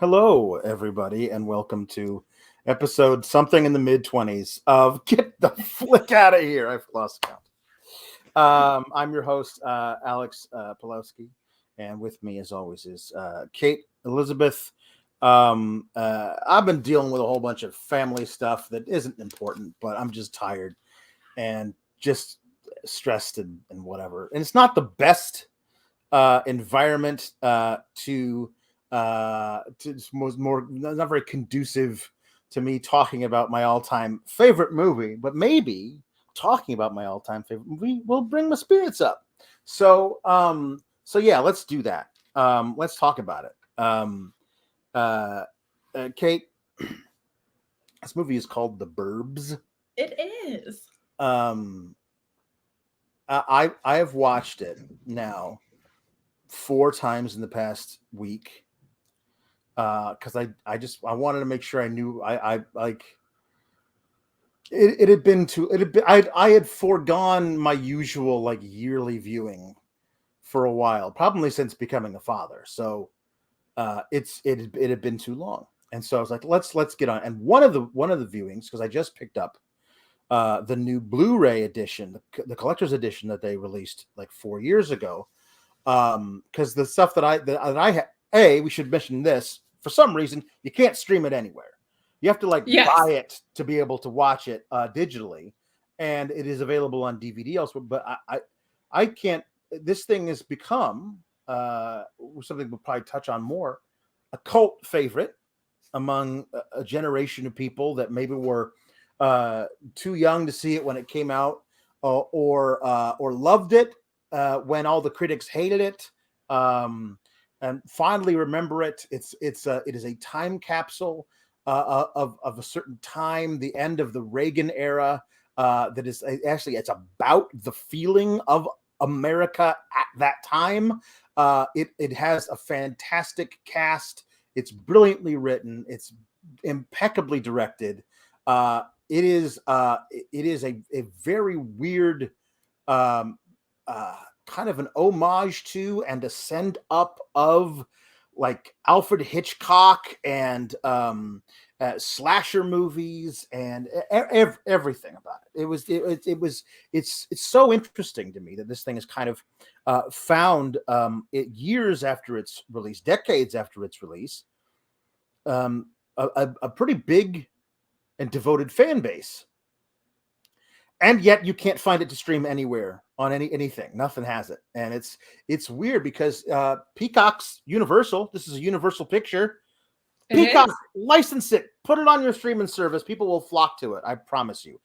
Hello, everybody, and welcome to episode something in the mid-20s of Get the Flick Out of Here. I've lost count. I'm your host, Alex Pawlowski, and with me, as always, is Kate Elizabeth. I've been dealing with a whole bunch of family stuff that isn't important, but I'm just tired and just stressed and whatever. And it's not the best environment to more not very conducive to me talking about my all-time favorite movie, but maybe talking about my all-time favorite movie will bring my spirits up. So yeah, let's do that. Let's talk about it. Kate, this movie is called The Burbs. It is. I have watched it now 4 times in the past week because I wanted to make sure I knew I like it had been too I had foregone my usual like yearly viewing for a while, probably since becoming a father. So it had been too long, and so I was like, let's get on. And one of the viewings, because I just picked up the new Blu-ray edition, the collector's edition that they released like 4 years ago. Because the stuff that I had, we should mention this. For some reason, you can't stream it anywhere. You have to buy it to be able to watch it digitally, and it is available on DVD elsewhere. But I can't. This thing has become something we'll probably touch on more, a cult favorite among a generation of people that maybe were too young to see it when it came out, or loved it when all the critics hated it, and finally remember it. It is a time capsule of a certain time, the end of the Reagan era. That is actually, it's about the feeling of America at that time. It has a fantastic cast. It's brilliantly written. It's impeccably directed. It is a very weird kind of an homage to and a send up of like Alfred Hitchcock and slasher movies and everything about it. It's so interesting to me that this thing is kind of found years after its release, decades after its release, a pretty big and devoted fan base. And yet you can't find it to stream anywhere on anything. Nothing has it. And it's weird because Peacock's Universal. This is a Universal picture. Peacock, license it. Put it on your streaming service. People will flock to it. I promise you.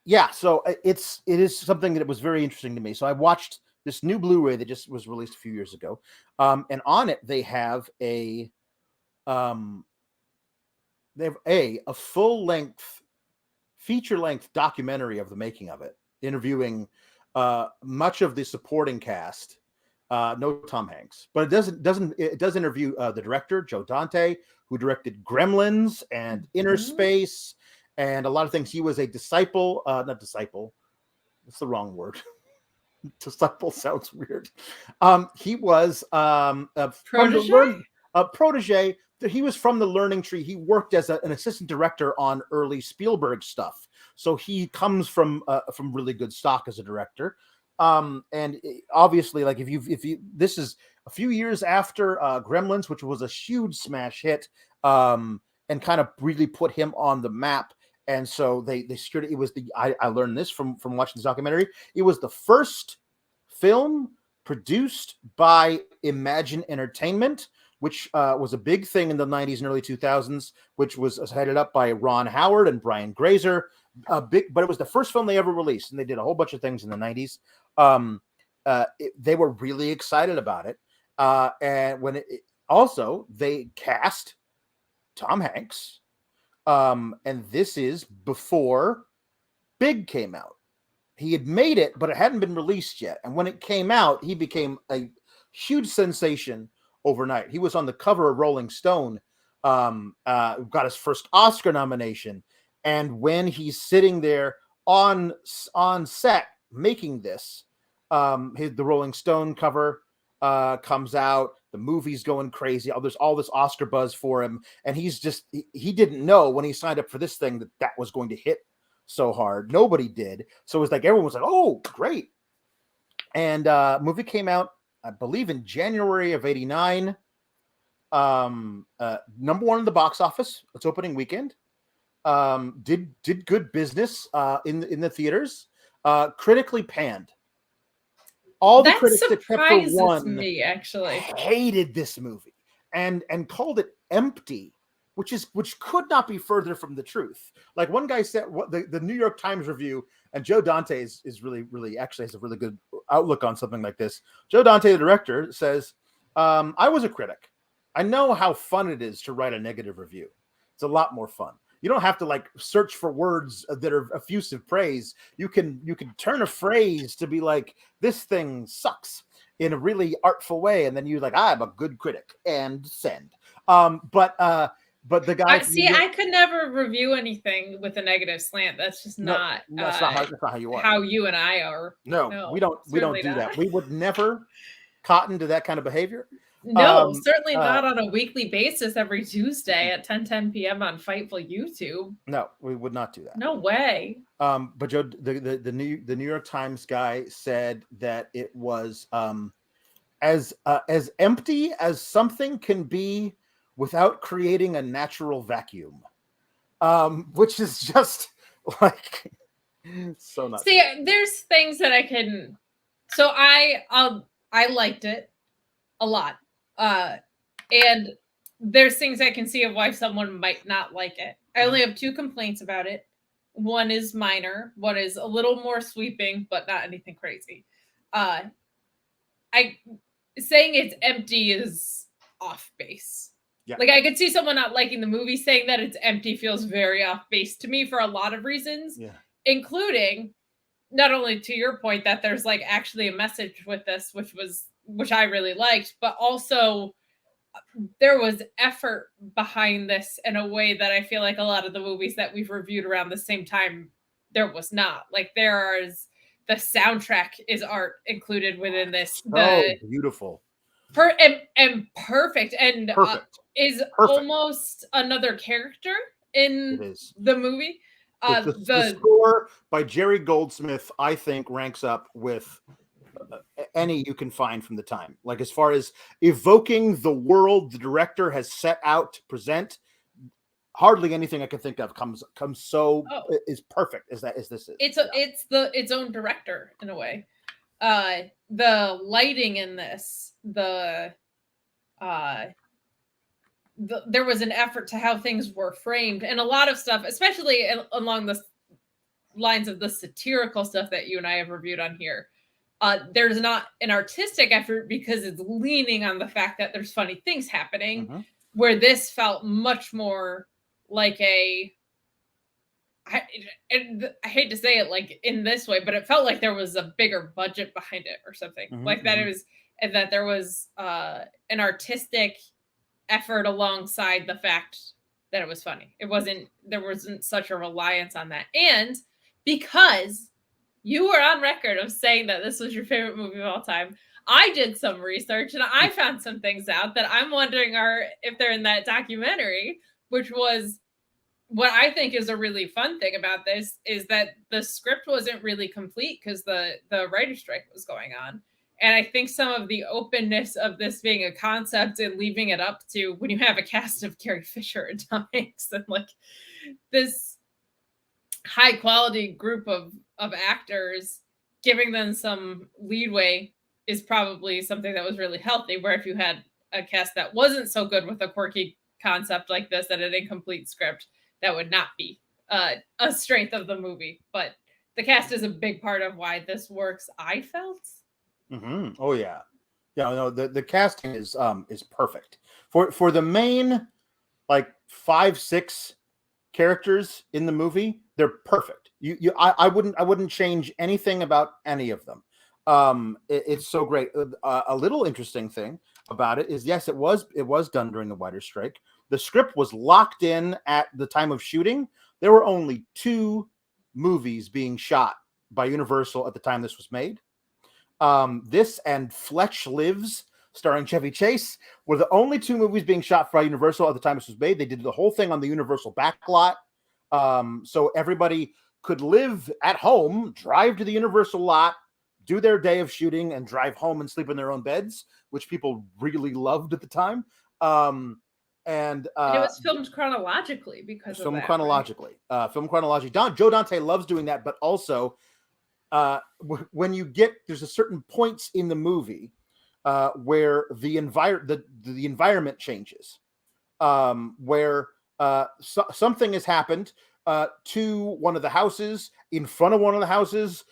Yeah, so it is something that was very interesting to me. So I watched this new Blu-ray that just was released a few years ago. And on it they have a full-length feature-length documentary of the making of it, interviewing much of the supporting cast. No Tom Hanks, but it does interview the director Joe Dante, who directed Gremlins and Inner Space and a lot of things. He was a disciple, not disciple. That's the wrong word. Disciple sounds weird. He was protege. He was from the Learning Tree. He worked as an assistant director on early Spielberg stuff, so he comes from really good stock as a director. And obviously, like if you this is a few years after Gremlins, which was a huge smash hit, and kind of really put him on the map. And so they secured it. It was I learned this from watching this documentary. It was the first film produced by Imagine Entertainment, which was a big thing in the 90s and early 2000s, which was headed up by Ron Howard and Brian Grazer. But it was the first film they ever released, and they did a whole bunch of things in the 90s. They were really excited about it. And when also they cast Tom Hanks, and this is before Big came out. He had made it, but it hadn't been released yet. And when it came out, he became a huge sensation overnight. He was on the cover of Rolling Stone, got his first Oscar nomination. And when he's sitting there on set making this, the Rolling Stone cover comes out. The movie's going crazy. There's all this Oscar buzz for him, and he's just he didn't know when he signed up for this thing that was going to hit so hard. Nobody did. So it was like everyone was like, "Oh, great!" And movie came out, I believe, in January of '89. Number one in the box office. Its opening weekend. Did good business in the theaters. Critically panned. All the That critics except for one me, actually hated this movie and called it empty, which could not be further from the truth. Like one guy said, what the New York Times review, and Joe Dante is really actually has a really good outlook on something like this. Joe Dante, the director, says, "I was a critic. I know how fun it is to write a negative review. It's a lot more fun. You don't have to like search for words that are effusive praise. You can turn a phrase to be like, this thing sucks in a really artful way, and then you're like, I'm a good critic, and send." But the guy, I could never review anything with a negative slant. That's just not that's not how you are. How you and I are. No, we don't do that. We would never cotton to that kind of behavior. No, certainly not on a weekly basis every Tuesday at 10 p.m. on Fightful YouTube. No, we would not do that. No way. But Joe, the New York Times guy said that it was as empty as something can be without creating a natural vacuum, which is just like so nuts. See, there's things that I can. So I liked it a lot. And there's things I can see of why someone might not like it. I only have 2 complaints about it. One is minor, one is a little more sweeping, but not anything crazy. Saying it's empty is off base. Yeah. Like I could see someone not liking the movie. Saying that it's empty feels very off base to me for a lot of reasons, including not only to your point that there's like actually a message with this, which I really liked, but also there was effort behind this in a way that I feel like a lot of the movies that we've reviewed around the same time, there was not. Like the soundtrack is art included within this. Beautiful. And perfect. And is almost another character in the movie. The score by Jerry Goldsmith, I think, ranks up with any you can find from the time. Like as far as evoking the world the director has set out to present, hardly anything I can think of comes so is perfect as this is. It's its own director in a way. The lighting in this, there was an effort to how things were framed, and a lot of stuff, especially along the lines of the satirical stuff that you and I have reviewed on here. There's not an artistic effort because it's leaning on the fact that there's funny things happening, where this felt much more like I hate to say it like in this way, but it felt like there was a bigger budget behind it or something like that. It was, and that there was an artistic effort alongside the fact that it was funny. There wasn't such a reliance on that. And because you were on record of saying that this was your favorite movie of all time, I did some research and I found some things out that I'm wondering if they're in that documentary, which was what I think is a really fun thing about this is that the script wasn't really complete because the writer's strike was going on. And I think some of the openness of this being a concept and leaving it up to when you have a cast of Carrie Fisher and Tom Hanks and like this high quality group of actors, giving them some leadway is probably something that was really healthy. Where if you had a cast that wasn't so good with a quirky concept like this and an incomplete script, that would not be a strength of the movie. But the cast is a big part of why this works, I felt. Oh yeah. No, the casting is perfect for the main like 5-6 characters in the movie. They're perfect. I wouldn't change anything about any of them. It's so great. A little interesting thing about it is, yes, it was done during the writer's strike. The script was locked in at the time of shooting. There were only 2 movies being shot by Universal at the time this was made. This and Fletch Lives, starring Chevy Chase, were the only 2 movies being shot for Universal at the time this was made. They did the whole thing on the Universal backlot. So everybody could live at home, drive to the Universal lot, do their day of shooting, and drive home and sleep in their own beds, which people really loved at the time. And it was filmed chronologically because of that. Chronologically. Joe Dante loves doing that, but also when you get, there's a certain points in the movie where the environment changes, where something has happened to one of the houses, in front of one of the houses.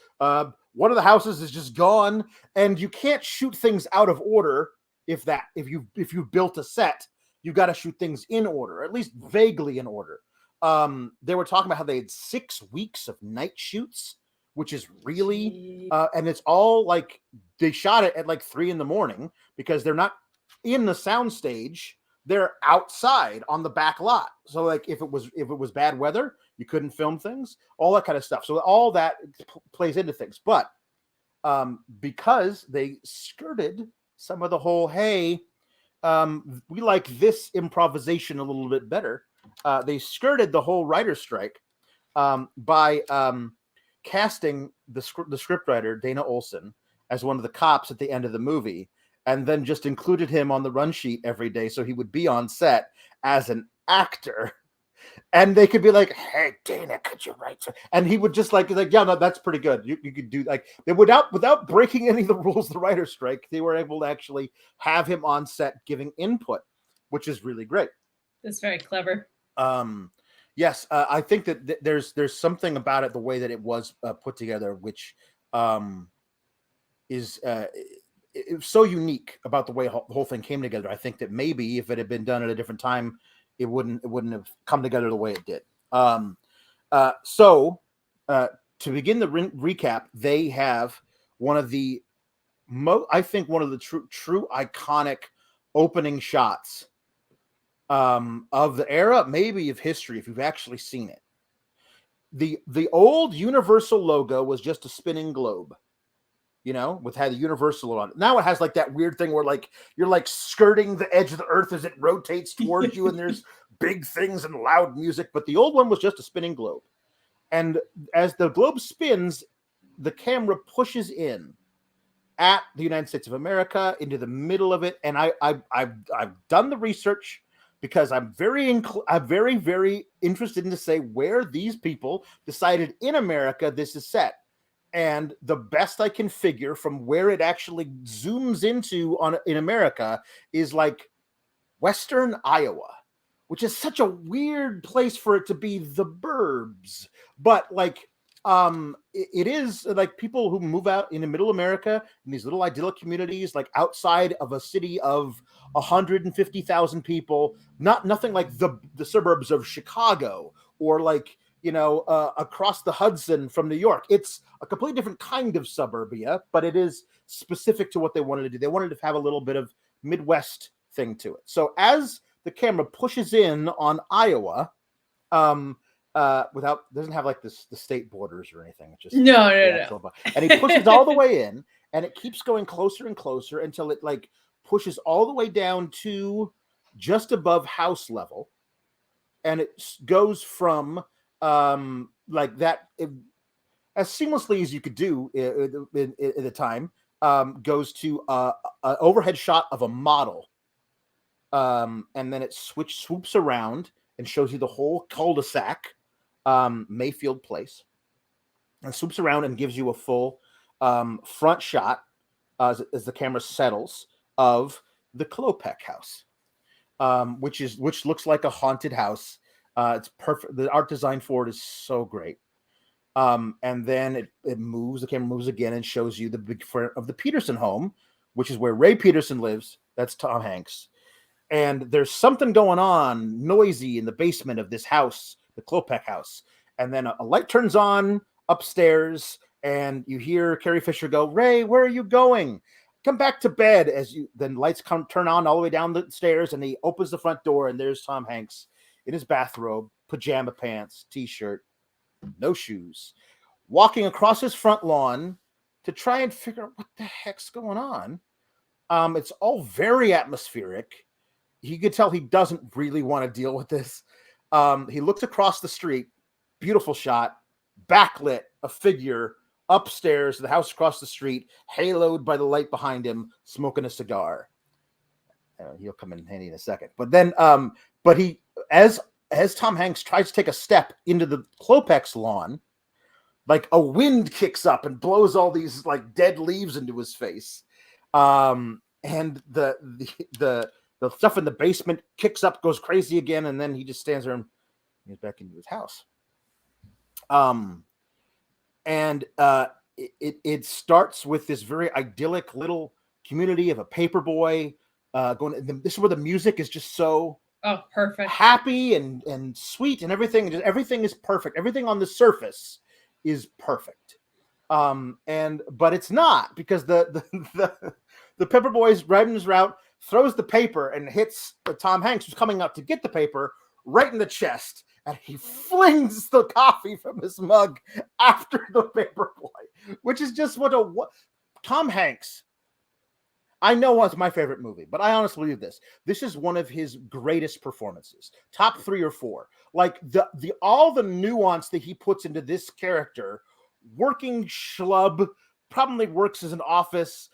One of the houses is just gone, and you can't shoot things out of order. If you built a set, you got to shoot things in order, at least vaguely in order. They were talking about how they had 6 weeks of night shoots, which is really, and it's all like they shot it at like 3 a.m. because they're not in the sound stage. They're outside on the back lot. So like if it was bad weather, you couldn't film things, all that kind of stuff. So all that plays into things. But because they skirted some of the whole, hey, we like this improvisation a little bit better. They skirted the whole writer's strike by casting the scriptwriter, Dana Olson, as one of the cops at the end of the movie, and then just included him on the run sheet every day so he would be on set as an actor. And they could be like, hey, Dana, could you write? And he would just like, yeah, no, that's pretty good. You could do like, without breaking any of the rules of the writer's strike, they were able to actually have him on set giving input, which is really great. That's very clever. Yes, I think that there's something about it, the way that it was put together, which is it was so unique about the way the whole thing came together. I think that maybe if it had been done at a different time, it wouldn't have come together the way it did. So to begin the recap, they have one of the I think one of the true iconic opening shots of the era, maybe of history, if you've actually seen it. The old Universal logo was just a spinning globe, with had the Universal on it. Now it has like that weird thing where like you're like skirting the edge of the earth as it rotates towards you, and there's big things and loud music. But the old one was just a spinning globe, and as the globe spins, the camera pushes in at the United States of America into the middle of it. And I've done the research because I'm very very interested in to say where these people decided in America this is set. And the best I can figure from where it actually zooms into in America is like Western Iowa, which is such a weird place for it to be the Burbs. But like, it is like people who move out in the middle America in these little idyllic communities, like outside of a city of 150,000 people, nothing like the suburbs of Chicago or like, across the Hudson from New York. It's a completely different kind of suburbia, but it is specific to what they wanted to do. They wanted to have a little bit of Midwest thing to it. So as the camera pushes in on Iowa, doesn't have like the state borders or anything. It's just no. And he pushes all the way in, and it keeps going closer and closer until it like pushes all the way down to just above house level, and it goes from like that as seamlessly as you could do at the time, goes to an overhead shot of a model, and then it swoops around and shows you the whole cul-de-sac, Mayfield Place, and swoops around and gives you a full front shot as the camera settles of the Klopek house, which looks like a haunted house. It's perfect. The art design for it is so great. And then it moves. The camera moves again and shows you the big front of the Peterson home, which is where Ray Peterson lives. That's Tom Hanks. And there's something going on, noisy in the basement of this house, the Klopek house. And then a light turns on upstairs, and you hear Carrie Fisher go, "Ray, where are you going? Come back to bed." Then lights turn on all the way down the stairs, and he opens the front door, and there's Tom Hanks in his bathrobe, pajama pants, t-shirt, no shoes, walking across his front lawn to try and figure out what the heck's going on. It's all very atmospheric. You could tell he doesn't really want to deal with this. He looks across the street, beautiful shot, backlit, a figure upstairs, the house across the street, haloed by the light behind him, smoking a cigar. He'll come in handy in a second. But then, but he, as Tom Hanks tries to take a step into the Klopex lawn, like a wind kicks up and blows all these like dead leaves into his face. And the stuff in the basement kicks up, goes crazy again, and then he just stands there and he's back into his house. It starts with this very idyllic little community of a paper boy going. This is where the music is just so perfect, happy and sweet, and everything is perfect. Everything on the surface is perfect. But it's not, because the paper boy's riding his route, throws the paper and hits Tom Hanks, who's coming out to get the paper, right in the chest, and he flings the coffee from his mug after the paper boy, which is just what Tom Hanks. I know it's my favorite movie, but I honestly believe this is one of his greatest performances, top 3 or 4. Like the all the nuance that he puts into this character, working schlub, probably works as an office,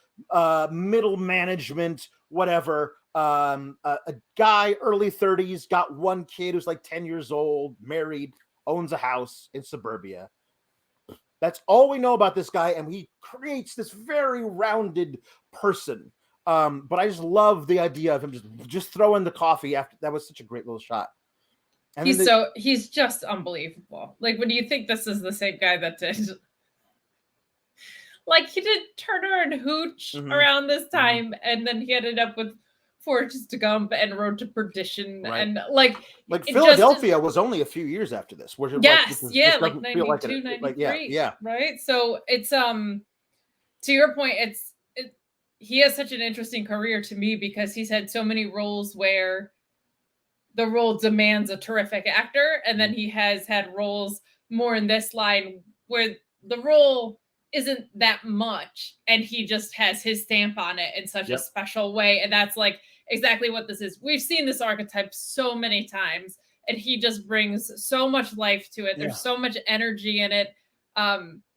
middle management, whatever. A guy, early 30s, got one kid who's like 10 years old, married, owns a house in suburbia. That's all we know about this guy, and he creates this very rounded person. But I just love the idea of him just throwing the coffee after. That was such a great little shot. And he's just unbelievable. Like, when you think this is the same guy that did, like, he did Turner and Hooch around this time, and then he ended up with Forrest Gump and Road to Perdition, right. And like Philadelphia was only a few years after this. Like 92, 93, yeah, right. So it's to your point, he has such an interesting career to me, because he's had so many roles where the role demands a terrific actor, and then he has had roles more in this line where the role isn't that much, and he just has his stamp on it in such a special way. And that's like exactly what this is. We've seen this archetype so many times, and he just brings so much life to it. There's so much energy in it.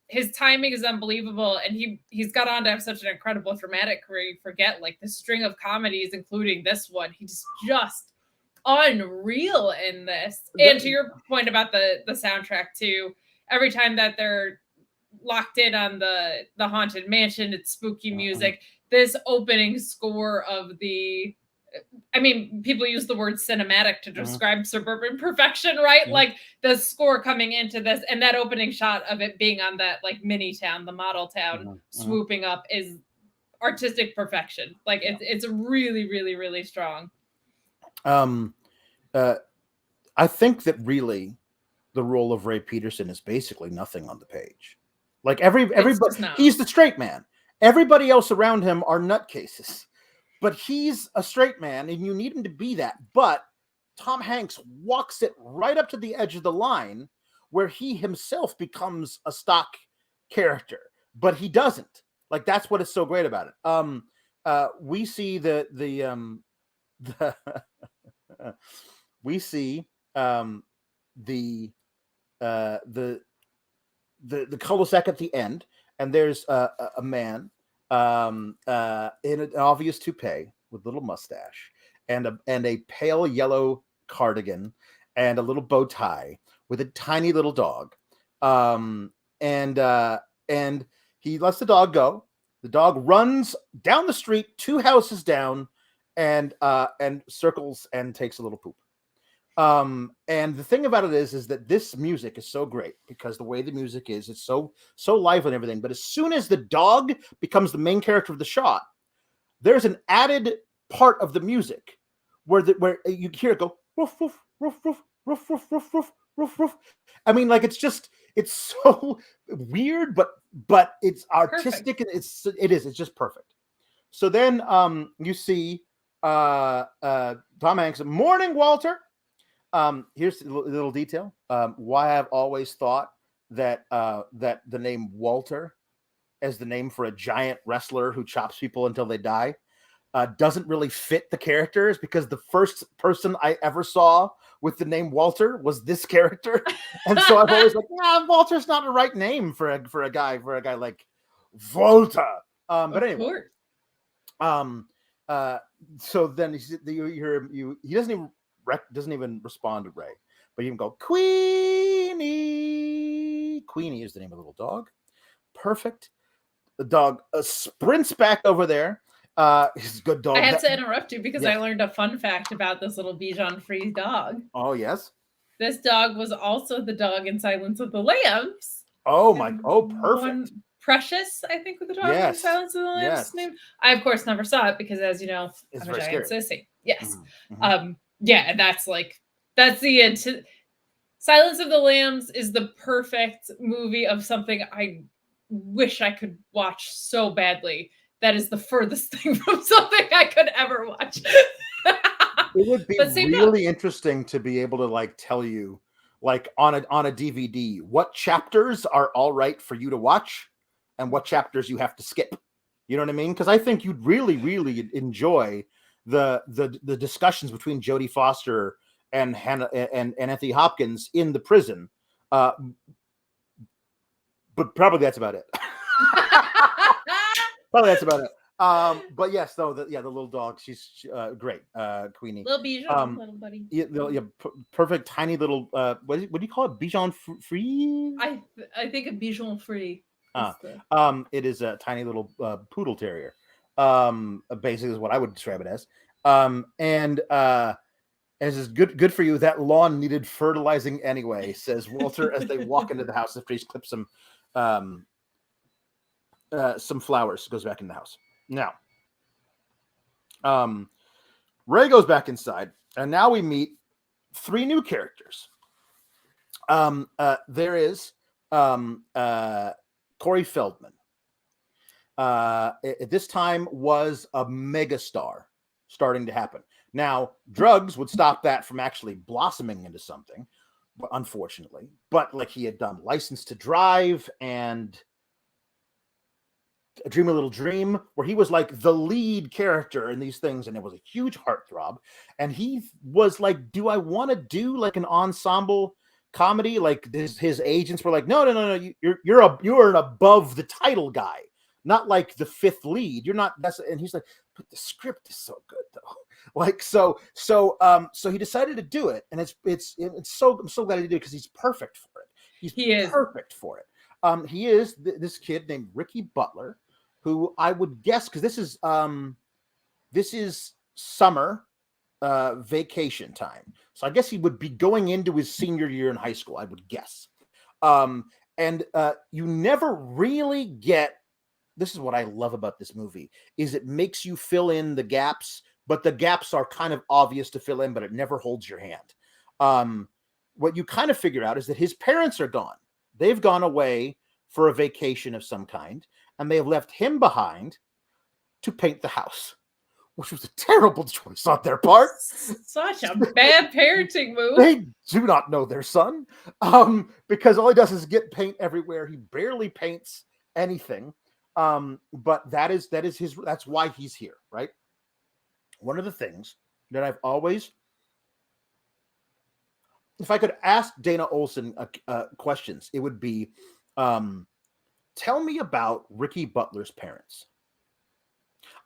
His timing is unbelievable, and he's got on to have such an incredible dramatic career. You forget, like, the string of comedies, including this one. He's just unreal in this. And to your point about the soundtrack too, every time that they're locked in on the haunted mansion, it's spooky music. This opening score of people use the word cinematic to describe suburban perfection, right? Like, the score coming into this, and that opening shot of it being on that like mini town, the model town, swooping up, is artistic perfection. Like, it's really, really, really strong. I think that really the role of Ray Peterson is basically nothing on the page. Like, everybody, he's the straight man. Everybody else around him are nutcases, but he's a straight man, and you need him to be that. But Tom Hanks walks it right up to the edge of the line, where he himself becomes a stock character, but he doesn't. Like, that's what is so great about it. We see the we see the cul-de-sac at the end, and there's a man in an obvious toupee with a little mustache and a pale yellow cardigan and a little bow tie with a tiny little dog, and he lets the dog go. The dog runs down the street 2 houses down and circles and takes a little poop. And the thing about it is that this music is so great, because the way the music is, it's so lively and everything. But as soon as the dog becomes the main character of the shot, there's an added part of the music where you hear it go woof woof woof woof woof woof woof woof woof woof. I mean, like, it's so weird, but it's artistic. Perfect. And it's just perfect. So then you see Tom Hanks, morning, Walter. Here's a little detail. Why I've always thought that the name Walter as the name for a giant wrestler who chops people until they die. doesn't really fit the characters, because the first person I ever saw with the name Walter was this character, and so I've always like, yeah, Walter's not the right name for a guy like Walter. But anyway, course. So then he doesn't even respond to Ray, but you can go, Queenie. Queenie is the name of the little dog. Perfect. The dog sprints back over there. He's a good dog. I had to interrupt you because I learned a fun fact about this little Bichon Frise dog. Oh, yes. This dog was also the dog in Silence of the Lambs. Oh, my. Oh, perfect. Precious, I think, with the dog in Silence of the Lambs name. I, of course, never saw it because, as you know, it's I'm a giant sissy. Yes. Mm-hmm. Yeah, and that's the Silence of the Lambs is the perfect movie of something I wish I could watch so badly. That is the furthest thing from something I could ever watch. It would be really interesting to be able to like tell you, like on a DVD, what chapters are all right for you to watch and what chapters you have to skip. You know what I mean? Because I think you'd really, really enjoy the discussions between Jodie Foster and Hannah and Anthony Hopkins in the prison. But probably that's about it. Probably that's about it. But yes, though, the little dog, she's great, Queenie. Little Bichon, little buddy. Yeah, perfect, tiny little. What do you call it? Bichon Frise? I think a Bichon Frise. It is a tiny little poodle terrier. Basically, is what I would describe it as. And this is good for you. That lawn needed fertilizing anyway, says Walter as they walk into the house after he's clipped some flowers. Goes back in the house. Now, Ray goes back inside, and now we meet 3 new characters. There is Corey Feldman. At this time was a megastar starting to happen. Now, drugs would stop that from actually blossoming into something, unfortunately. But like, he had done License to Drive and A Dream a Little Dream, where he was like the lead character in these things, and it was a huge heartthrob. And he was like, do I want to do like an ensemble comedy? Like his agents were like, no, you're an above the title guy, not like the 5th lead. You're not. And he's like, but the script is so good though. Like so he decided to do it, and I'm so glad he did it, because he's perfect for it. He is perfect for it. He is this kid named Ricky Butler, who I would guess, because this is summer vacation time, so I guess he would be going into his senior year in high school, I would guess. And you never really get. This is what I love about this movie, is it makes you fill in the gaps, but the gaps are kind of obvious to fill in, but it never holds your hand. What you kind of figure out is that his parents are gone. They've gone away for a vacation of some kind, and they have left him behind to paint the house, which was a terrible choice on their part. Such a bad parenting move. They do not know their son, because all he does is get paint everywhere. He barely paints anything. But that's why he's here, right? One of the things that I've always, if I could ask Dana Olson questions, it would be, tell me about Ricky Butler's parents.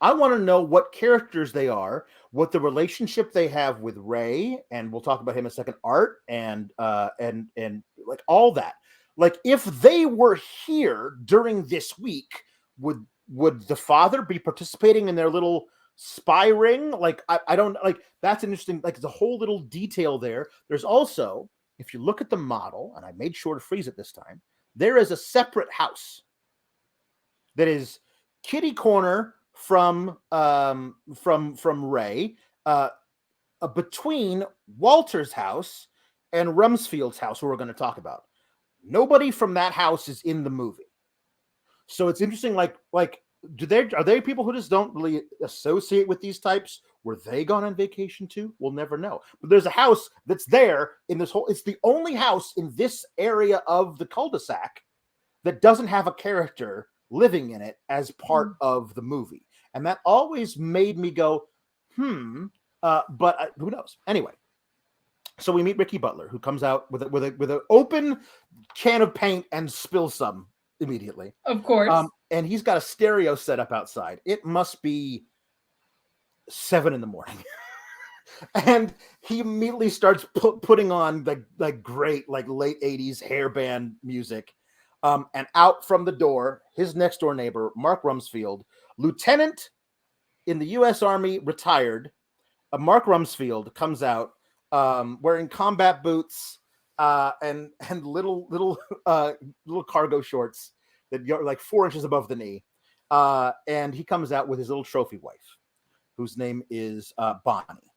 I want to know what characters they are, what the relationship they have with Ray, and we'll talk about him in a second, Art, and like all that. Like, if they were here during this week, would the father be participating in their little spy ring? Like, I don't, like, that's interesting. Like, the whole little detail there. There's also, if you look at the model, and I made sure to freeze it this time, there is a separate house that is kitty corner from Ray, between Walter's house and Rumsfeld's house, who we're going to talk about. Nobody from that house is in the movie. So it's interesting, like are there people who just don't really associate with these types? Were they gone on vacation too? We'll never know. But there's a house that's there in this whole, it's the only house in this area of the cul-de-sac that doesn't have a character living in it as part of the movie. and that always made me go, but who knows? Anyway, so we meet Ricky Butler, who comes out with an open can of paint and spills some immediately. Of course. And he's got a stereo set up outside. It must be 7 a.m. And he immediately starts putting on the great late 80s hair band music. And out from the door, his next door neighbor, Mark Rumsfeld, lieutenant in the U.S. Army, retired. Mark Rumsfeld comes out wearing combat boots and little cargo shorts that are like 4 inches above the knee. And he comes out with his little trophy wife, whose name is Bonnie.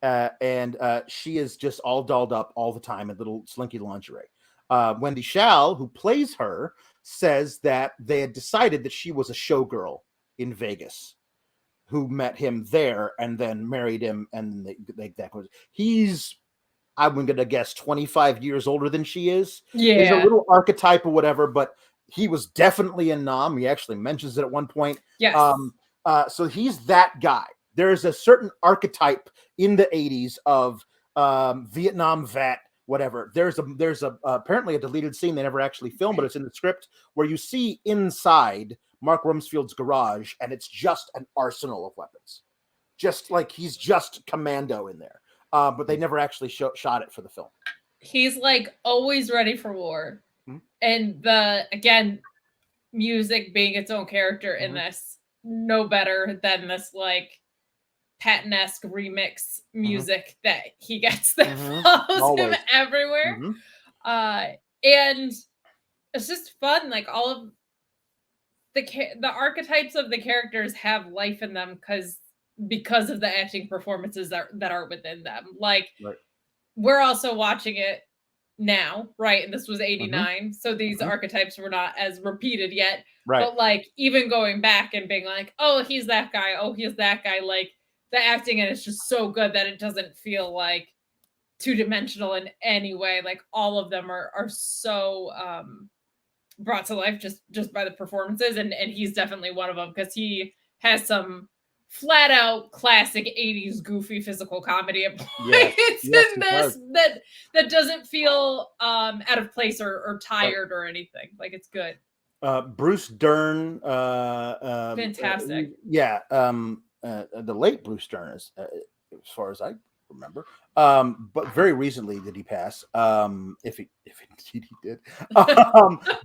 And she is just all dolled up all the time in little slinky lingerie. Wendy Schall, who plays her, says that they had decided that she was a showgirl in Vegas who met him there and then married him. And he's, I'm going to guess, 25 years older than she is. Yeah. He's a little archetype or whatever, but he was definitely in Nam. He actually mentions it at one point. Yes. So he's that guy. There's a certain archetype in the 80s of Vietnam vet, whatever. There's apparently a deleted scene they never actually filmed, but it's in the script, where you see inside Mark Rumsfeld's garage, and it's just an arsenal of weapons. Just like he's just commando in there. But they never actually shot it for the film. He's like always ready for war. Mm-hmm. And again, music being its own character in this, no better than this like Patton-esque remix music that he gets that follows him everywhere. And it's just fun. Like all of the archetypes of the characters have life in them because of the acting performances that are within them. Like we're also watching it now, right? And this was 89. So these archetypes were not as repeated yet. Right. But like even going back and being like, oh, he's that guy. Oh, he's that guy. Like the acting in it's just so good that it doesn't feel like two-dimensional in any way. Like all of them are so brought to life just by the performances. And he's definitely one of them because he has some flat out classic 80s goofy physical comedy at points in this that doesn't feel out of place or tired or anything. Like it's good. Bruce Dern, fantastic. The late Bruce Dern is, as far as I remember, but very recently did he pass? If indeed he did,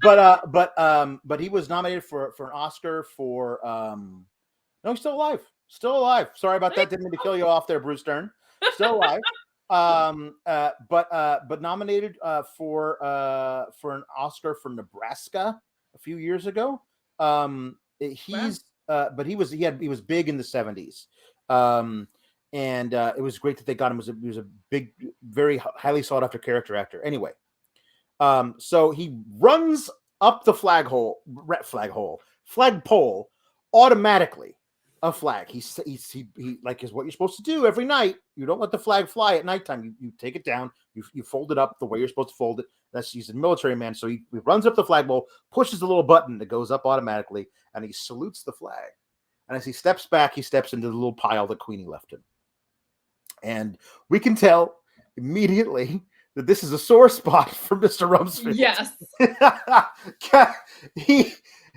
but he was nominated for an Oscar for no, he's still alive. Sorry about that. Didn't mean to kill you off there, Bruce Dern. Still alive. But nominated for an Oscar for Nebraska a few years ago. But he was big in the 70s. And it was great that they got him. He was a big, very highly sought after character actor. Anyway, so he runs up the flagpole automatically. A flag. He like is what you're supposed to do every night. You don't let the flag fly at nighttime. You take it down. You fold it up the way you're supposed to fold it. He's a military man, so he runs up the flagpole, pushes the little button that goes up automatically, and he salutes the flag. And as he steps back, he steps into the little pile that Queenie left him. And we can tell immediately that this is a sore spot for Mr. Rumsfeld. Yes.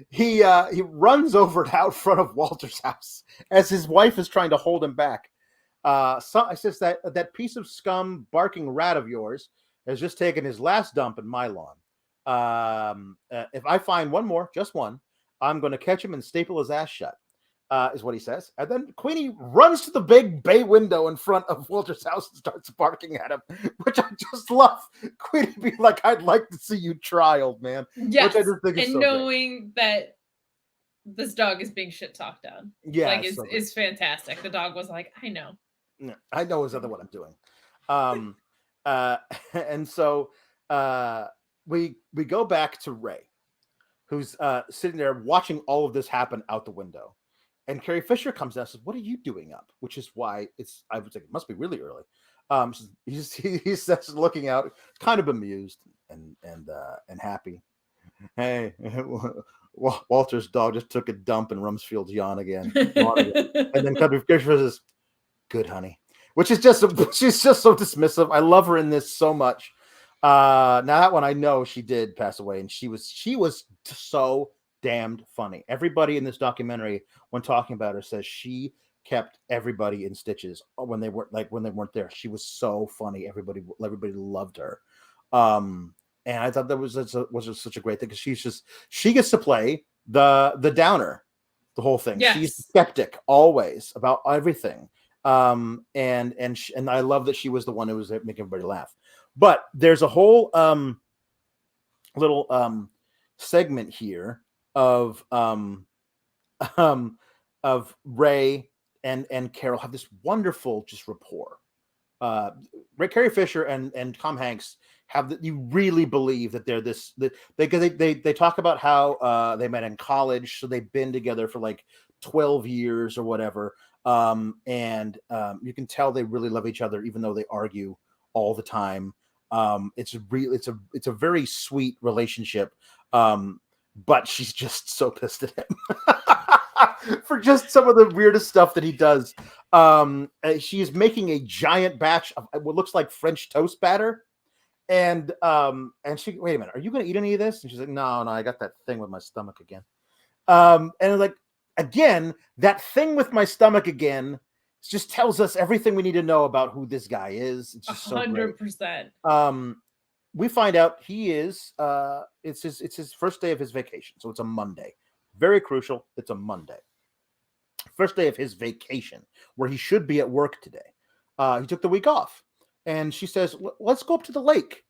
He runs over out front of Walter's house as his wife is trying to hold him back. I says that piece of scum barking rat of yours has just taken his last dump in my lawn. If I find one more, just one, I'm going to catch him and staple his ass shut. Is what he says. And then Queenie runs to the big bay window in front of Walter's house and starts barking at him, which I just love. Queenie be like, I'd like to see you try, old man. Yes. Which I just think is so knowing that this dog is being shit talked on. Yeah. Like is fantastic. The dog was like, I know. I know exactly what I'm doing. And so we go back to Ray, who's sitting there watching all of this happen out the window. And Carrie Fisher comes down and says, "What are you doing up?" Which is why I would think it must be really early. He's just looking out, kind of amused and happy. Hey, Walter's dog just took a dump in Rumsfeld's yawn again. And then Cubby Fisher says, "Good, honey," which is just she's just so dismissive. I love her in this so much. Now that one I know she did pass away, and she was so damned funny. Everybody in this documentary, when talking about her, says she kept everybody in stitches when they weren't there. She was so funny. Everybody loved her. And I thought that was such a great thing, because she gets to play the downer, the whole thing. Yes. She's skeptic always about everything. And I love that she was the one who was making everybody laugh. But there's a whole little segment here of Ray and Carol have this wonderful just rapport. Carrie Fisher and Tom Hanks you really believe that they're because they talk about how they met in college, so they've been together for like 12 years or whatever. And you can tell they really love each other, even though they argue all the time. It's a very sweet relationship. But she's just so pissed at him for just some of the weirdest stuff that he does. She's making a giant batch of what looks like French toast batter. And she, wait a minute, are you going to eat any of this? And she's like, no, I got that thing with my stomach again. And like, again, that thing with my stomach again just tells us everything we need to know about who this guy is. It's just 100%. So we find out he is, it's his first day of his vacation. So it's a Monday. Very crucial. It's a Monday. First day of his vacation, where he should be at work today. He took the week off. And she says, let's go up to the lake.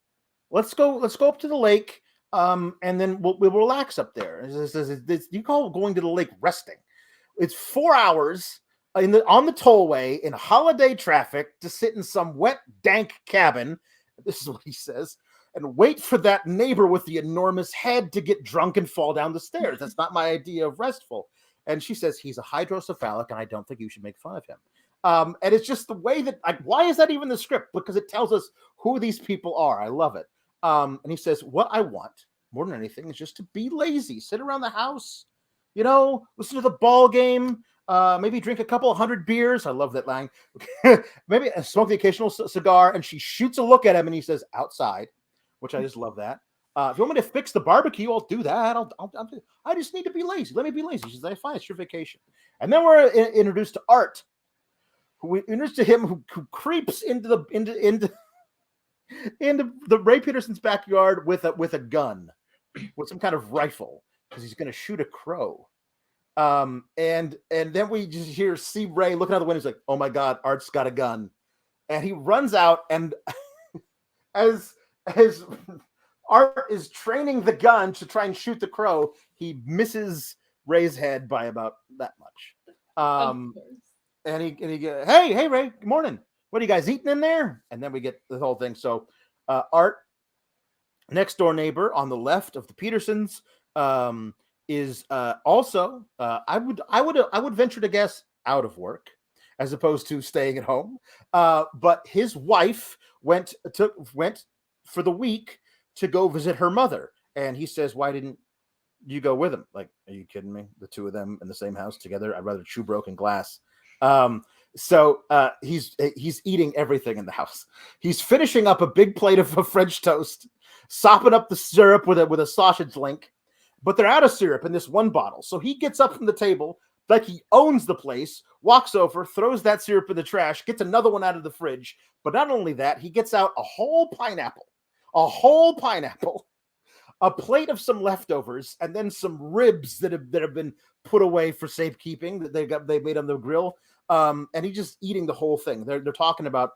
Let's go up to the lake. And then we'll relax up there. You call going to the lake resting. It's 4 hours on the tollway in holiday traffic to sit in some wet, dank cabin. This is what he says. And wait for that neighbor with the enormous head to get drunk and fall down the stairs. That's not my idea of restful. And she says, he's a hydrocephalic, and I don't think you should make fun of him. And it's just the way that, why is that even the script? Because it tells us who these people are. I love it. And he says, what I want more than anything is just to be lazy, sit around the house, listen to the ball game, maybe drink a couple 100 beers. I love that line. Maybe smoke the occasional cigar. And she shoots a look at him, and he says, outside, which I just love that. If you want me to fix the barbecue, I'll do that. I just need to be lazy. Let me be lazy. She says, fine, it's your vacation. And then we're introduced to Art. We introduced to him who creeps into the Ray Peterson's backyard with a gun, with some kind of rifle, because he's going to shoot a crow. And then we just see Ray looking out the window. He's like, "Oh my God, Art's got a gun," and he runs out. And as Art is training the gun to try and shoot the crow, he misses Ray's head by about that much. And he goes, hey, Ray, good morning. What are you guys eating in there? And then we get the whole thing. So Art, next door neighbor on the left of the Petersons, is also I would venture to guess out of work as opposed to staying at home. But his wife went for the week to go visit her mother, and he says, why didn't you go with him? Like, are you kidding me? The two of them in the same house together? I'd rather chew broken glass. So he's eating everything in the house. He's finishing up a big plate of French toast, sopping up the syrup with a sausage link, but they're out of syrup in this one bottle. So he gets up from the table like he owns the place, walks over, throws that syrup in the trash, gets another one out of the fridge. But not only that, he gets out a whole pineapple, a plate of some leftovers, and then some ribs that have been put away for safekeeping that they made on the grill. And he's just eating the whole thing. They're talking about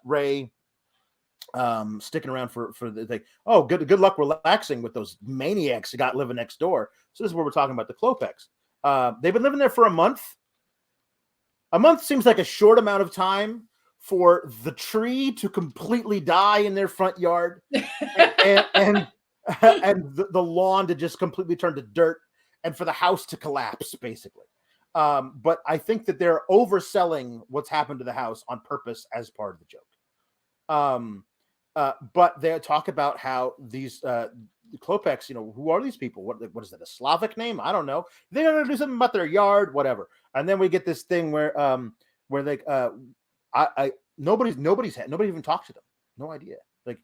Ray sticking around for the thing. Oh, good luck relaxing with those maniacs you got living next door. So this is where we're talking about the Klopeks. They've been living there for a month. A month seems like a short amount of time for the tree to completely die in their front yard and the lawn to just completely turn to dirt and for the house to collapse, basically. But I think that they're overselling what's happened to the house on purpose as part of the joke. But they talk about how these Klopex, who are these people? What is that? A Slavic name? I don't know. They're gonna do something about their yard, whatever. And then we get this thing where they nobody even talked to them. No idea. Like,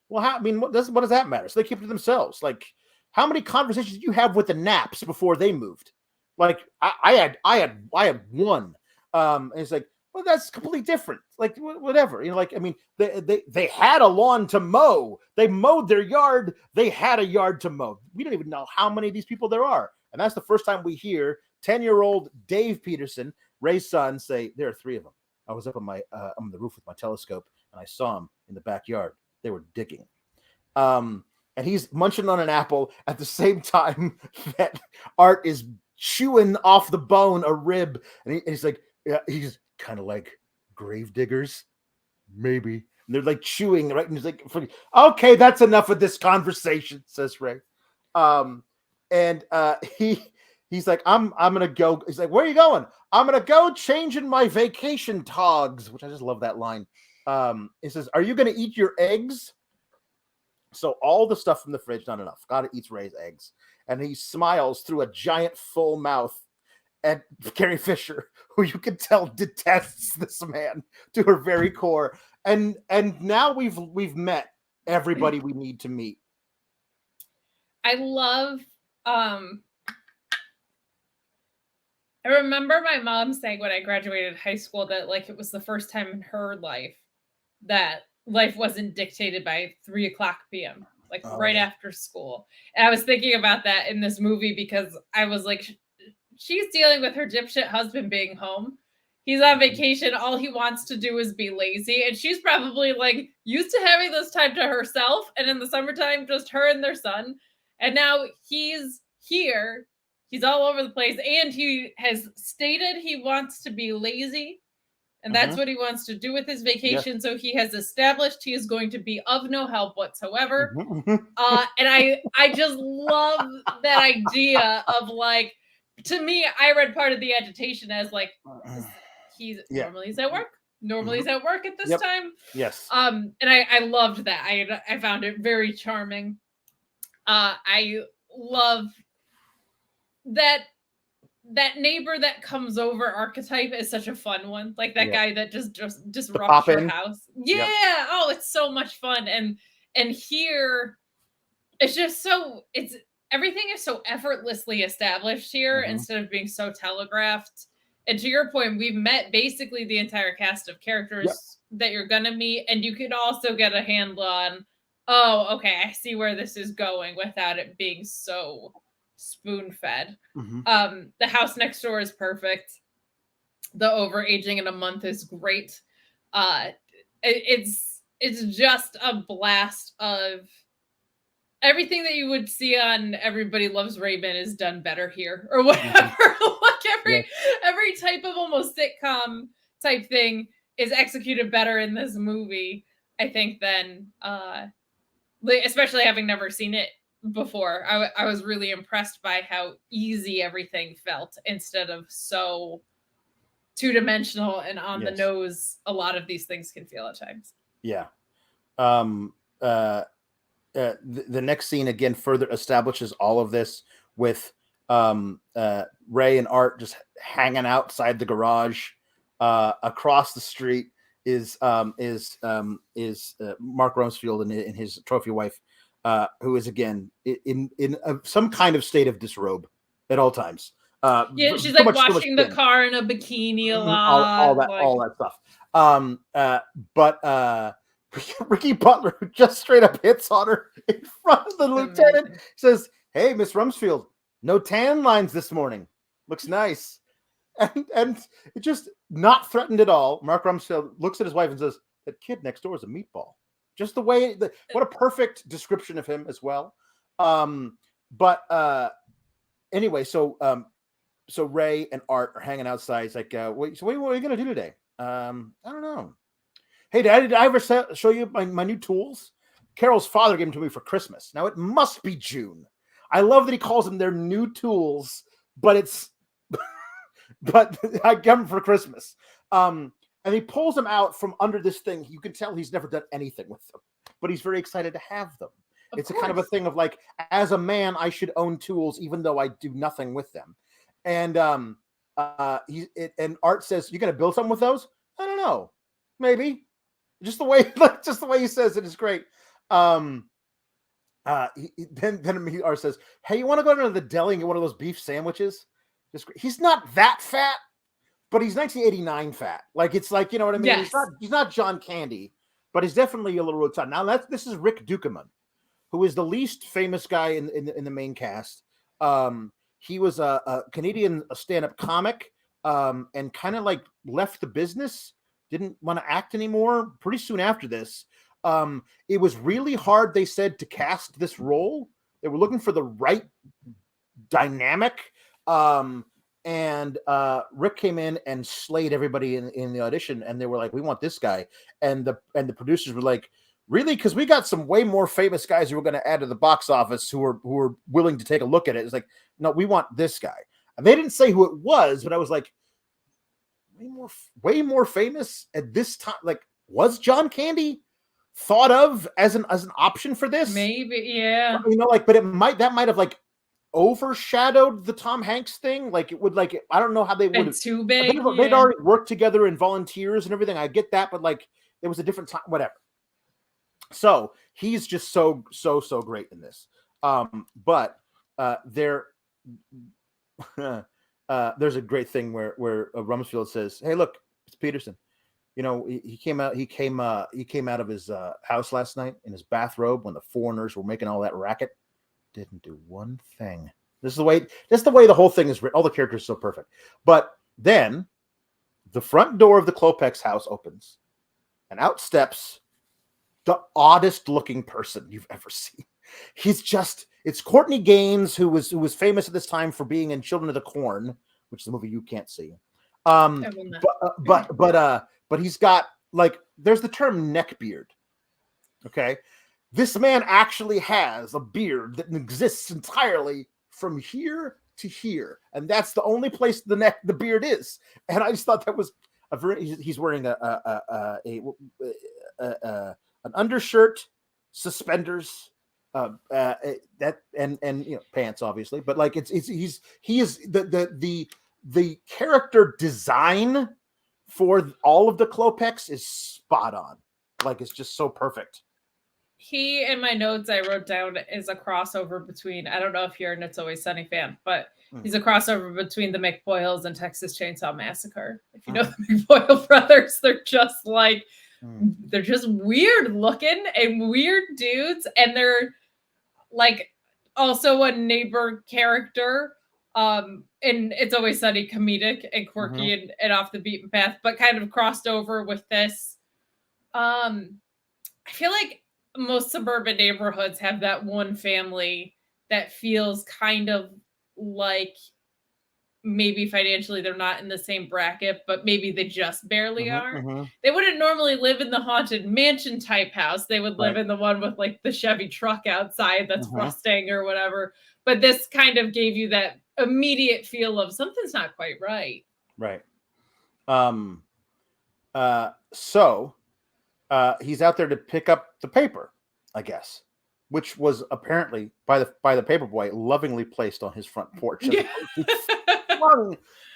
what does that matter? So they keep it to themselves. Like, how many conversations did you have with the Naps before they moved? Like, I had one. And it's like, well, that's completely different. Like, whatever. They had a lawn to mow. They mowed their yard. They had a yard to mow. We don't even know how many of these people there are. And that's the first time we hear 10-year-old Dave Peterson, Ray's son, say, there are 3 of them. I was up on the roof with my telescope, and I saw them in the backyard. They were digging. And he's munching on an apple at the same time that Art is chewing off the bone a rib. And he's like, yeah, he's kind of like grave diggers, maybe. And they're like chewing, right? And he's like, okay, that's enough of this conversation, says Ray. He's like, I'm gonna go. He's like, where are you going? I'm gonna go change in my vacation togs, which I just love that line. He says, are you gonna eat your eggs? So all the stuff from the fridge, not enough. Gotta eat Ray's eggs. And he smiles through a giant full mouth at Carrie Fisher, who you can tell detests this man to her very core. And now we've met everybody we need to meet. I love I remember my mom saying when I graduated high school that like it was the first time in her life that life wasn't dictated by 3:00 p.m. like right after school. And I was thinking about that in this movie because I was like, she's dealing with her dipshit husband being home. He's on vacation. All he wants to do is be lazy. And she's probably like used to having this time to herself. And in the summertime, just her and their son. And now he's here. He's all over the place. And he has stated he wants to be lazy. And that's what he wants to do with his vacation. Yes. So he has established he is going to be of no help whatsoever. And I just love that idea of like, to me, I read part of the agitation as like, normally he's at work. Normally he's at work at this time. Yes. And I loved that. I found it very charming. I love that neighbor that comes over archetype is such a fun one. Like that guy that just disrupts your house. Yeah. Yep. Oh, it's so much fun. And here it's just everything is so effortlessly established here instead of being so telegraphed. And to your point, we've met basically the entire cast of characters that you're going to meet. And you can also get a handle on, oh, okay, I see where this is going without it being so spoon-fed. The house next door is perfect. The overaging in a month is great. It's just a blast of everything that you would see on Everybody Loves Raymond is done better here, or whatever. Like every type of almost sitcom type thing is executed better in this movie, I think, than especially having never seen it before. I was really impressed by how easy everything felt instead of so two-dimensional and on the nose a lot of these things can feel at times. Yeah. The next scene again further establishes all of this with Ray and Art just hanging outside the garage. Across the street is Mark Rumsfeld and his trophy wife, who is again in some kind of state of disrobe at all times. She's like washing the car in a bikini a lot. All that stuff. But Ricky Butler, who just straight up hits on her in front of the lieutenant, says, "Hey, Miss Rumsfeld, no tan lines this morning. Looks nice." And it just not threatened at all. Mark Rumsfeld looks at his wife and says, "That kid next door is a meatball." Just the way what a perfect description of him as well. Anyway, so Ray and Art are hanging outside. It's like, so what are you gonna do today? I don't know. Hey, Dad, did I ever show you my new tools? Carol's father gave them to me for Christmas. Now it must be June. I love that he calls them their new tools, but but I get them for Christmas. And he pulls them out from under this thing. You can tell he's never done anything with them, but he's very excited to have them. It's a kind of a thing of like, as a man, I should own tools, even though I do nothing with them. And and Art says, "You're gonna build something with those?" I don't know, maybe. Just the way, just the way he says it is great. Then Art says, "Hey, you want to go to the deli and get one of those beef sandwiches?" He's not that fat, but he's 1989 fat. Like, it's like, you know what I mean? Yes. He's not John Candy, but he's definitely a little rotund. Now this is Rick Dukeman, who is the least famous guy in the main cast. He was a Canadian stand-up comic, and kind of like left the business, didn't want to act anymore pretty soon after this. It was really hard, they said, to cast this role. They were looking for the right dynamic. And Rick came in and slayed everybody in the audition, and they were like, "We want this guy." And the producers were like, "Really? Because we got some way more famous guys who we're going to add to the box office who are willing to take a look at it." It's like, "No, we want this guy." And they didn't say who it was, but I was like, way more famous at this time. Like, was John Candy thought of as an option for this? Maybe, yeah. You know, like, but that might have like overshadowed the Tom Hanks thing. Like, it would, like, I don't know how they would have. Too big. They'd already worked together in Volunteers and everything. I get that, but like, it was a different time. Whatever. So he's just so great in this. But there's a great thing where Rumsfeld says, "Hey, look, it's Peterson. You know, he came out of his house last night in his bathrobe when the foreigners were making all that racket. Didn't do one thing." This is the way the whole thing is written. All the characters are so perfect. But then the front door of the Klopex house opens, and out steps the oddest looking person you've ever seen. It's Courtney Gaines, who was famous at this time for being in Children of the Corn, which is a movie you can't see. But he's got, like, there's the term neck beard. Okay. This man actually has a beard that exists entirely from here to here, and that's the only place the beard is. And I just thought that was he's wearing an undershirt, suspenders, that and you know, pants, obviously, but like he is the character design for all of the Klopex is spot on. Like, it's just so perfect. He, in my notes I wrote down, is a crossover between, I don't know if you're an It's Always Sunny fan, but he's a crossover between the McPoyles and Texas Chainsaw Massacre. If you know the McPoyle brothers, they're just like, they're just weird looking and weird dudes, and they're like also a neighbor character. And It's Always Sunny, comedic and quirky and off the beaten path, but kind of crossed over with this. I feel like most suburban neighborhoods have that one family that feels kind of like maybe financially they're not in the same bracket, but maybe they just barely are. They wouldn't normally live in the haunted mansion type house. They would live in the one with like the Chevy truck outside that's rusting or whatever. But this kind of gave you that immediate feel of something's not quite right. Right. So he's out there to pick up the paper, I guess, which was apparently by the paper boy lovingly placed on his front porch. Yeah.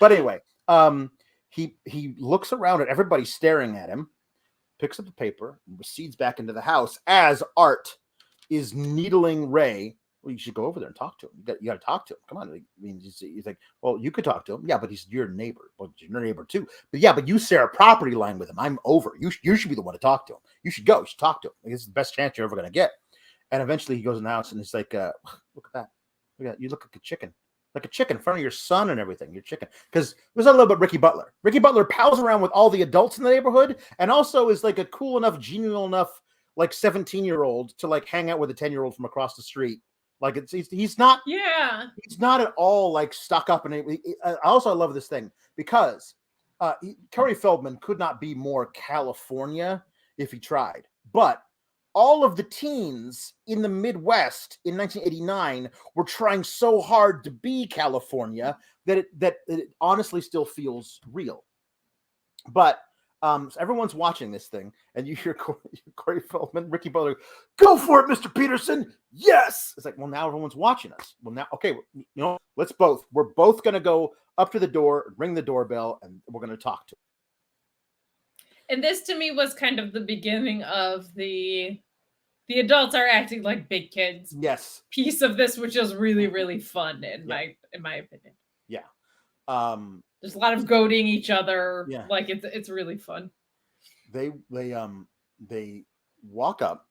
But anyway, he looks around at everybody staring at him, picks up the paper, and proceeds back into the house as Art is needling Ray. Well, you should go over there and talk to him. You got to talk to him. Come on. I mean, he's like, well, you could talk to him. Yeah, but he's your neighbor. Well, he's your neighbor too. But yeah, but you share a property line with him. I'm over. You should be the one to talk to him. You should go. You should talk to him. Like, this is the best chance you're ever going to get. And eventually he goes in the house and it's like, look at that. You look like a chicken. Like a chicken in front of your son and everything. Your chicken. Because there's a little bit Ricky Butler. Ricky Butler pals around with all the adults in the neighborhood and also is like a cool enough, genial enough, like 17-year-old to like hang out with a 10-year-old from across the street. Like, he's not at all like stuck up. And I love this thing because Corey Feldman could not be more California if he tried. But all of the teens in the Midwest in 1989 were trying so hard to be California that it honestly still feels real. But So everyone's watching this thing, and you hear Corey Feldman, Ricky Butler, go for it, Mr. Peterson. Yes. It's like, well, now everyone's watching us. Well, now, okay, we're both going to go up to the door, ring the doorbell, and we're going to talk to him. And this to me was kind of the beginning of the adults are acting like big kids. Yes. Piece of this, which is really, really fun in my opinion. Yeah. There's a lot of goading each other. Yeah. Like it's really fun. They walk up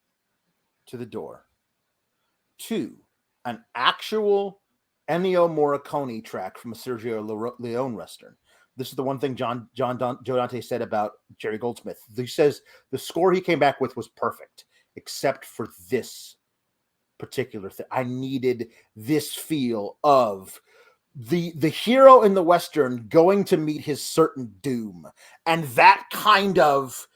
to the door to an actual Ennio Morricone track from a Sergio Leone Western. This is the one thing Joe Dante said about Jerry Goldsmith. He says the score he came back with was perfect, except for this particular thing. I needed this feel of the hero in the Western going to meet his certain doom, and that kind of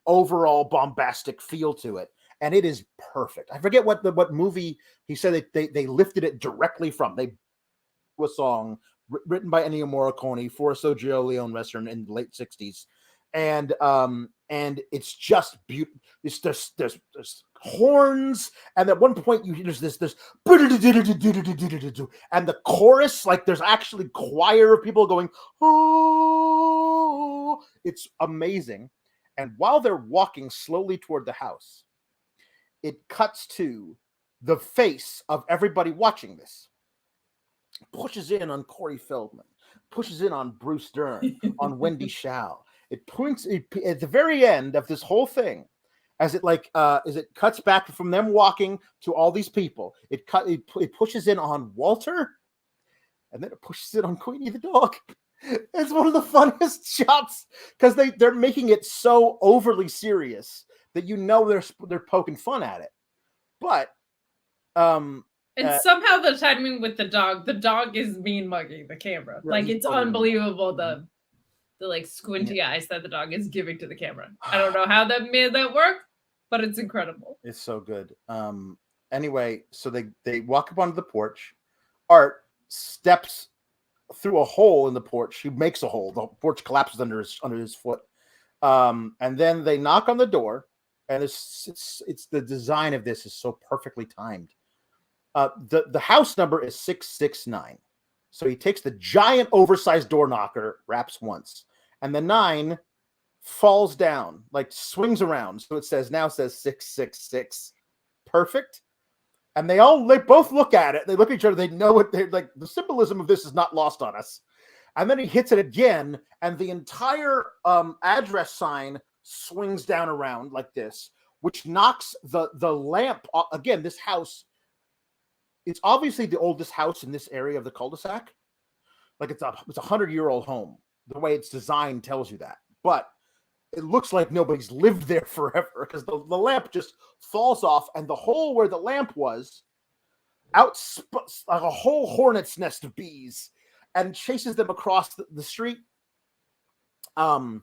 overall bombastic feel to it. And it is perfect. I forget what movie he said they lifted it directly from. They a song written by Ennio Morricone for a Sergio Leone Western in the late 60s. And it's just beautiful. There's horns, and at one point there's this and the chorus, like there's actually choir of people going, oh, it's amazing. And while they're walking slowly toward the house, it cuts to the face of everybody watching this. Pushes in on Corey Feldman, pushes in on Bruce Dern, on Wendy Shao. It points at the very end of this whole thing, as it cuts back from them walking to all these people. It pushes in on Walter, and then it pushes in on Queenie the dog. It's one of the funniest shots because they're making it so overly serious that they're poking fun at it, but and somehow the timing with the dog is mean mugging the camera. Right, like it's unbelievable the like squinty eyes that the dog is giving to the camera. I don't know how that made that work, but it's incredible. It's so good. Anyway, so they walk up onto the porch. Art steps through a hole in the porch. He makes a hole. The porch collapses under his foot. And then they knock on the door, and it's the design of this is so perfectly timed. The house number is 669. So he takes the giant oversized door knocker, raps once, and the 9 falls down, like swings around. So it says 666. Perfect. And they both look at it. They look at each other. They know what they're like. The symbolism of this is not lost on us. And then he hits it again, and the entire address sign swings down around like this, which knocks the lamp off. Again, this house, it's obviously the oldest house in this area of the cul-de-sac. Like it's a 100-year-old home. The way it's designed tells you that. But it looks like nobody's lived there forever because the lamp just falls off, and the hole where the lamp was like a whole hornet's nest of bees, and chases them across the street. And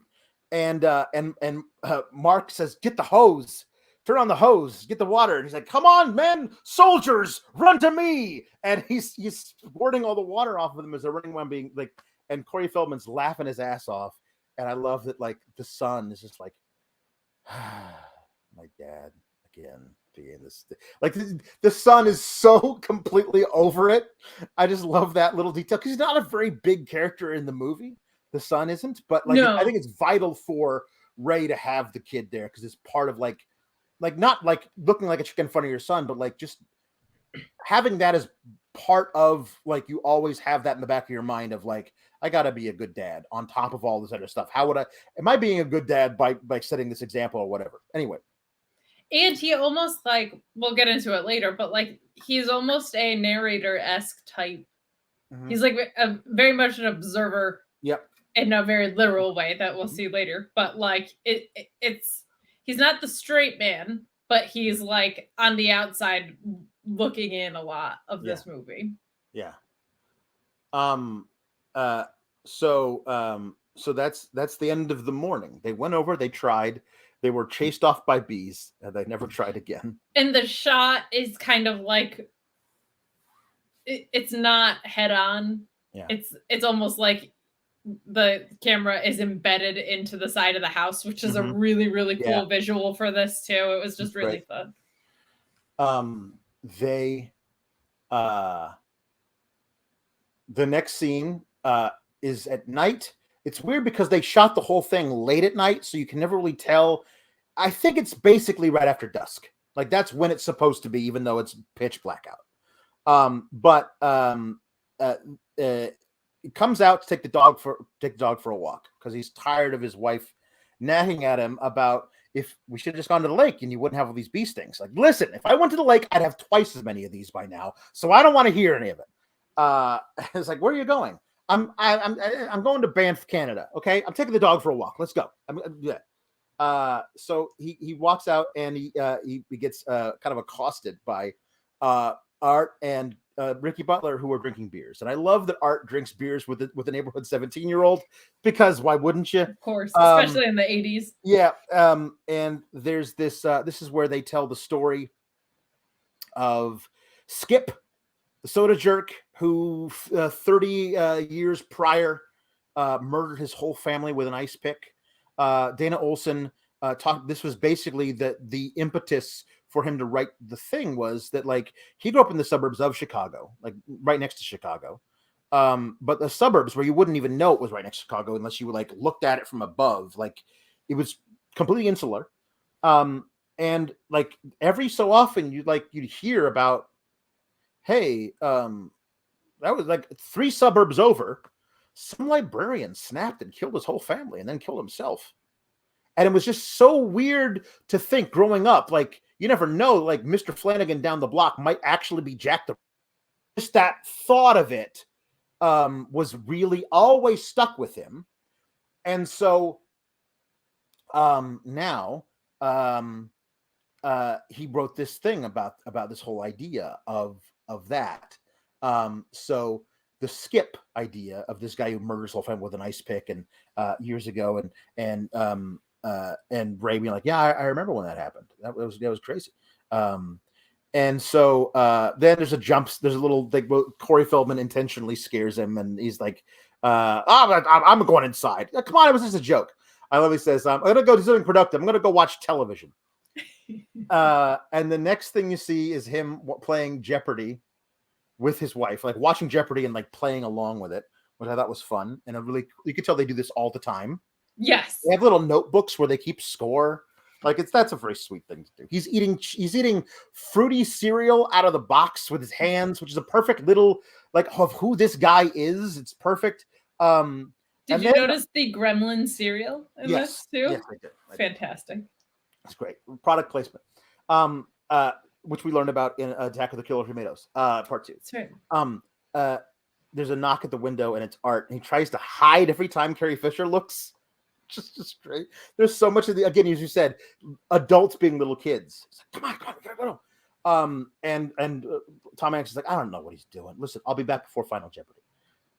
Mark says, "Get the hose, turn on the hose, get the water." And he's like, "Come on, men, soldiers, run to me!" And he's squirting all the water off of them as they're running around, being like, and Corey Feldman's laughing his ass off. And I love that, like, the son is just like, my dad again being this. Like, the son is so completely over it. I just love that little detail because he's not a very big character in the movie. The son isn't, but like, I think it's vital for Ray to have the kid there because it's part of like not like looking like a chicken in front of your son, but like just having that as part of like you always have that in the back of your mind of like, I gotta be a good dad on top of all this other stuff. Am I being a good dad by setting this example or whatever? Anyway. And he almost like, we'll get into it later, but like he's almost a narrator-esque type. Mm-hmm. He's like very much an observer. Yep. In a very literal way that we'll see later. But like it's he's not the straight man, but he's like on the outside looking in a lot of this movie. Yeah. So that's the end of the morning. They went over, they tried, they were chased off by bees, and they never tried again. And the shot is kind of like it's not head on. Yeah. It's almost like the camera is embedded into the side of the house, which is a really, really cool visual for this too. It was just really fun. The next scene is at night. It's weird because they shot the whole thing late at night, so you can never really tell. I think it's basically right after dusk. Like that's when it's supposed to be, even though it's pitch black out. He comes out to take the dog for a walk because he's tired of his wife nagging at him about if we should have just gone to the lake and you wouldn't have all these bee stings. Like, listen, if I went to the lake, I'd have twice as many of these by now. So I don't want to hear any of it. It's like, where are you going? I'm going to Banff, Canada. Okay, I'm taking the dog for a walk. Let's go. So he walks out and he gets kind of accosted by Art and Ricky Butler, who are drinking beers. And I love that Art drinks beers with a neighborhood 17-year-old because why wouldn't you? Of course, especially in the 80s. Yeah. And there's this. This is where they tell the story of Skip, the soda jerk, who 30 years prior murdered his whole family with an ice pick. Dana Olson talked. This was basically the impetus for him to write the thing was that like he grew up in the suburbs of Chicago, like right next to Chicago. But the suburbs where you wouldn't even know it was right next to Chicago unless you like looked at it from above, like it was completely insular. And like every so often you'd hear about, hey, that was like 3 suburbs over, some librarian snapped and killed his whole family and then killed himself. And it was just so weird to think growing up, like you never know, like Mr. Flanagan down the block might actually be Jack the. Just that thought of it was really always stuck with him. And so now he wrote this thing about this whole idea of that. So the Skip idea of this guy who murders his whole family with an ice pick and years ago, and Ray being like, yeah, I remember when that happened. That was crazy. And so then there's a little like Corey Feldman intentionally scares him, and he's like, I'm going inside. Come on, it was just a joke. I love he says, I'm gonna go do something productive. I'm gonna go watch television. And the next thing you see is him playing Jeopardy with his wife, like watching Jeopardy and like playing along with it, which I thought was fun. And you could tell they do this all the time. Yes. They have little notebooks where they keep score. Like that's a very sweet thing to do. He's eating fruity cereal out of the box with his hands, which is a perfect little like of who this guy is. It's perfect. Did you notice the gremlin cereal in this too? Yes, I did. Fantastic. That's great. Product placement. Which we learned about in Attack of the Killer Tomatoes, part 2. That's right. There's a knock at the window and it's Art, and he tries to hide every time Carrie Fisher looks. Just great. There's so much of the, again, as you said, adults being little kids. It's like, come on, we gotta go. And Tom Hanks is like, I don't know what he's doing. Listen, I'll be back before Final Jeopardy.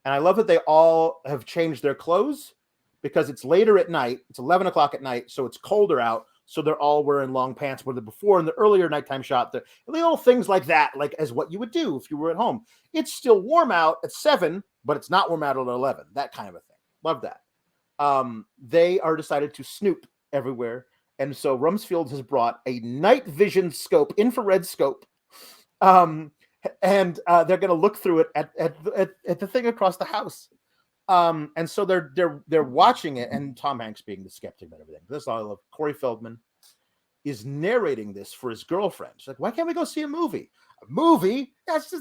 And I love that they all have changed their clothes because it's later at night. It's 11 o'clock at night, so it's colder out. So they're all wearing long pants. Where before in the earlier nighttime shot, the little things like that, like as what you would do if you were at home. It's still warm out at 7, but it's not warm out at 11. That kind of a thing. Love that. They are decided to snoop everywhere, and so Rumsfeld has brought a night vision scope, infrared scope, and they're going to look through it at the thing across the house. And so they're watching it, and Tom Hanks being the skeptic and everything. This is all I love. Corey Feldman is narrating this for his girlfriend. She's like, "Why can't we go see a movie? A movie? That's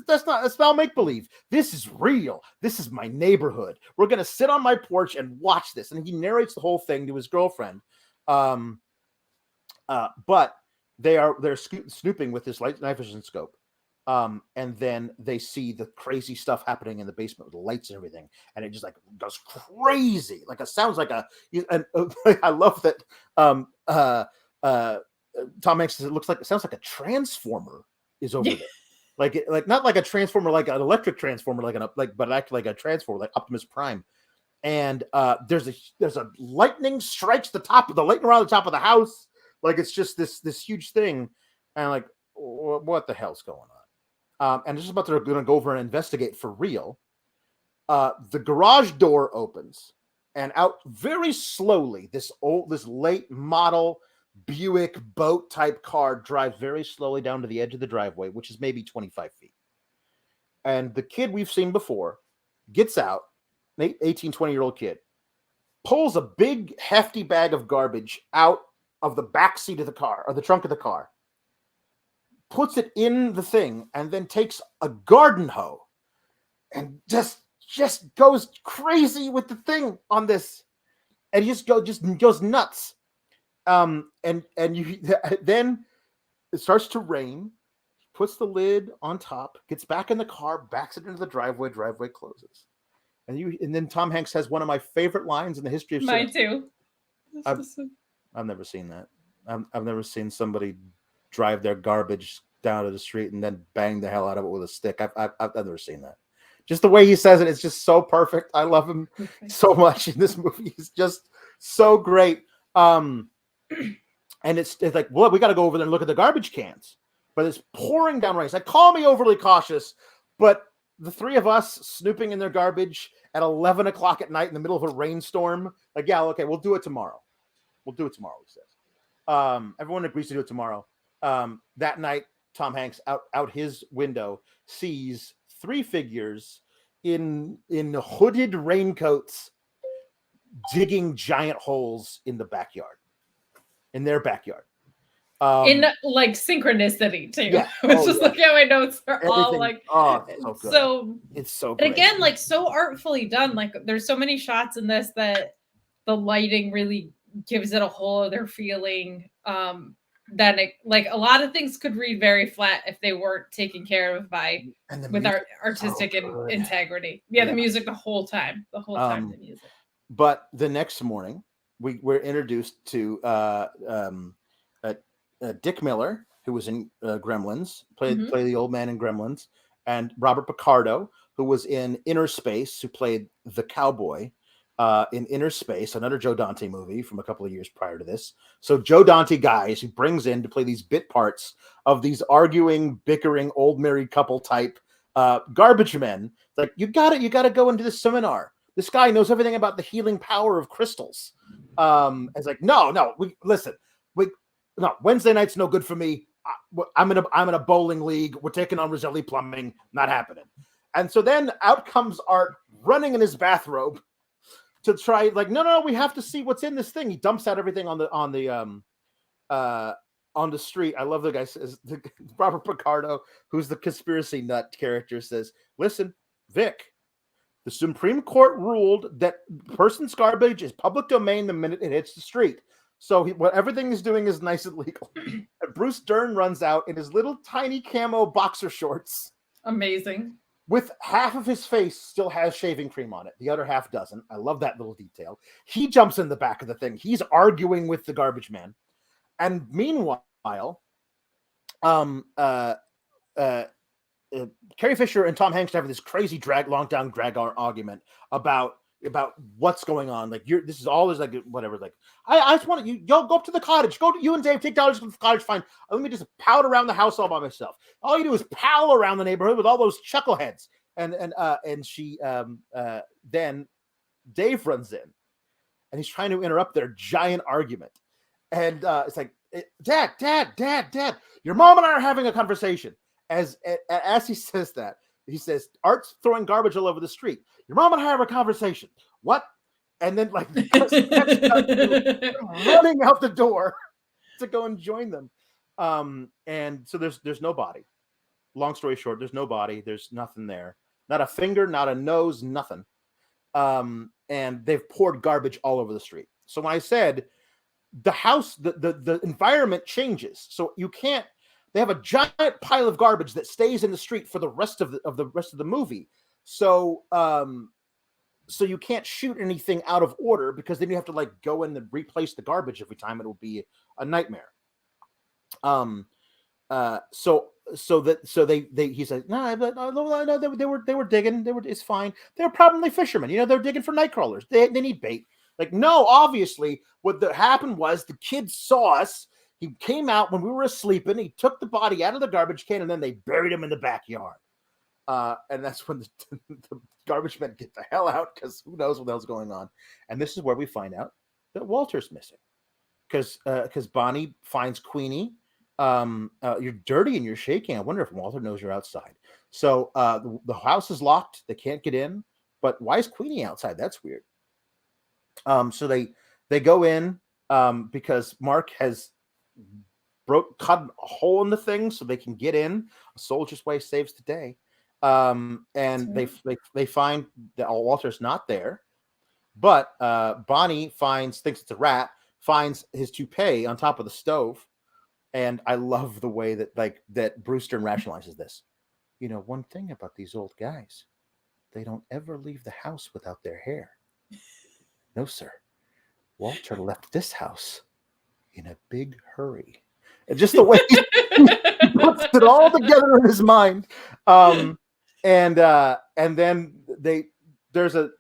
all make believe. This is real. This is my neighborhood. We're gonna sit on my porch and watch this." And he narrates the whole thing to his girlfriend. But they're snooping with this night vision scope. And then they see the crazy stuff happening in the basement with the lights and everything, and it just like goes crazy. Like it sounds like I love that. Tom Hanks says it sounds like a transformer is over there. Like not like a transformer, like an electric transformer, but actually like a transformer, like Optimus Prime. And there's a lightning strikes the lightning around the top of the house. Like it's just this huge thing, and like what the hell's going on? And just about they're going to go over and investigate for real. The garage door opens, and out very slowly, this late model Buick boat type car drives very slowly down to the edge of the driveway, which is maybe 25 feet. And the kid we've seen before gets out, 18, 20-year-old kid, pulls a big, hefty bag of garbage out of the back seat of the car, or the trunk of the car, puts it in the thing, and then takes a garden hoe and just goes crazy with the thing on this. And he just goes nuts. And you then it starts to rain, puts the lid on top, gets back in the car, backs it into the driveway closes. And then Tom Hanks has one of my favorite lines in the history of cinema. Mine too. I've never seen that. I've never seen somebody drive their garbage down to the street and then bang the hell out of it with a stick. I've never seen that. Just the way he says it, it's just so perfect. I love him so much in this movie. He's just so great. And it's like, well, we got to go over there and look at the garbage cans. But it's pouring down rain. It's like, call me overly cautious, but the three of us snooping in their garbage at 11 o'clock at night in the middle of a rainstorm, like, yeah, okay, we'll do it tomorrow. He says. Everyone agrees to do it tomorrow. That night, Tom Hanks out his window sees three figures in hooded raincoats digging giant holes in their backyard. In like synchronicity too. Yeah. It's just like how my notes are all like, so good. So it's so great. And again, like so artfully done. Like there's so many shots in this that the lighting really gives it a whole other feeling. That it, like a lot of things could read very flat if they weren't taken care of with our artistic integrity. Yeah, the music the whole time. The music. But the next morning, we're introduced to Dick Miller, who was in Gremlins, played the old man in Gremlins, and Robert Picardo, who was in Inner Space, who played the cowboy in Inner Space, another Joe Dante movie from a couple of years prior to this. So Joe Dante guys who brings in to play these bit parts of these arguing, bickering, old married couple type garbage men. It's like, you gotta go into this seminar. This guy knows everything about the healing power of crystals. It's like, no, Wednesday night's no good for me. I'm in a bowling league. We're taking on Roselli Plumbing. Not happening. And so then out comes Art running in his bathrobe to try, like, no, we have to see what's in this thing. He dumps out everything on the street. I love the guy says, Robert Picardo, who's the conspiracy nut character, says, listen, Vic, the Supreme Court ruled that person's garbage is public domain the minute it hits the street. So what everything he's doing is nice and legal. And Bruce Dern runs out in his little tiny camo boxer shorts. Amazing. With half of his face still has shaving cream on it. The other half doesn't. I love that little detail. He jumps in the back of the thing. He's arguing with the garbage man. And meanwhile, Carrie Fisher and Tom Hanks have this crazy drag argument about what's going on. Like, this is always like whatever. Like, I just want y'all go up to the cottage. You and Dave take dollars to the cottage. Fine. Let me just pout around the house all by myself. All you do is pal around the neighborhood with all those chuckleheads. And she then Dave runs in, and he's trying to interrupt their giant argument. And it's like, Dad, your mom and I are having a conversation. As he says that, he says, Art's throwing garbage all over the street. Your mom and I have a conversation. What? And then, like, running out the door to go and join them. And so there's no body. Long story short, there's no body. There's nothing there. Not a finger, not a nose, nothing. And they've poured garbage all over the street. So when I said the house, the environment changes. So you can't. They have a giant pile of garbage that stays in the street for the rest of the movie. So so you can't shoot anything out of order, because then you have to like go in and replace the garbage every time. It will be a nightmare. So he said, no, they were digging. It's fine. They're probably fishermen. They're digging for night crawlers. They need bait. Like, no, obviously what happened was the kid saw us. He came out when we were asleep, and he took the body out of the garbage can, and then they buried him in the backyard. And that's when the garbage men get the hell out, because who knows what the hell's going on. And this is where we find out that Walter's missing, because Bonnie finds Queenie. You're dirty and you're shaking. I wonder if Walter knows you're outside. So the house is locked. They can't get in. But why is Queenie outside? That's weird. So they go in because Mark has cut a hole in the thing so they can get in. A soldier's way saves the day. And they find that Walter's not there, but Bonnie thinks it's a rat, finds his toupee on top of the stove. And I love the way that Brewster rationalizes this. You know, one thing about these old guys, they don't ever leave the house without their hair. No, sir. Walter left this house in a big hurry. And just the way he puts it all together in his mind. And then there's a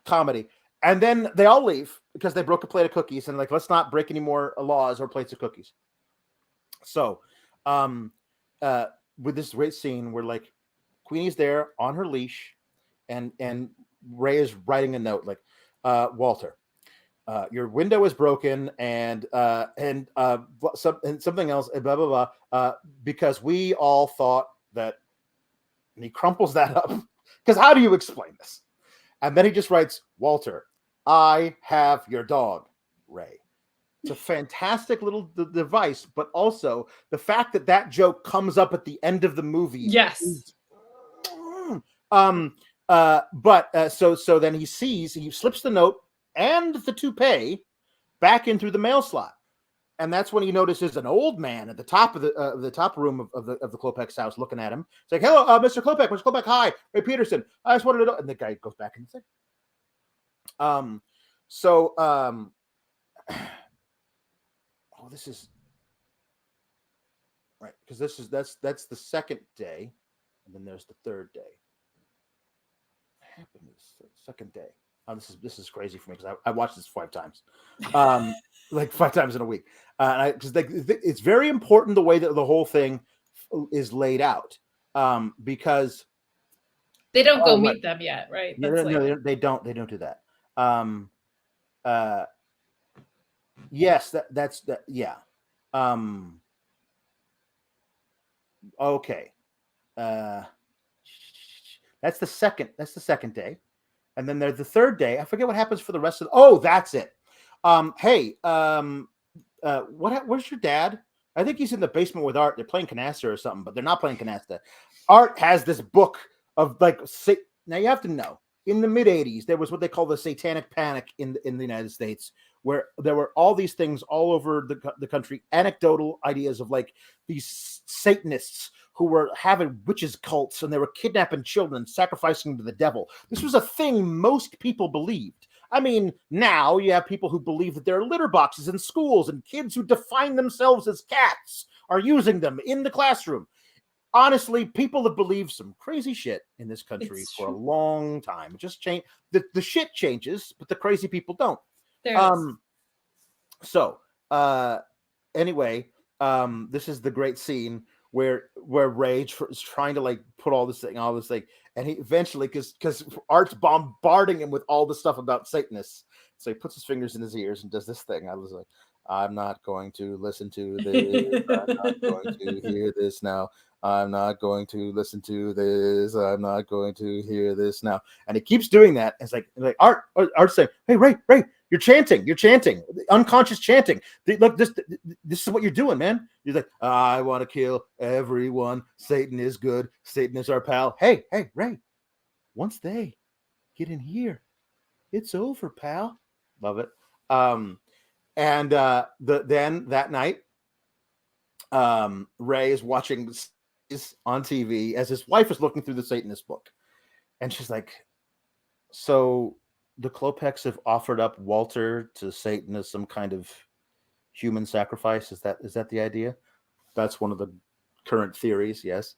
comedy. And then they all leave because they broke a plate of cookies, and like, let's not break any more laws or plates of cookies. So with this great scene where like Queenie's there on her leash, and Ray is writing a note like, Walter, your window is broken, and something else, blah blah blah, because we all thought that. And he crumples that up, because how do you explain this? And then he just writes, Walter, I have your dog, Ray. It's a fantastic little device, but also the fact that joke comes up at the end of the movie. Yes. So then he slips the note and the toupee back in through the mail slot. And that's when he notices an old man at the top of the top room of the Klopek's house looking at him. It's like, hello, Mr. Klopek. Mr. Klopek, hi. Ray Peterson. I just wanted to know. And the guy goes back and says, this is right, because that's the second day, and then there's the third day. What happened this second day? This is crazy for me, because I watched this 5 times, like 5 times in a week, because it's very important the way that the whole thing is laid out, because they don't go meet them yet, right? No, they don't do that. Yes, that's that. Yeah. Okay. That's the second day. And then there's the third day. I forget what happens for the rest of that's it. Hey, where's your dad? I think he's in the basement with Art. They're playing canasta or something, but they're not playing canasta. Art has this book of now you have to know, in the mid-'80s, there was what they call the Satanic Panic in the United States, where there were all these things all over the country, anecdotal ideas of like these Satanists who were having witches cults, and they were kidnapping children, sacrificing them to the devil. This was a thing most people believed. I mean, now you have people who believe that there are litter boxes in schools, and kids who define themselves as cats are using them in the classroom. Honestly, people have believed some crazy shit in this country for a long time. It just change. The shit changes, but the crazy people don't. Anyway, this is the great scene where Ray is trying to like put all this thing, and he eventually, because Art's bombarding him with all the stuff about Satanists, so he puts his fingers in his ears and does this thing. I was like, I'm not going to listen to this. I'm not going to hear this now. I'm not going to listen to this. I'm not going to hear this now. And he keeps doing that. It's like Art's saying, hey, Ray, you're chanting, unconscious chanting. Look, this is what you're doing, man. You're like, I want to kill everyone. Satan is good. Satan is our pal. Hey, Ray, once they get in here, it's over, pal. Love it. And then that night, Ray is watching on TV as his wife is looking through the Satanist book, and she's like, so the Klopeks have offered up Walter to Satan as some kind of human sacrifice. Is that the idea? That's one of the current theories. Yes.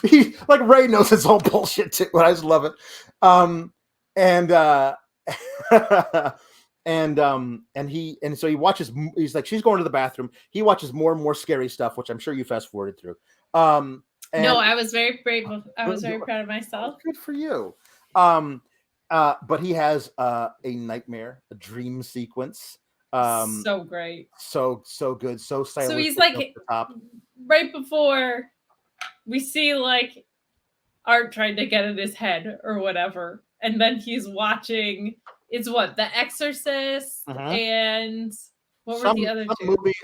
He, like, Ray knows it's all bullshit too, but I just love it. And so he watches, he's like, she's going to the bathroom. He watches more and more scary stuff, which I'm sure you fast forwarded through. No, And I was very brave. I was very proud of myself. good for you. But he has a nightmare, a dream sequence. So great. So good, so So stylistic he's like off the top. right before we see like Art trying to get in his head or whatever, and then he's watching. It's what, The Exorcist and what were the other some two? movie,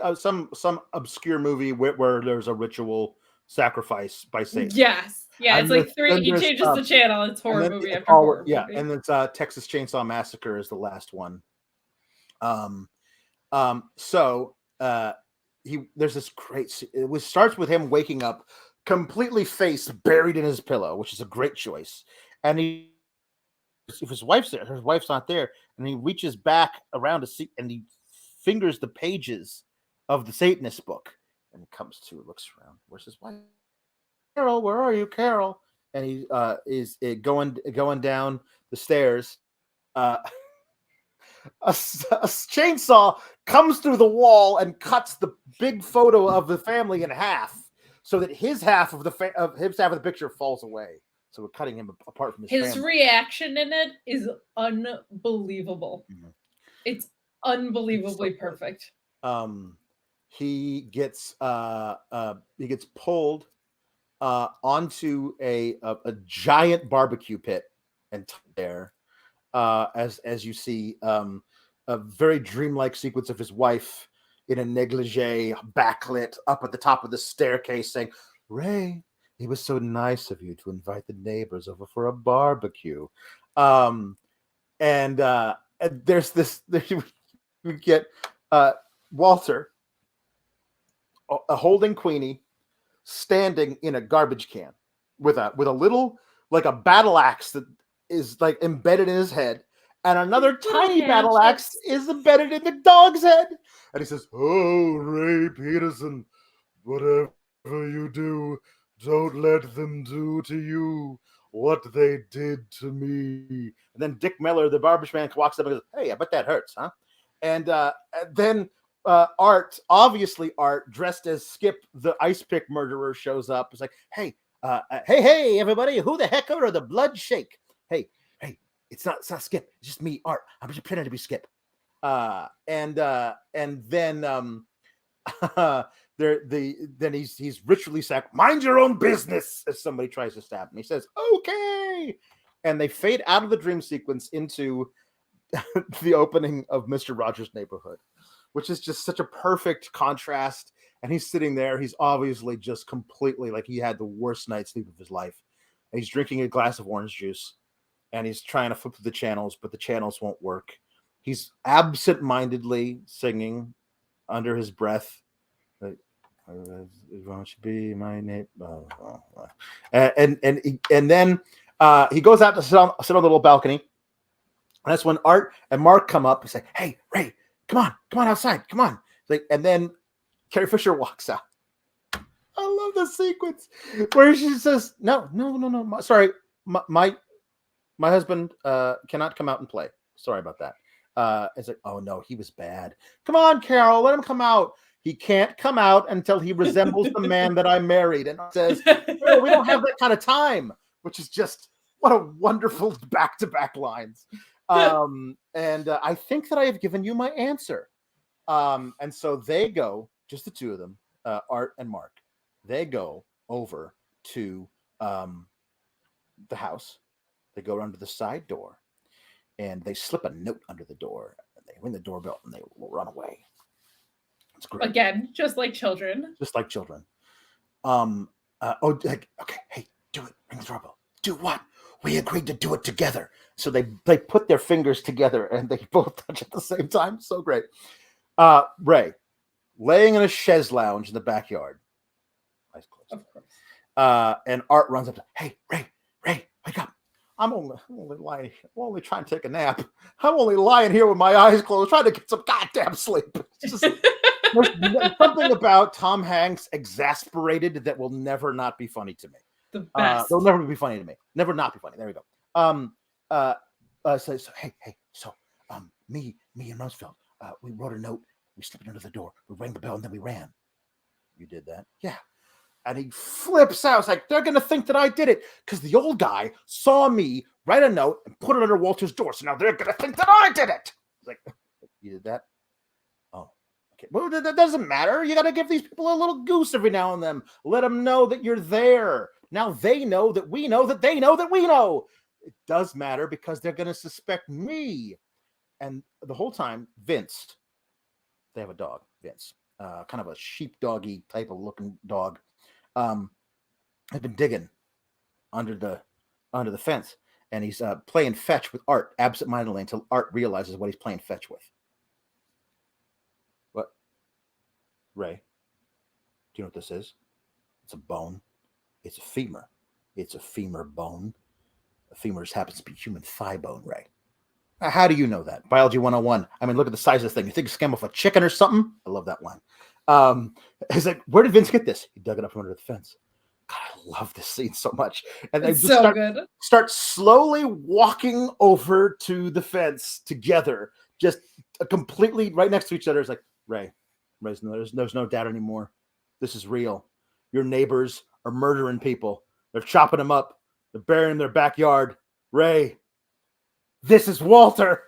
some obscure movie where there's a ritual sacrifice by Satan. Yes, yeah, it's And like three. He there's, changes the channel. It's horror then movie it's after horror movie. Yeah, and it's Texas Chainsaw Massacre is the last one. So there's this great. It starts with him waking up completely face buried in his pillow, which is a great choice. And if his wife's there, his wife's not there, and he reaches back around to see, and he fingers the pages of the Satanist book, and he comes to, looks around. Where's his wife? Carol, where are you, Carol? And he is going down the stairs. A chainsaw comes through the wall and cuts the big photo of the family in half, so that his half of the picture falls away. So we're cutting him apart from his family. Reaction in it is unbelievable. It's unbelievably perfect. He gets pulled onto a giant barbecue pit and there. As you see a very dreamlike sequence of his wife in a negligee, backlit, up at the top of the staircase, saying, "Ray, it was so nice of you to invite the neighbors over for a barbecue." And there's this. We get Walter holding Queenie, standing in a garbage can with a little, like a battle axe that is like embedded in his head, and another tiny battle axe is embedded in the dog's head. And he says, "Oh, Ray Peterson, whatever you do, don't let them do to you what they did to me." And then Dick Miller, the garbage man, walks up and goes, "Hey, I bet that hurts, huh?" And then Art, obviously Art, dressed as Skip, the ice pick murderer, shows up. It's like, "Hey, hey, everybody, who the heck are the blood shake? Hey, it's not Skip. It's just me, Art. I'm just pretending to be Skip." And then then he's ritually sacked. "Mind your own business," as somebody tries to stab him. He says, "Okay," and they fade out of the dream sequence into the opening of Mr. Rogers' Neighborhood, which is just such a perfect contrast. And he's sitting there. He's obviously just completely like he had the worst night's sleep of his life. And he's drinking a glass of orange juice, and he's trying to flip the channels, but the channels won't work. He's absent-mindedly singing under his breath, like, "Won't you be my neighbor?" And then he goes out to sit on the little balcony. And that's when Art and Mark come up and say, "Hey, Ray, come on outside, come on." Like, and then Carrie Fisher walks out. I love the sequence where she says, "No, sorry, my husband cannot come out and play. Sorry about that." It's like, "Oh no, he was bad. Come on, Carol, let him come out." He can't come out until he resembles the man that I married, and says, "No, we don't have that kind of time," which is just, what a wonderful back-to-back lines. And I think that I have given you my answer. And so they go, just the two of them, Art and Mark. They go over to the house. They go around to the side door, and they slip a note under the door. And they ring the doorbell, and they will run away. It's great. Again, just like children. Just like children. Okay, hey, do it. Ring the doorbell. Do what? We agreed to do it together. So they put their fingers together, and they both touch at the same time. So great. Ray, laying in a chaise lounge in the backyard. Eyes closed. Of course. And Art runs up to, "Hey, Ray, wake up. I'm only lying. I'm only trying to take a nap. I'm only lying here with my eyes closed, trying to get some goddamn sleep." It's just, there's something about Tom Hanks exasperated that will never not be funny to me. The best. They'll never be funny to me. Never not be funny. There we go. So hey, me and Rumsfeld, we wrote a note. We slipped it under the door. We rang the bell, and then we ran. You did that? Yeah. And he flips out. It's like, they're going to think that I did it because the old guy saw me write a note and put it under Walter's door. So now they're going to think that I did it. Like, you did that? Oh, okay. Well, that doesn't matter. You got to give these people a little goose every now and then. Let them know that you're there. Now they know that we know that they know that we know. It does matter because they're going to suspect me. And the whole time, Vince, they have a dog, Vince, kind of a sheepdoggy type of looking dog. I've been digging under the fence, and he's playing fetch with Art absentmindedly until Art realizes what he's playing fetch with. What? Ray, do you know what this is? It's a bone. It's a femur. It's a femur bone. A femur happens to be human thigh bone, Ray. How do you know that? Biology 101. I mean, look at the size of this thing. You think it's scam off a chicken or something? I love that line. He's like, where did Vince get this? He dug it up from under the fence. God, I love this scene so much. And they just start slowly walking over to the fence together, just completely right next to each other. It's like, Ray's there's no doubt anymore. This is real. Your neighbors are murdering people. They're chopping them up. They're burying them in their backyard. Ray, this is Walter.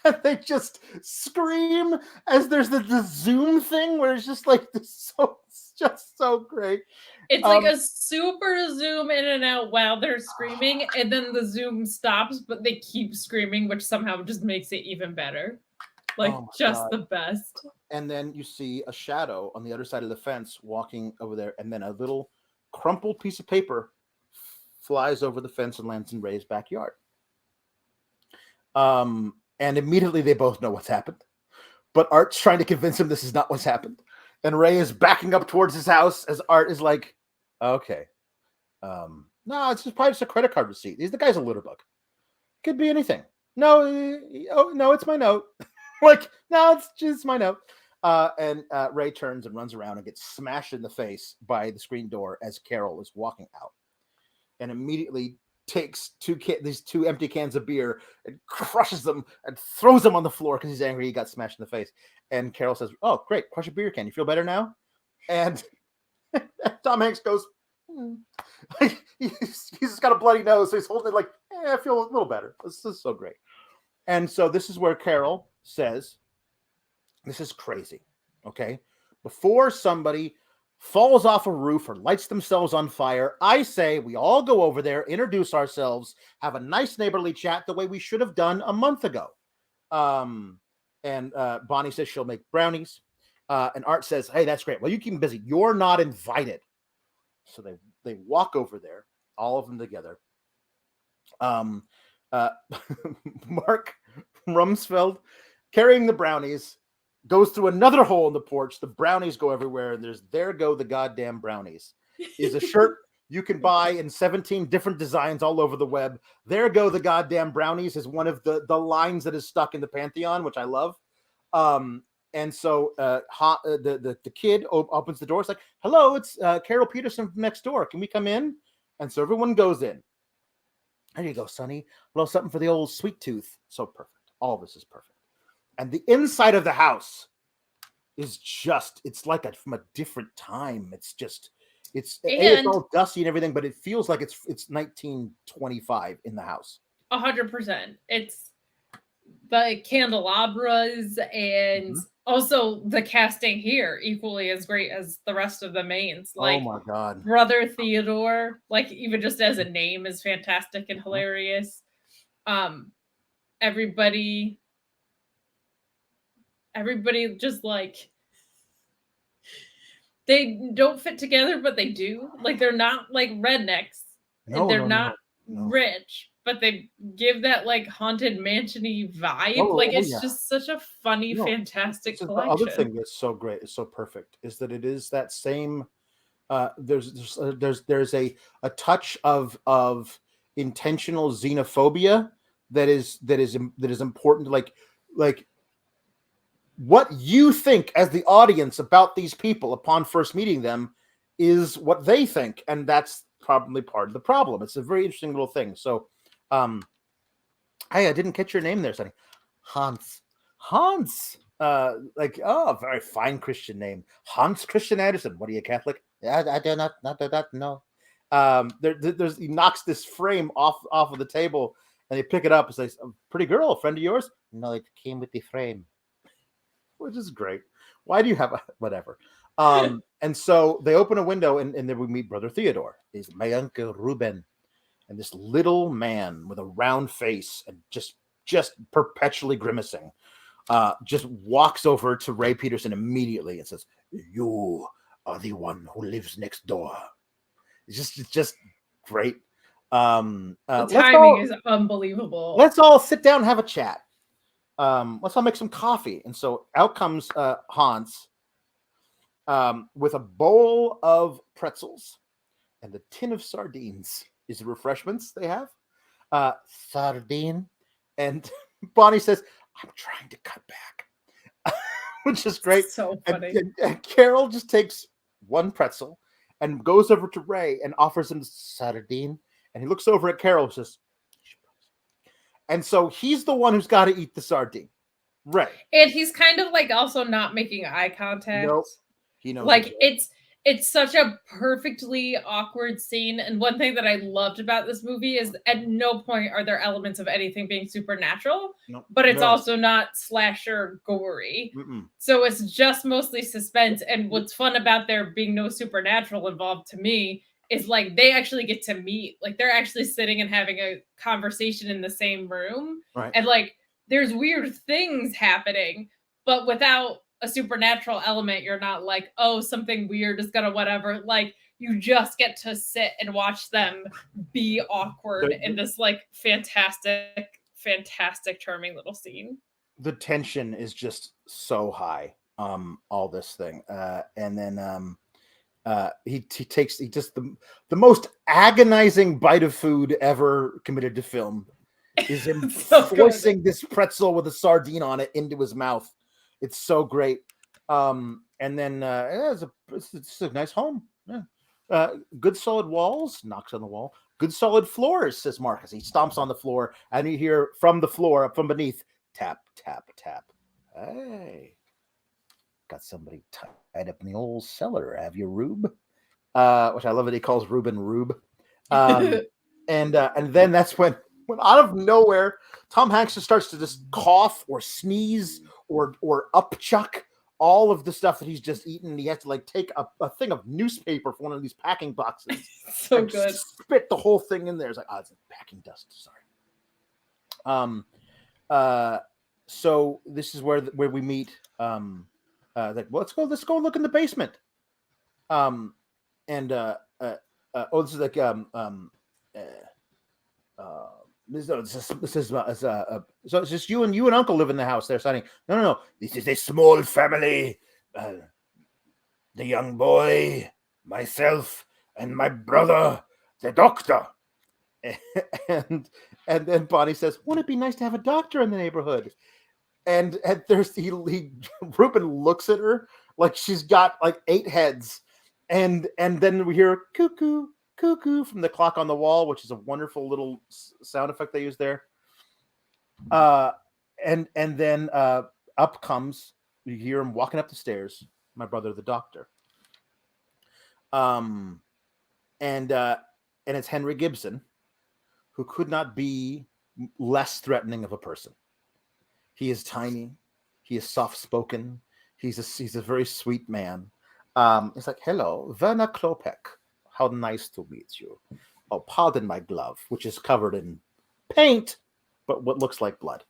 And they just scream as there's the zoom thing where it's just like this, it's just so great. It's like a super zoom in and out while they're screaming, and then the zoom stops, but they keep screaming, which somehow just makes it even better. Like, the best. And then you see a shadow on the other side of the fence walking over there, and then a little crumpled piece of paper flies over the fence and lands in Ray's backyard. And immediately they both know what's happened. But Art's trying to convince him this is not what's happened. And Ray is backing up towards his house as Art is like, okay. No, it's probably just a credit card receipt. The guy's a litter bug. Could be anything. No, it's my note. Like, no, it's just my note. And Ray turns and runs around and gets smashed in the face by the screen door as Carol is walking out. And immediately takes these two empty cans of beer and crushes them and throws them on the floor because he's angry he got smashed in the face. And Carol says, "Oh, great, crush a beer can. You feel better now?" And Tom Hanks goes, like, he's just got a bloody nose, so he's holding it like, I feel a little better. This is so great. And so this is where Carol says, this is crazy, okay? Before somebody falls off a roof or lights themselves on fire, I say we all go over there, introduce ourselves, have a nice neighborly chat the way we should have done a month ago. And Bonnie says she'll make brownies. And Art says, hey, that's great. Well, you keep them busy. You're not invited. So they walk over there, all of them together. Mark Rumsfeld, carrying the brownies, goes through another hole in the porch. The brownies go everywhere, and there go the goddamn brownies. Is a shirt you can buy in 17 different designs all over the web. There go the goddamn brownies is one of the lines that is stuck in the Pantheon, which I love. And so the kid opens the door. It's like, hello, it's Carol Peterson from next door. Can we come in? And so everyone goes in. There you go, Sonny. A little something for the old sweet tooth. So perfect. All of this is perfect. And the inside of the house is just, it's like from a different time. It's all dusty and everything, but it feels like it's 1925 in the house. 100%. It's the candelabras and also the casting here equally as great as the rest of the mains. Like, oh my God. Brother Theodore, like even just as a name is fantastic and hilarious. Everybody just like, they don't fit together, but they do. Like, they're not like rednecks. They're not rich, but they give that like haunted mansion-y vibe. It's just such a funny, fantastic collection. The other thing that's so great, is so perfect, is that it is that same. There's a touch of intentional xenophobia that is important. Like what you think as the audience about these people upon first meeting them is what they think, and that's probably part of the problem. It's a very interesting little thing. So, hey, I didn't catch your name there, Sonny. Hans. Very fine Christian name. Hans Christian Andersen. What are you, Catholic? I do not do that. No. There's he knocks this frame off of the table, and they pick it up and says, "Pretty girl, a friend of yours?" No, it came with the frame, which is great. Why do you have whatever? And so they open a window, and then we meet Brother Theodore. He's my uncle Ruben, and this little man with a round face and just perpetually grimacing, just walks over to Ray Peterson immediately and says, "You are the one who lives next door." It's just great. The timing is unbelievable. Let's all sit down and have a chat. Let's all make some coffee. And so out comes Hans with a bowl of pretzels and a tin of sardines. Is the refreshments they have? Sardine. And Bonnie says, "I'm trying to cut back," which is great. So funny. And Carol just takes one pretzel and goes over to Ray and offers him sardine. And he looks over at Carol and says, and so he's the one who's got to eat the sardine. Right. And he's kind of like also not making eye contact. Nope. He knows. Like it's such a perfectly awkward scene. And one thing that I loved about this movie is at no point are there elements of anything being supernatural, but it's also not slasher gory. So it's just mostly suspense. And what's fun about there being no supernatural involved to me is like they actually get to meet, like they're actually sitting and having a conversation in the same room. Right. And like there's weird things happening, but without a supernatural element, you're not like, oh, something weird is gonna whatever. Like you just get to sit and watch them be awkward in this like fantastic, charming little scene. The tension is just so high. All this thing, and then he takes the most agonizing bite of food ever committed to film. Is him forcing this pretzel with a sardine on it into his mouth. It's so great. And then it's a nice home. Yeah. Good solid walls, knocks on the wall. Good solid floors, says Marcus. He stomps on the floor, and you hear from the floor, up from beneath, tap, tap, tap. Hey, got somebody tied up in the old cellar. Have you, Rube? Which I love that he calls Ruben Rube. And then that's when out of nowhere, Tom Hanks just starts to just cough or sneeze or upchuck all of the stuff that he's just eaten. And he has to like take a thing of newspaper from one of these packing boxes. So good. Spit the whole thing in there. It's like, it's packing dust. Sorry. So this is where we meet. Like, well, let's go look in the basement. This is like so it's just you and Uncle live in the house there, Sonny. No. This is a small family. The young boy, myself, and my brother, the doctor. And then Bonnie says, "Wouldn't it be nice to have a doctor in the neighborhood?" And there's Ruben looks at her like she's got like 8 heads, and then we hear cuckoo, cuckoo from the clock on the wall, which is a wonderful little sound effect they use there. And then up comes, you hear him walking up the stairs, my brother, the doctor. And it's Henry Gibson, who could not be less threatening of a person. He is tiny. He is soft-spoken. He's a very sweet man. It's like, "Hello, Werner Klopek. How nice to meet you. Oh, pardon my glove, which is covered in paint, but what looks like blood."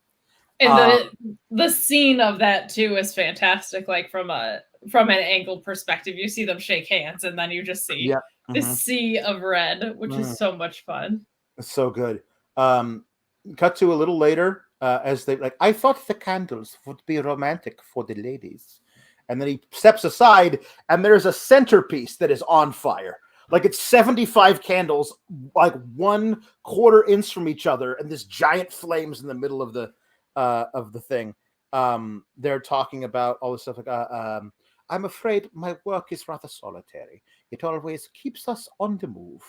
And the scene of that too is fantastic. Like from an angle perspective, you see them shake hands, and then you just see this sea of red, which is so much fun. It's so good. Cut to a little later, as they like, "I thought the candles would be romantic for the ladies," and then he steps aside, and there's a centerpiece that is on fire. Like it's 75 candles, like 1/4 inch from each other, and this giant flames in the middle of the thing. They're talking about all this stuff like, "I'm afraid my work is rather solitary. It always keeps us on the move.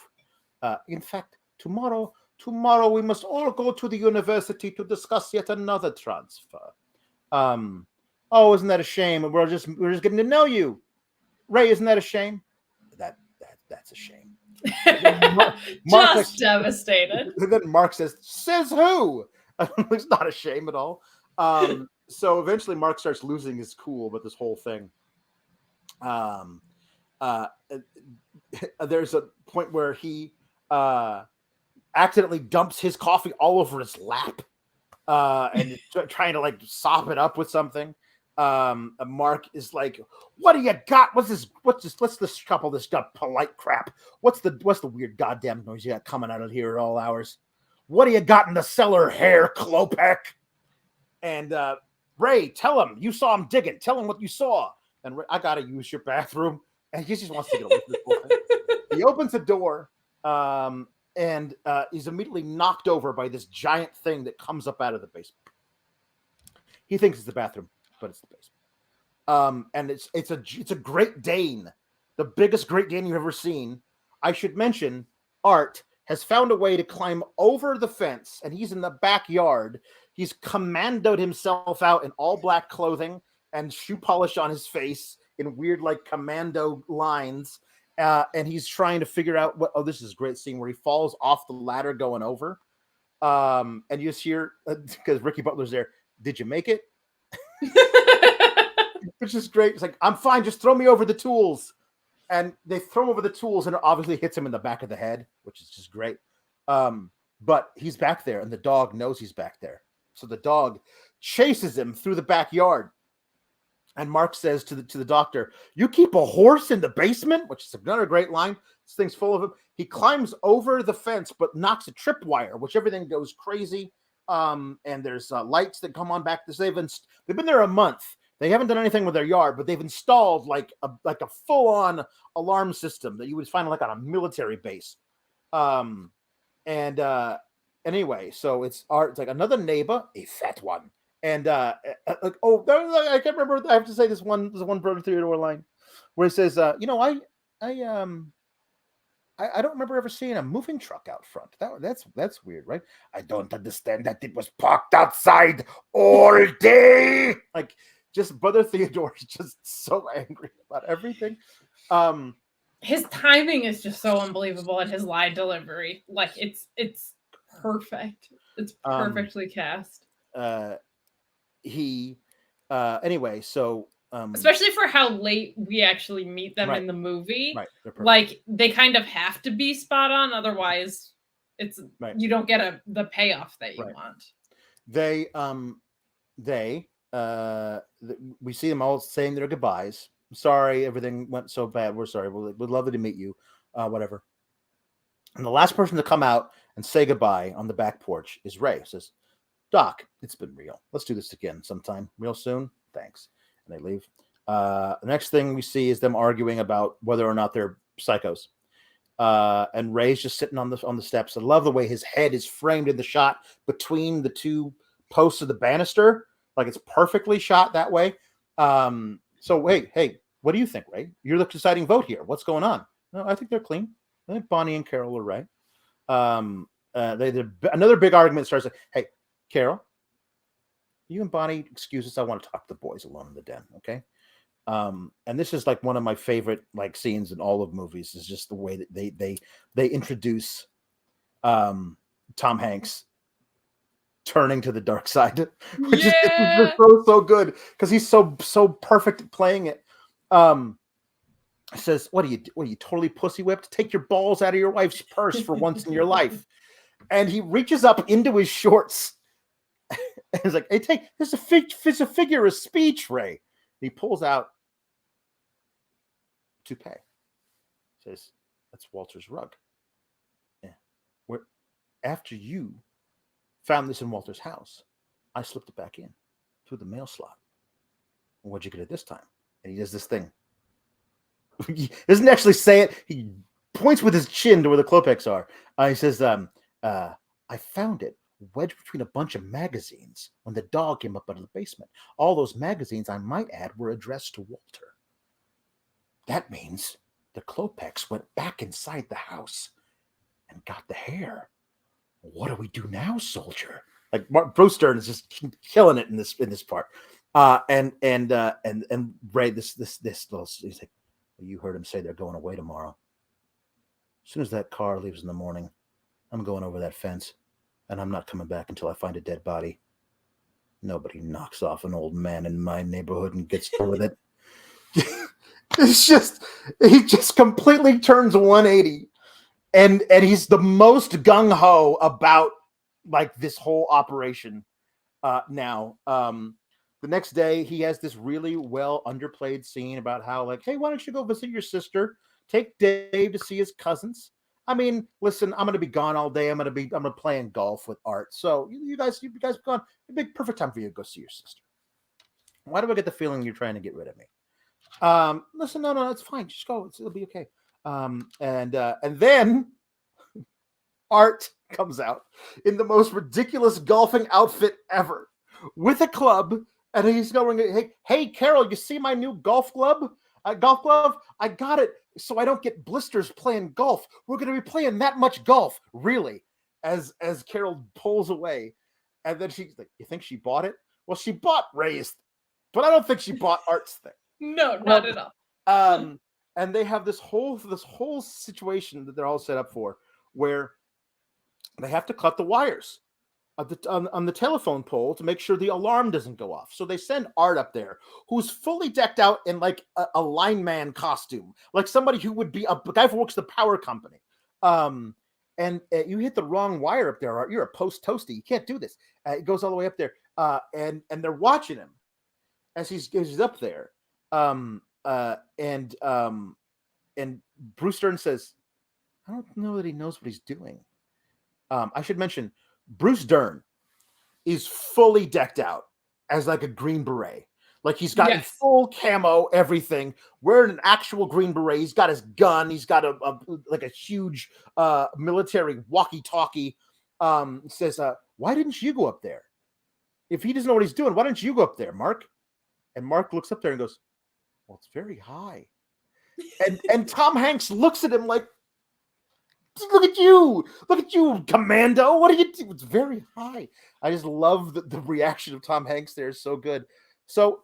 In fact, tomorrow we must all go to the university to discuss yet another transfer. Oh, isn't that a shame? We're just getting to know you. Ray, isn't that a shame?" That's a shame. Just like, devastated. And then Mark says who? It's not a shame at all. So eventually Mark starts losing his cool with this whole thing. There's a point where he accidentally dumps his coffee all over his lap, and trying to like sop it up with something. Mark is like, "What do you got? What's this? Let's just couple this polite crap. What's the weird goddamn noise you got coming out of here at all hours? What do you got in the cellar, Herr Klopek?" And Ray, tell him you saw him digging. Tell him what you saw. And Ray, I gotta use your bathroom. And he just wants to get away from this whole thing. He opens the door, and he's immediately knocked over by this giant thing that comes up out of the basement. He thinks it's the bathroom, but it's the basement. And it's a Great Dane, the biggest Great Dane you've ever seen. I should mention, Art has found a way to climb over the fence, and he's in the backyard. He's commandoed himself out in all black clothing and shoe polish on his face in weird like commando lines. And he's trying to figure out what. Oh, this is a great scene where he falls off the ladder going over. And you just hear, because Ricky Butler's there, "Did you make it?" Which is great. It's like, "I'm fine, just throw me over the tools." And they throw him over the tools, and it obviously hits him in the back of the head, which is just great. But he's back there, and the dog knows he's back there. So the dog chases him through the backyard. And Mark says to the doctor, "You keep a horse in the basement?" Which is another great line. This thing's full of him. He climbs over the fence, but knocks a tripwire, which everything goes crazy. And there's lights that come on back. They've been there a month. They haven't done anything with their yard, but they've installed like a full-on alarm system that you would find like on a military base. Anyway, so it's like another neighbor, a fat one. And I can't remember. I have to say there's one Brother Theodore line where he says, I don't remember ever seeing a moving truck out front. That's weird, right? I don't understand that it was parked outside all day. Like, just Brother Theodore is just so angry about everything. His timing is just so unbelievable, and his line delivery, like it's perfect. It's perfectly cast. Anyway, so especially for how late we actually meet them in the movie, right? Like they kind of have to be spot on, otherwise it's you don't get the payoff that you want. We see them all saying their goodbyes. Sorry, everything went so bad. We're sorry. We'd love to meet you. Whatever. And the last person to come out and say goodbye on the back porch is Ray. Says, "Doc, it's been real. Let's do this again sometime real soon. Thanks." And they leave. The next thing we see is them arguing about whether or not they're psychos. And Ray's just sitting on the steps. I love the way his head is framed in the shot between the two posts of the banister. Like, it's perfectly shot that way. So hey, what do you think, Ray? You're the deciding vote here. What's going on? No, I think they're clean. I think Bonnie and Carol are right. Another big argument starts like, "Hey, Carol, you and Bonnie, excuse us. I want to talk to the boys alone in the den, okay?" And this is like one of my favorite like scenes in all of movies. Is just the way that they introduce Tom Hanks turning to the dark side, which is so good because he's so perfect at playing it. Says, what are you totally pussy whipped? Take your balls out of your wife's purse for once in your life. And he reaches up into his shorts and he's like, "Hey, there's a figure of speech, Ray." And he pulls out toupee. Says, "That's Walter's rug. Yeah. After you found this in Walter's house, I slipped it back in through the mail slot. What'd you get it this time?" And he does this thing. He doesn't actually say it. He points with his chin to where the Klopeks are. He says, "I found it wedged between a bunch of magazines when the dog came up out of the basement. All those magazines, I might add, were addressed to Walter. That means the Klopeks went back inside the house and got the hair. What do we do now, soldier?" Like, Bruce Stern is just killing it in this part. And Ray, this little, he's like, "You heard him say they're going away tomorrow. As soon as that car leaves in the morning, I'm going over that fence, and I'm not coming back until I find a dead body. Nobody knocks off an old man in my neighborhood and gets away with it. It's just, he just completely turns 180, and he's the most gung-ho about like this whole operation now. The next day he has this really well underplayed scene about how, like, hey, why don't you go visit your sister, take Dave to see his cousins. I mean, listen, I'm gonna be gone all day. I'm gonna playing golf with Art. So you guys gone. It'd be perfect time for you to go see your sister. Why do I get the feeling you're trying to get rid of me? Listen, no, it's fine. Just go. It'll be okay. And then Art comes out in the most ridiculous golfing outfit ever, with a club, and he's going, hey, Carol, you see my new golf glove? I got it so I don't get blisters playing golf. We're going to be playing that much golf, really. As Carol pulls away, and then she's like, you think she bought it? Well, she bought Ray's, but I don't think she bought Art's thing. No, not at all. And they have this whole situation that they're all set up for, where they have to cut the wires on the telephone pole to make sure the alarm doesn't go off. So they send Art up there, who's fully decked out in like a lineman costume, like somebody who would be a guy who works the power company. And you hit the wrong wire up there, Art. You're a post toasty. You can't do this. It goes all the way up there, and they're watching him as he's up there. And Bruce Dern says, I don't know that he knows what he's doing. I should mention, Bruce Dern is fully decked out as like a Green Beret. Like he's got full camo, everything, wearing an actual Green Beret. He's got his gun. He's got a huge military walkie-talkie. Says, why didn't you go up there? If he doesn't know what he's doing, why don't you go up there, Mark? And Mark looks up there and goes, well, it's very high. And Tom Hanks looks at him like, look at you, commando. What do you do? It's very high. I just love the reaction of Tom Hanks there. Is so good. So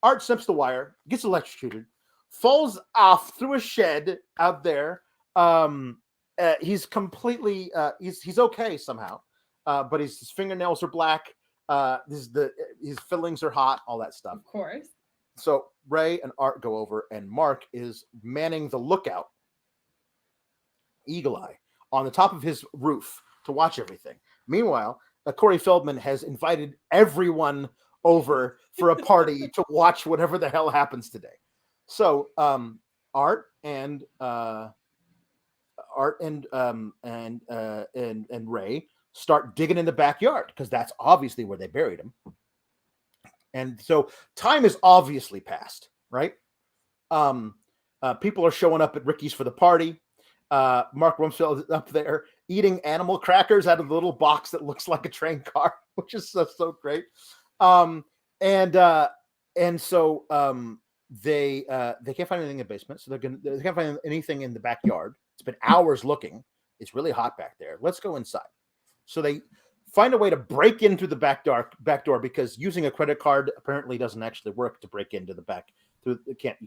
Art snips the wire, gets electrocuted, falls off through a shed out there. He's completely, he's okay somehow. But his fingernails are black. His fillings are hot, all that stuff. Of course. So Ray and Art go over, and Mark is manning the lookout, eagle eye, on the top of his roof to watch everything. Meanwhile, Corey Feldman has invited everyone over for a party to watch whatever the hell happens today. So Art and Ray start digging in the backyard, because that's obviously where they buried him. And so time is obviously passed, right? People are showing up at Ricky's for the party. Mark Rumsfeld is up there eating animal crackers out of the little box that looks like a train car, which is so great. And so they can't find anything in the basement, so they can't find anything in the backyard. It's been hours looking. It's really hot back there. Let's go inside. So they find a way to break into the back door, because using a credit card apparently doesn't actually work to break into the back. You can't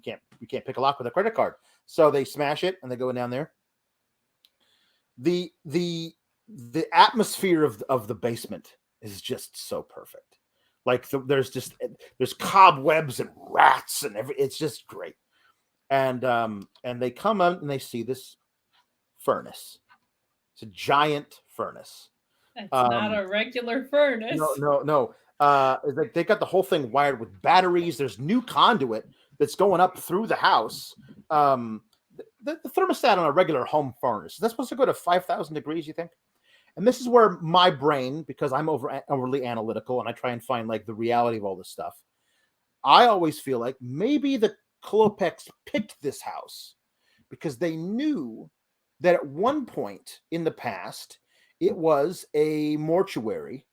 pick a lock with a credit card. So they smash it and they go down there. The atmosphere of the basement is just so perfect. Like there's cobwebs and rats and it's just great. And they come out and they see this furnace. It's a giant furnace. It's not a regular furnace. No. They got the whole thing wired with batteries. There's new conduit that's going up through the house. The thermostat on a regular home furnace, that's supposed to go to 5,000 degrees, you think? And this is where my brain, because I'm overly analytical and I try and find like the reality of all this stuff, I always feel like maybe the Klopex picked this house because they knew that at one point in the past, it was a mortuary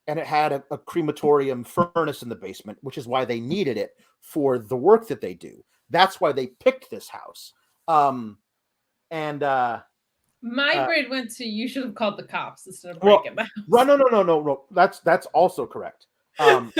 and it had a crematorium furnace in the basement, which is why they needed it for the work that they do. That's why they picked this house. My brain went to, you should have called the cops instead of breaking the house. No. That's also correct. But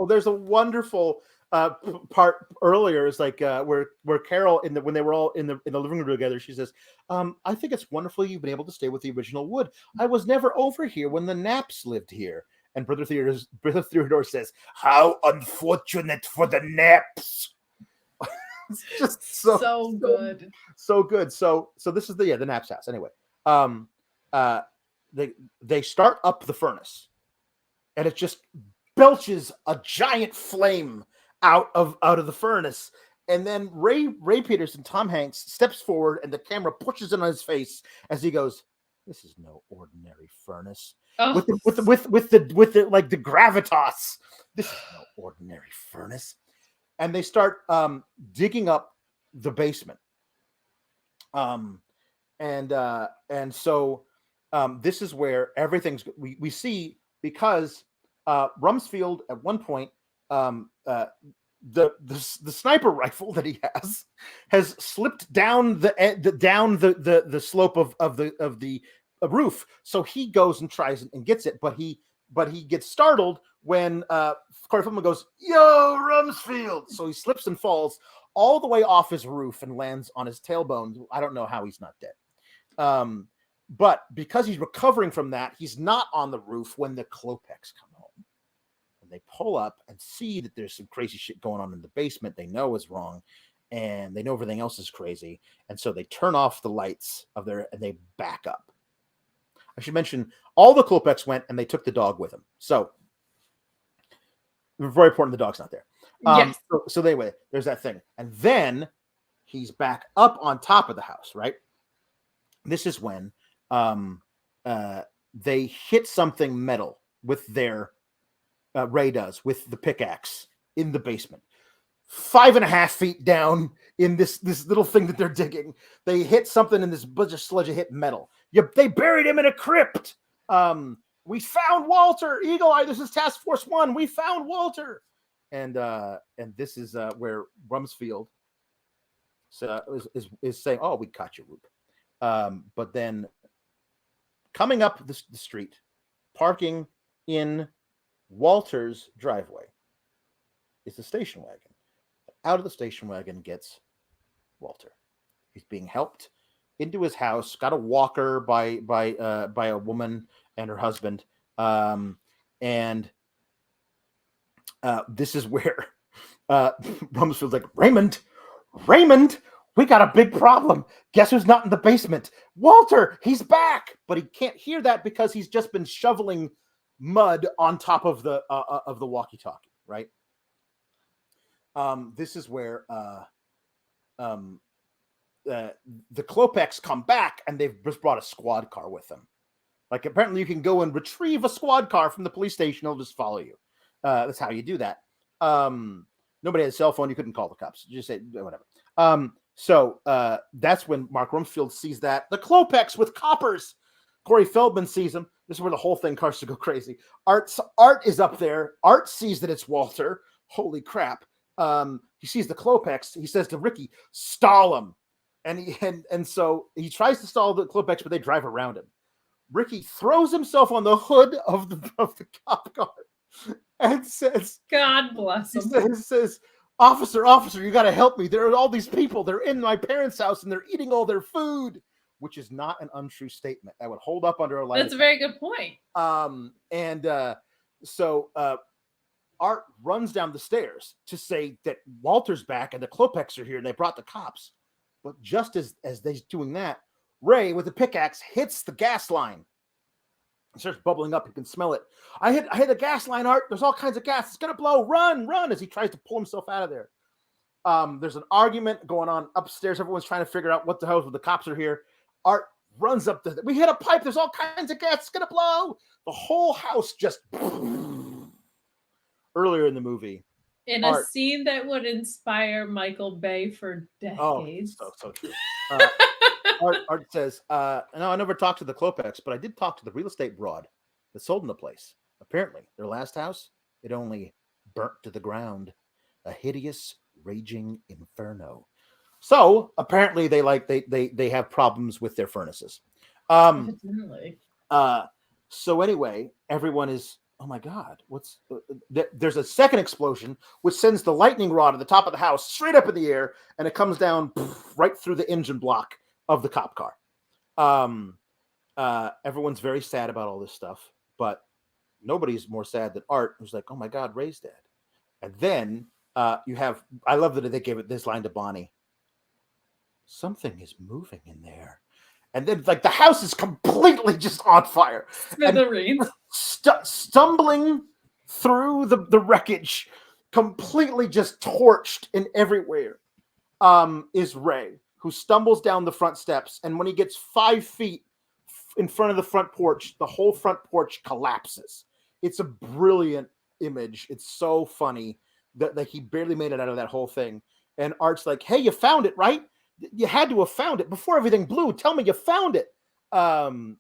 there's a wonderful part earlier is like where Carol when they were all in the living room together, she says, I think it's wonderful you've been able to stay with the original wood. I was never over here when the Naps lived here. And Brother Theodore says, how unfortunate for the Naps. It's just so good. So good. So this is the Naps house. Anyway, they start up the furnace, and it just belches a giant flame out of the furnace. And then Ray Peterson, Tom Hanks, steps forward, and the camera pushes it on his face as he goes, "This is no ordinary furnace." Oh. With the like the gravitas. This is no ordinary furnace. And they start digging up the basement. And so this is where everything's we see, because Rumsfeld at one point the sniper rifle that he has slipped down the slope of the roof. So he goes and tries and gets it, but he gets startled when Corey Feldman goes, "Yo, Rumsfeld!" So he slips and falls all the way off his roof and lands on his tailbone. I don't know how he's not dead. But because he's recovering from that, he's not on the roof when the Klopeks come home. And they pull up and see that there's some crazy shit going on in the basement they know is wrong, and they know everything else is crazy. And so they turn off the lights and they back up. I should mention, all the Klopeks went and they took the dog with them. So, very important, the dog's not there. Yes. So anyway, there's that thing. And then he's back up on top of the house, right? This is when they hit something metal with their, Ray does, with the pickaxe in the basement. 5.5 feet down in this little thing that they're digging, they hit something in this bunch of sludge. It hit metal. They buried him in a crypt. We found Walter. Eagle Eye. This is Task Force 1. We found Walter. And this is where Rumsfeld is saying, "Oh, we caught you, Rube." But then coming up the street, parking in Walter's driveway, is the station wagon. Out of the station wagon gets Walter. He's being helped into his house. Got a walker by a woman and her husband. And this is where Rumsfeld's like, Raymond, we got a big problem. Guess who's not in the basement? Walter, he's back. But he can't hear that because he's just been shoveling mud on top of the walkie-talkie, right? This is where the Klopeks come back, and they've just brought a squad car with them. Like, apparently you can go and retrieve a squad car from the police station. They'll just follow you. That's how you do that. Nobody had a cell phone. You couldn't call the cops. You just say whatever. So that's when Mark Rumsfeld sees that. The Klopeks with coppers. Corey Feldman sees them. This is where the whole thing starts to go crazy. Art is up there. Art sees that it's Walter. Holy crap. He sees the Klopeks. He says to Ricky, "Stall him." And so he tries to stall the Klopeks, but they drive around him. Ricky throws himself on the hood of the cop car and says, "God bless him." He says, Officer, you got to help me. There are all these people. They're in my parents' house and they're eating all their food," which is not an untrue statement. That would hold up under a light. That's a very good point. So Art runs down the stairs to say that Walter's back and the Klopeks are here and they brought the cops. But just as they're doing that, Ray with the pickaxe hits the gas line. It starts bubbling up. You can smell it. I hit a gas line, Art. There's all kinds of gas. It's going to blow. Run, as he tries to pull himself out of there. There's an argument going on upstairs. Everyone's trying to figure out what the hell the cops are here. Art runs up. We hit a pipe. There's all kinds of gas. It's going to blow. The whole house just... Earlier in the movie. In a scene that would inspire Michael Bay for decades. Oh, so true. Art says, "No, I never talked to the Klopeks, but I did talk to the real estate broad that sold them the place. Apparently, their last house, it only burnt to the ground. A hideous, raging inferno. So apparently, they have problems with their furnaces. So anyway, everyone is oh my God, what's there's a second explosion, which sends the lightning rod at the top of the house straight up in the air, and it comes down right through the engine block of the cop car. Everyone's very sad about all this stuff, but nobody's more sad than Art, who's like, oh my God, Ray's dead. And then I love that they gave it this line to Bonnie. Something is moving in there. And then like the house is completely just on fire. Smithereens. Stumbling through the wreckage, completely just torched in everywhere, is Ray, who stumbles down the front steps. And when he gets 5 feet in front of the front porch, the whole front porch collapses. It's a brilliant image. It's so funny that he barely made it out of that whole thing. And Art's like, hey, you found it, right? You had to have found it before everything blew. Tell me you found it. So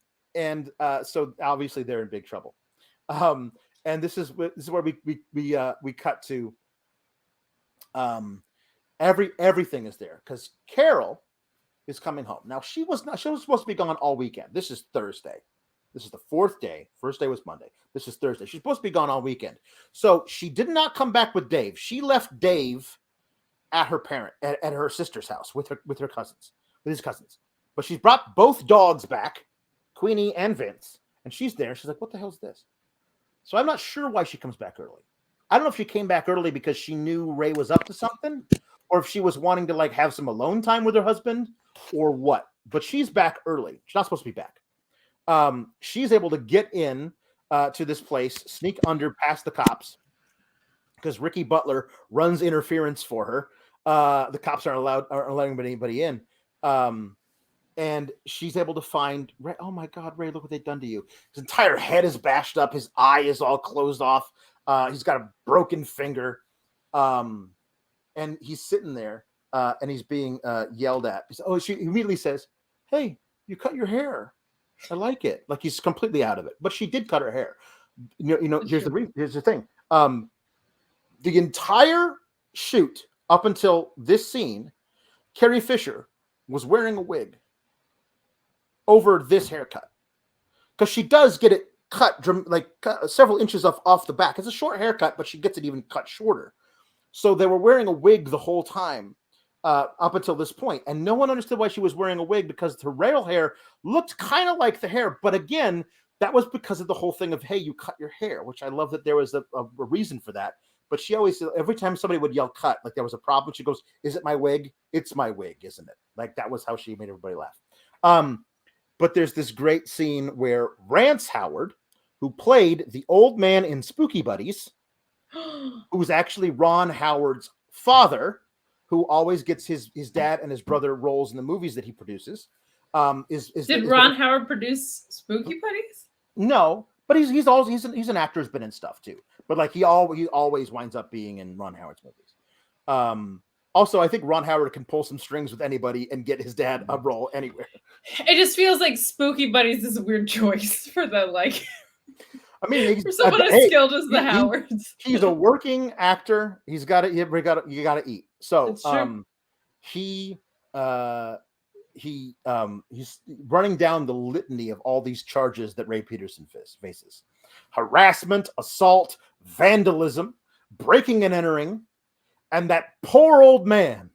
obviously they're in big trouble. And this is where we cut to. Everything is there because Carol is coming home. Now she was supposed to be gone all weekend. This is Thursday. This is the 4th day. First day was Monday. This is Thursday. She's supposed to be gone all weekend. So she did not come back with Dave. She left Dave at her sister's house with his cousins. But she's brought both dogs back, Queenie and Vince, and she's there. She's like, what the hell's this? So I'm not sure why she comes back early. I don't know if she came back early because she knew Ray was up to something, or if she was wanting to like have some alone time with her husband, or what. But she's back early. She's not supposed to be back. She's able to get in to this place, sneak under past the cops, because Ricky Butler runs interference for her. The cops aren't letting anybody in. And she's able to find Ray. Oh my God, Ray, look what they've done to you. His entire head is bashed up. His eye is all closed off. He's got a broken finger. And he's sitting there and he's being yelled at. She immediately says, hey, you cut your hair. I like it. Like he's completely out of it. But she did cut her hair. Here's the thing. The entire shoot up until this scene, Carrie Fisher was wearing a wig over this haircut because she does get it cut several inches off the back. It's a short haircut, but she gets it even cut shorter. So they were wearing a wig the whole time up until this point, and no one understood why she was wearing a wig because her real hair looked kind of like the hair. But again, that was because of the whole thing of, hey, you cut your hair, which I love that there was a reason for that. But she always, every time somebody would yell cut, like there was a problem, she goes, is it my wig? It's my wig, isn't it? Like that was how she made everybody laugh. But there's this great scene where Rance Howard, who played the old man in Spooky Buddies, who's actually Ron Howard's father, who always gets his dad and his brother roles in the movies that he produces. Did Ron Howard produce Spooky Buddies? No, but he's an actor who's been in stuff too. But like he always winds up being in Ron Howard's movies. Also, I think Ron Howard can pull some strings with anybody and get his dad a role anywhere. It just feels like Spooky Buddies is a weird choice for the like. I mean, for someone as skilled as the Howards. He's a working actor. You got to eat. So he's running down the litany of all these charges that Ray Peterson faces: harassment, assault, vandalism, breaking and entering. And that poor old man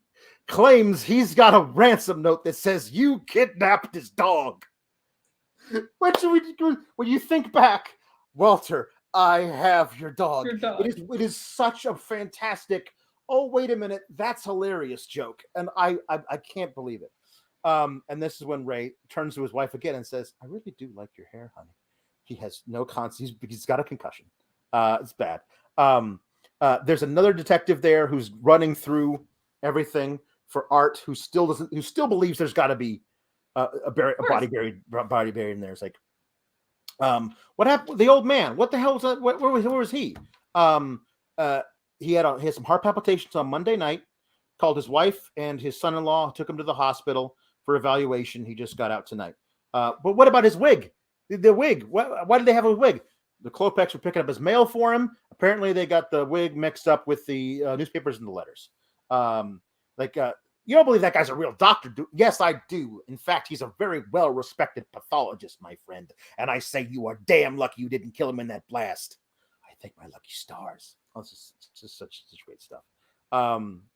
claims he's got a ransom note that says you kidnapped his dog. When you think back, Walter, I have your dog. It is such a fantastic, oh, wait a minute, that's hilarious joke. And I can't believe it. And this is when Ray turns to his wife again and says, I really do like your hair, honey. He has no he's got a concussion. It's bad. There's another detective there who's running through everything for Art, who still believes there's got to be a body buried in there. It's like, what happened? The old man. What the hell was that? Where was he? He had some heart palpitations on Monday night. Called his wife and his son-in-law. Took him to the hospital for evaluation. He just got out tonight. But what about his wig? The wig. Why did they have a wig? The Klopeks were picking up his mail for him. Apparently, they got the wig mixed up with the newspapers and the letters. You don't believe that guy's a real doctor, do? Yes, I do. In fact, he's a very well-respected pathologist, my friend. And I say you are damn lucky you didn't kill him in that blast. thank my lucky stars. Oh, it's just such great stuff.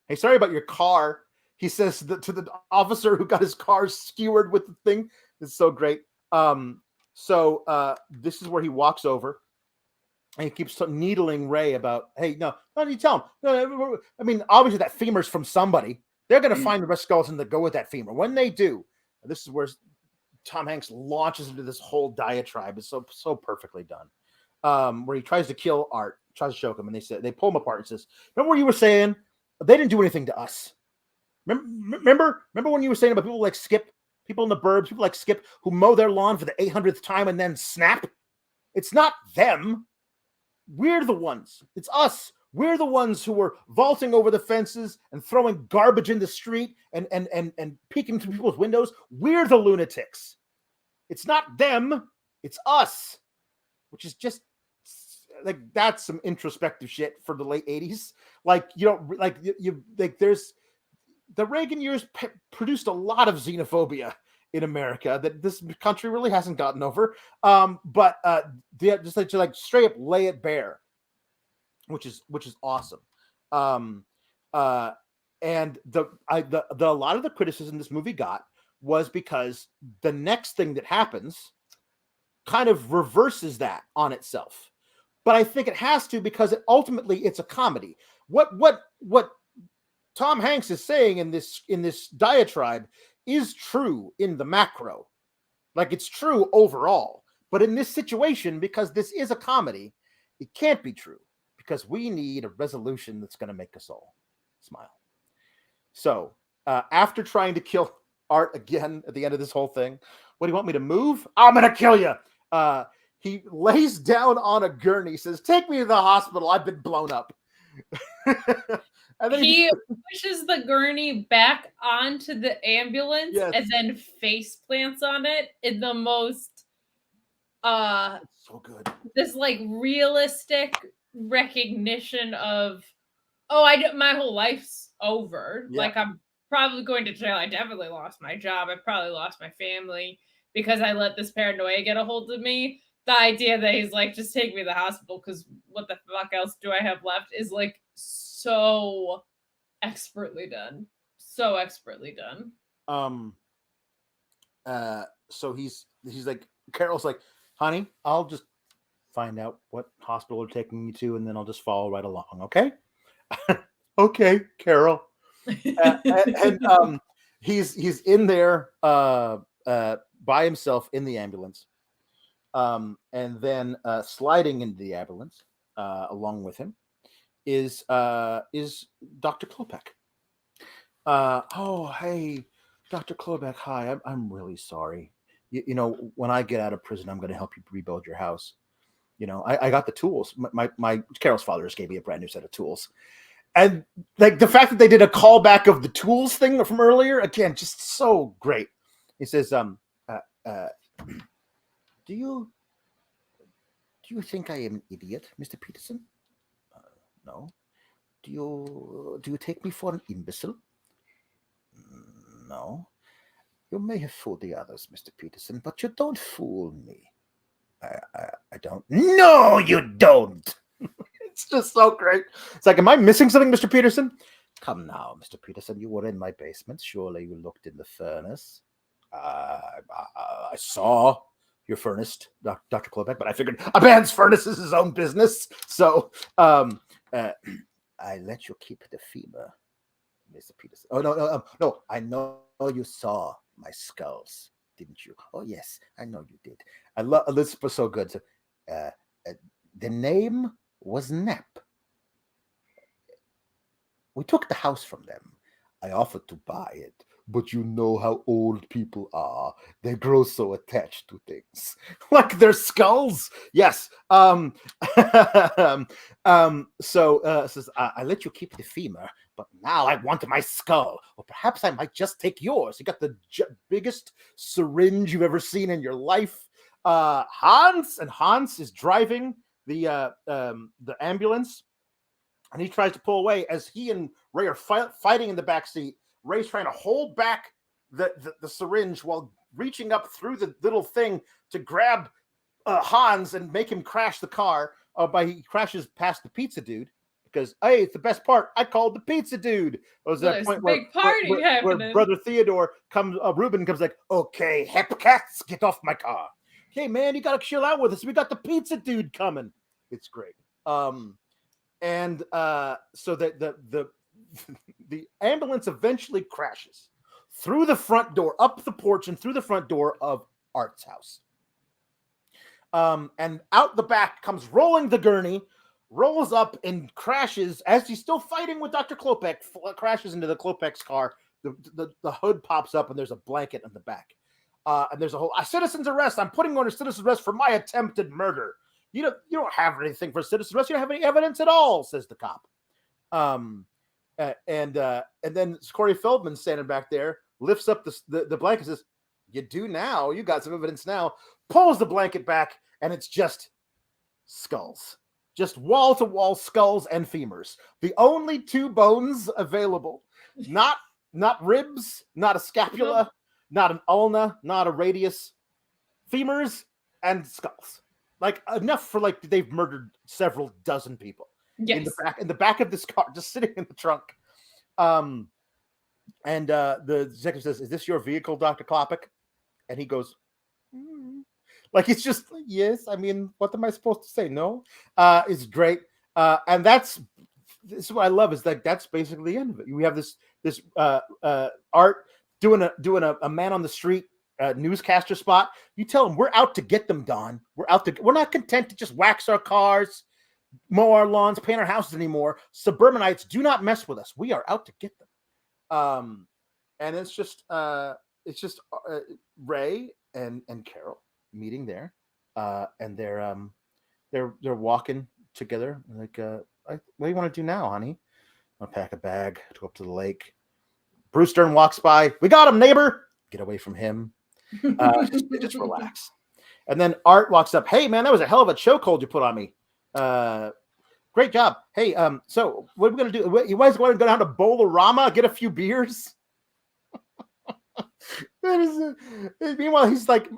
Hey, sorry about your car. He says to the officer who got his car skewered with the thing. It's so great. So this is where he walks over and he keeps needling Ray about, hey, no, why don't you tell him? No, I mean, obviously that femur's from somebody. They're going to find the rest skeleton that go with that femur. When they do, this is where Tom Hanks launches into this whole diatribe. It's so perfectly done. Where he tries to kill Art, tries to choke him, and they pull him apart and says, remember what you were saying? They didn't do anything to us. Remember when you were saying about people like Skip, people in the burbs, people like Skip who mow their lawn for the 800th time and then snap? It's not them. We're the ones. It's us. We're the ones who were vaulting over the fences and throwing garbage in the street and peeking through people's windows. We're the lunatics. It's not them. It's us. Which is just like, that's some introspective shit for the late 80s. Like, you don't like you like there's the Reagan years produced a lot of xenophobia in America that this country really hasn't gotten over. But they just like straight up lay it bare, which is awesome. And the a lot of the criticism this movie got was because the next thing that happens kind of reverses that on itself. But I think it has to, because ultimately it's a comedy. What Tom Hanks is saying in this diatribe is true in the macro. Like, it's true overall. But in this situation, because this is a comedy, it can't be true, because we need a resolution that's going to make us all smile. So after trying to kill Art again at the end of this whole thing, what do you want me to move? I'm going to kill you. He lays down on a gurney, says, take me to the hospital. I've been blown up. And then he pushes the gurney back onto the ambulance, yes, and then face plants on it in the most so good. This like realistic recognition of, my whole life's over. Yeah. Like, I'm probably going to jail. I definitely lost my job. I probably lost my family because I let this paranoia get a hold of me. The idea that he's like, just take me to the hospital because what the fuck else do I have left is like so expertly done. So expertly done. So he's like, Carol's like, honey, I'll just find out what hospital they're taking me to, and then I'll just follow right along. Okay. Okay, Carol. And he's in there by himself in the ambulance. And then sliding into the ambulance along with him is Dr. Klopek. Oh, hey, Dr. Klopek, hi. I'm really sorry. You know, when I get out of prison, I'm going to help you rebuild your house. You know, I got the tools. My Carol's father just gave me a brand new set of tools. And like the fact that they did a callback of the tools thing from earlier, again, just so great. He says, do you think I am an idiot, Mr. Peterson? No. Do you take me for an imbecile? No. You may have fooled the others, Mr. Peterson, but you don't fool me. I don't. No, you don't. It's just so great. It's like, am I missing something, Mr. Peterson? Come now, Mr. Peterson. You were in my basement. Surely you looked in the furnace. I saw your furnace, Dr. Klopek, but I figured a man's furnace is his own business. So I let you keep the femur, Mr. Peterson. Oh, no. I know you saw my skulls, didn't you? Oh, yes, I know you did. I love this was so good. So, the name was Knapp. We took the house from them. I offered to buy it, but you know how old people are. They grow so attached to things. Like their skulls. Yes. So says, I let you keep the femur, but now I want my skull. Or perhaps I might just take yours. You got the biggest syringe you've ever seen in your life. Hans is driving the ambulance, and he tries to pull away as he and Ray are fighting in the back seat. Ray's trying to hold back the syringe while reaching up through the little thing to grab Hans and make him crash the car. he crashes past the pizza dude because, hey, it's the best part. I called the pizza dude. It was that point where, big party happening. Where Brother Theodore comes, Ruben comes like, okay, Hepcats, get off my car. Okay, man, you gotta chill out with us. We got the pizza dude coming. It's great. So the the ambulance eventually crashes through the front door, up the porch, and through the front door of Art's house. And out the back comes rolling the gurney, rolls up and crashes as he's still fighting with Dr. Klopek, crashes into the Klopek's car. The hood pops up and there's a blanket in the back. And there's a citizen's arrest. I'm putting you under citizen's arrest for my attempted murder. You don't have anything for citizen's arrest. You don't have any evidence at all, says the cop. And then Corey Feldman standing back there, lifts up the blanket, says, you do now. You got some evidence now. Pulls the blanket back, and it's just skulls. Just wall-to-wall skulls and femurs. The only two bones available. Not ribs, not a scapula, not an ulna, not a radius. Femurs and skulls. Like, enough for, like, they've murdered several dozen people. Yes. In the back of this car, just sitting in the trunk. The executive says, is this your vehicle, Dr. Klopek? And he goes, like, it's just, yes. I mean, what am I supposed to say? No. It's great. And this is what I love, is like, that's basically the end of it. We have this Art doing a man on the street newscaster spot. You tell him, we're out to get them, Don. We're not content to just wax our cars, mow our lawns, paint our houses anymore. Suburbanites, do not mess with us. We are out to get them. And it's just Ray and Carol meeting there, and they're walking together. Like, what do you want to do now, honey? I'm gonna pack a bag to go up to the lake. Bruce Dern walks by. We got him, neighbor. Get away from him. Just relax. And then Art walks up. Hey, man, that was a hell of a chokehold you put on me. Great job. Hey, so what are we gonna do? You guys want to go down to Bowl-O-Rama, get a few beers? Meanwhile, he's like,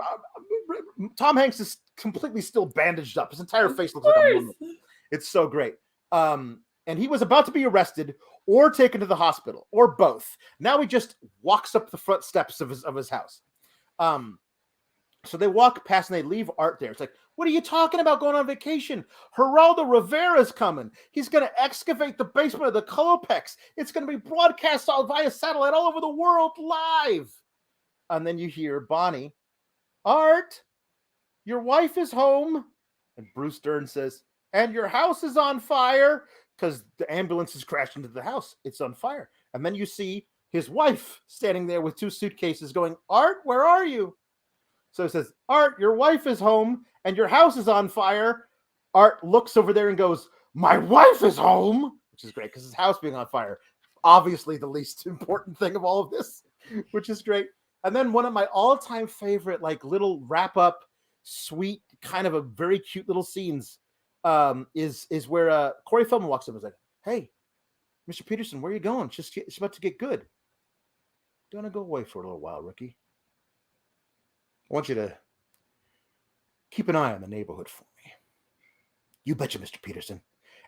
Tom Hanks is completely still bandaged up. His entire face looks like a mummy. It's so great. And he was about to be arrested or taken to the hospital, or both. Now he just walks up the front steps of his house. So they walk past and they leave Art there. It's like, what are you talking about going on vacation? Geraldo Rivera's coming. He's going to excavate the basement of the Klopeks. It's going to be broadcast via satellite all over the world live. And then you hear Bonnie, Art, your wife is home. And Bruce Dern says, and your house is on fire, because the ambulance has crashed into the house. It's on fire. And then you see his wife standing there with two suitcases going, Art, where are you? So it says, Art, your wife is home and your house is on fire. Art looks over there and goes, my wife is home, which is great because his house being on fire, obviously the least important thing of all of this, which is great. And then one of my all-time favorite, like, little wrap-up, sweet, kind of a very cute little scenes is where Corey Feldman walks up and is like, hey, Mr. Peterson, where are you going? It's about to get good. Don't go away for a little while, rookie. I want you to keep an eye on the neighborhood for me. You betcha, Mr. Peterson.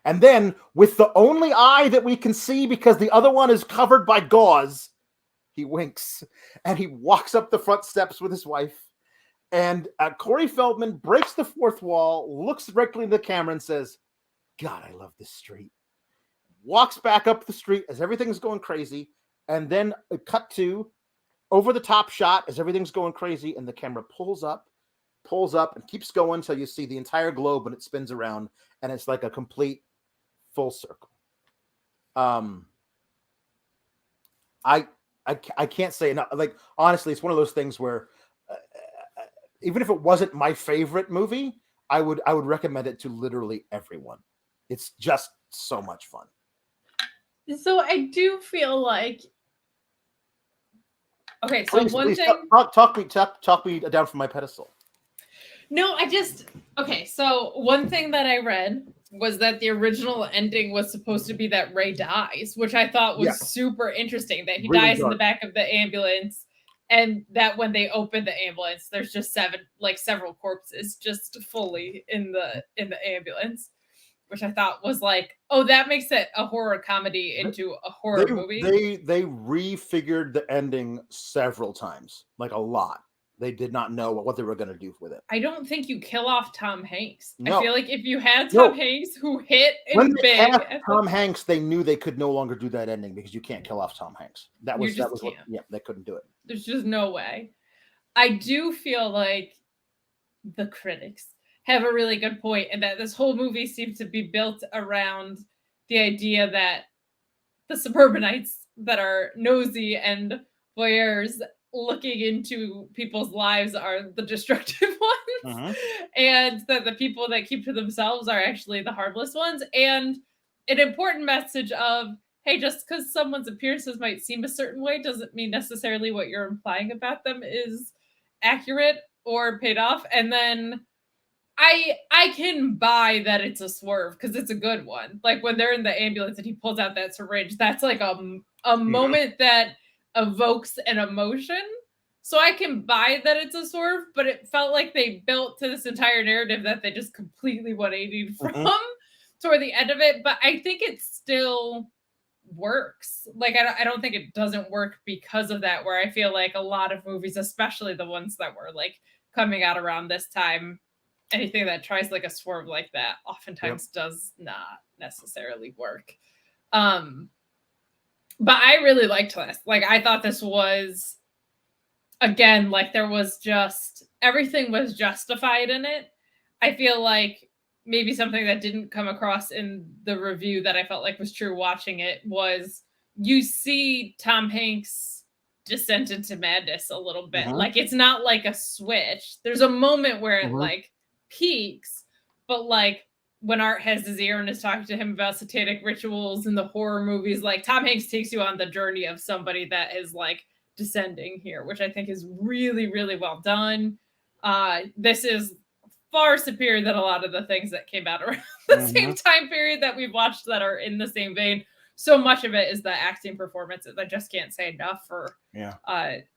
And then, with the only eye that we can see because the other one is covered by gauze, he winks and he walks up the front steps with his wife. And Corey Feldman breaks the fourth wall, looks directly into the camera and says, God, I love this street. Walks back up the street as everything's going crazy. And then a cut to over the top shot as everything's going crazy. And the camera pulls up and keeps going until you see the entire globe when it spins around. And it's like a complete full circle. I can't say enough. Like, honestly, it's one of those things where even if it wasn't my favorite movie, I would recommend it to literally everyone. It's just so much fun. So I do feel like, okay, so please, talk me down from my pedestal. No, okay, so one thing that I read was that the original ending was supposed to be that Ray dies, which I thought was super interesting, that he really dies in the back of the ambulance, and that when they open the ambulance, there's just several corpses just fully in the ambulance. which I thought was like, oh, that makes it a horror comedy into a horror movie. They refigured the ending several times, like a lot. They did not know what they were going to do with it. I don't think you kill off Tom Hanks. No. I feel like if you had Tom Hanks who hit in big, Tom Hanks, they knew they could no longer do that ending because you can't kill off Tom Hanks. That was what, they couldn't do it. There's just no way. I do feel like the critics have a really good point, and that this whole movie seems to be built around the idea that the suburbanites that are nosy and voyeurs looking into people's lives are the destructive ones, and that the people that keep to themselves are actually the harmless ones. And an important message of, hey, just because someone's appearances might seem a certain way doesn't mean necessarily what you're implying about them is accurate or paid off. And then I can buy that it's a swerve because it's a good one. Like when they're in the ambulance and he pulls out that syringe, that's like a moment that evokes an emotion. So I can buy that it's a swerve, but it felt like they built to this entire narrative that they just completely 180'd from toward the end of it. But I think it still works. Like I don't think it doesn't work because of that, where I feel like a lot of movies, especially the ones that were like coming out around this time, anything that tries like a swerve like that oftentimes does not necessarily work. But I really liked this. Like I thought this was, again, like there was just, everything was justified in it. I feel like maybe something that didn't come across in the review that I felt like was true watching it was you see Tom Hanks' descent into madness a little bit. Like it's not like a switch. There's a moment where it like peaks, but like when Art has his ear and is talking to him about satanic rituals in the horror movies, like Tom Hanks takes you on the journey of somebody that is like descending here, which I think is really, really well done. This is far superior than a lot of the things that came out around the same time period that we've watched that are in the same vein. So much of it is the acting performances. I just can't say enough for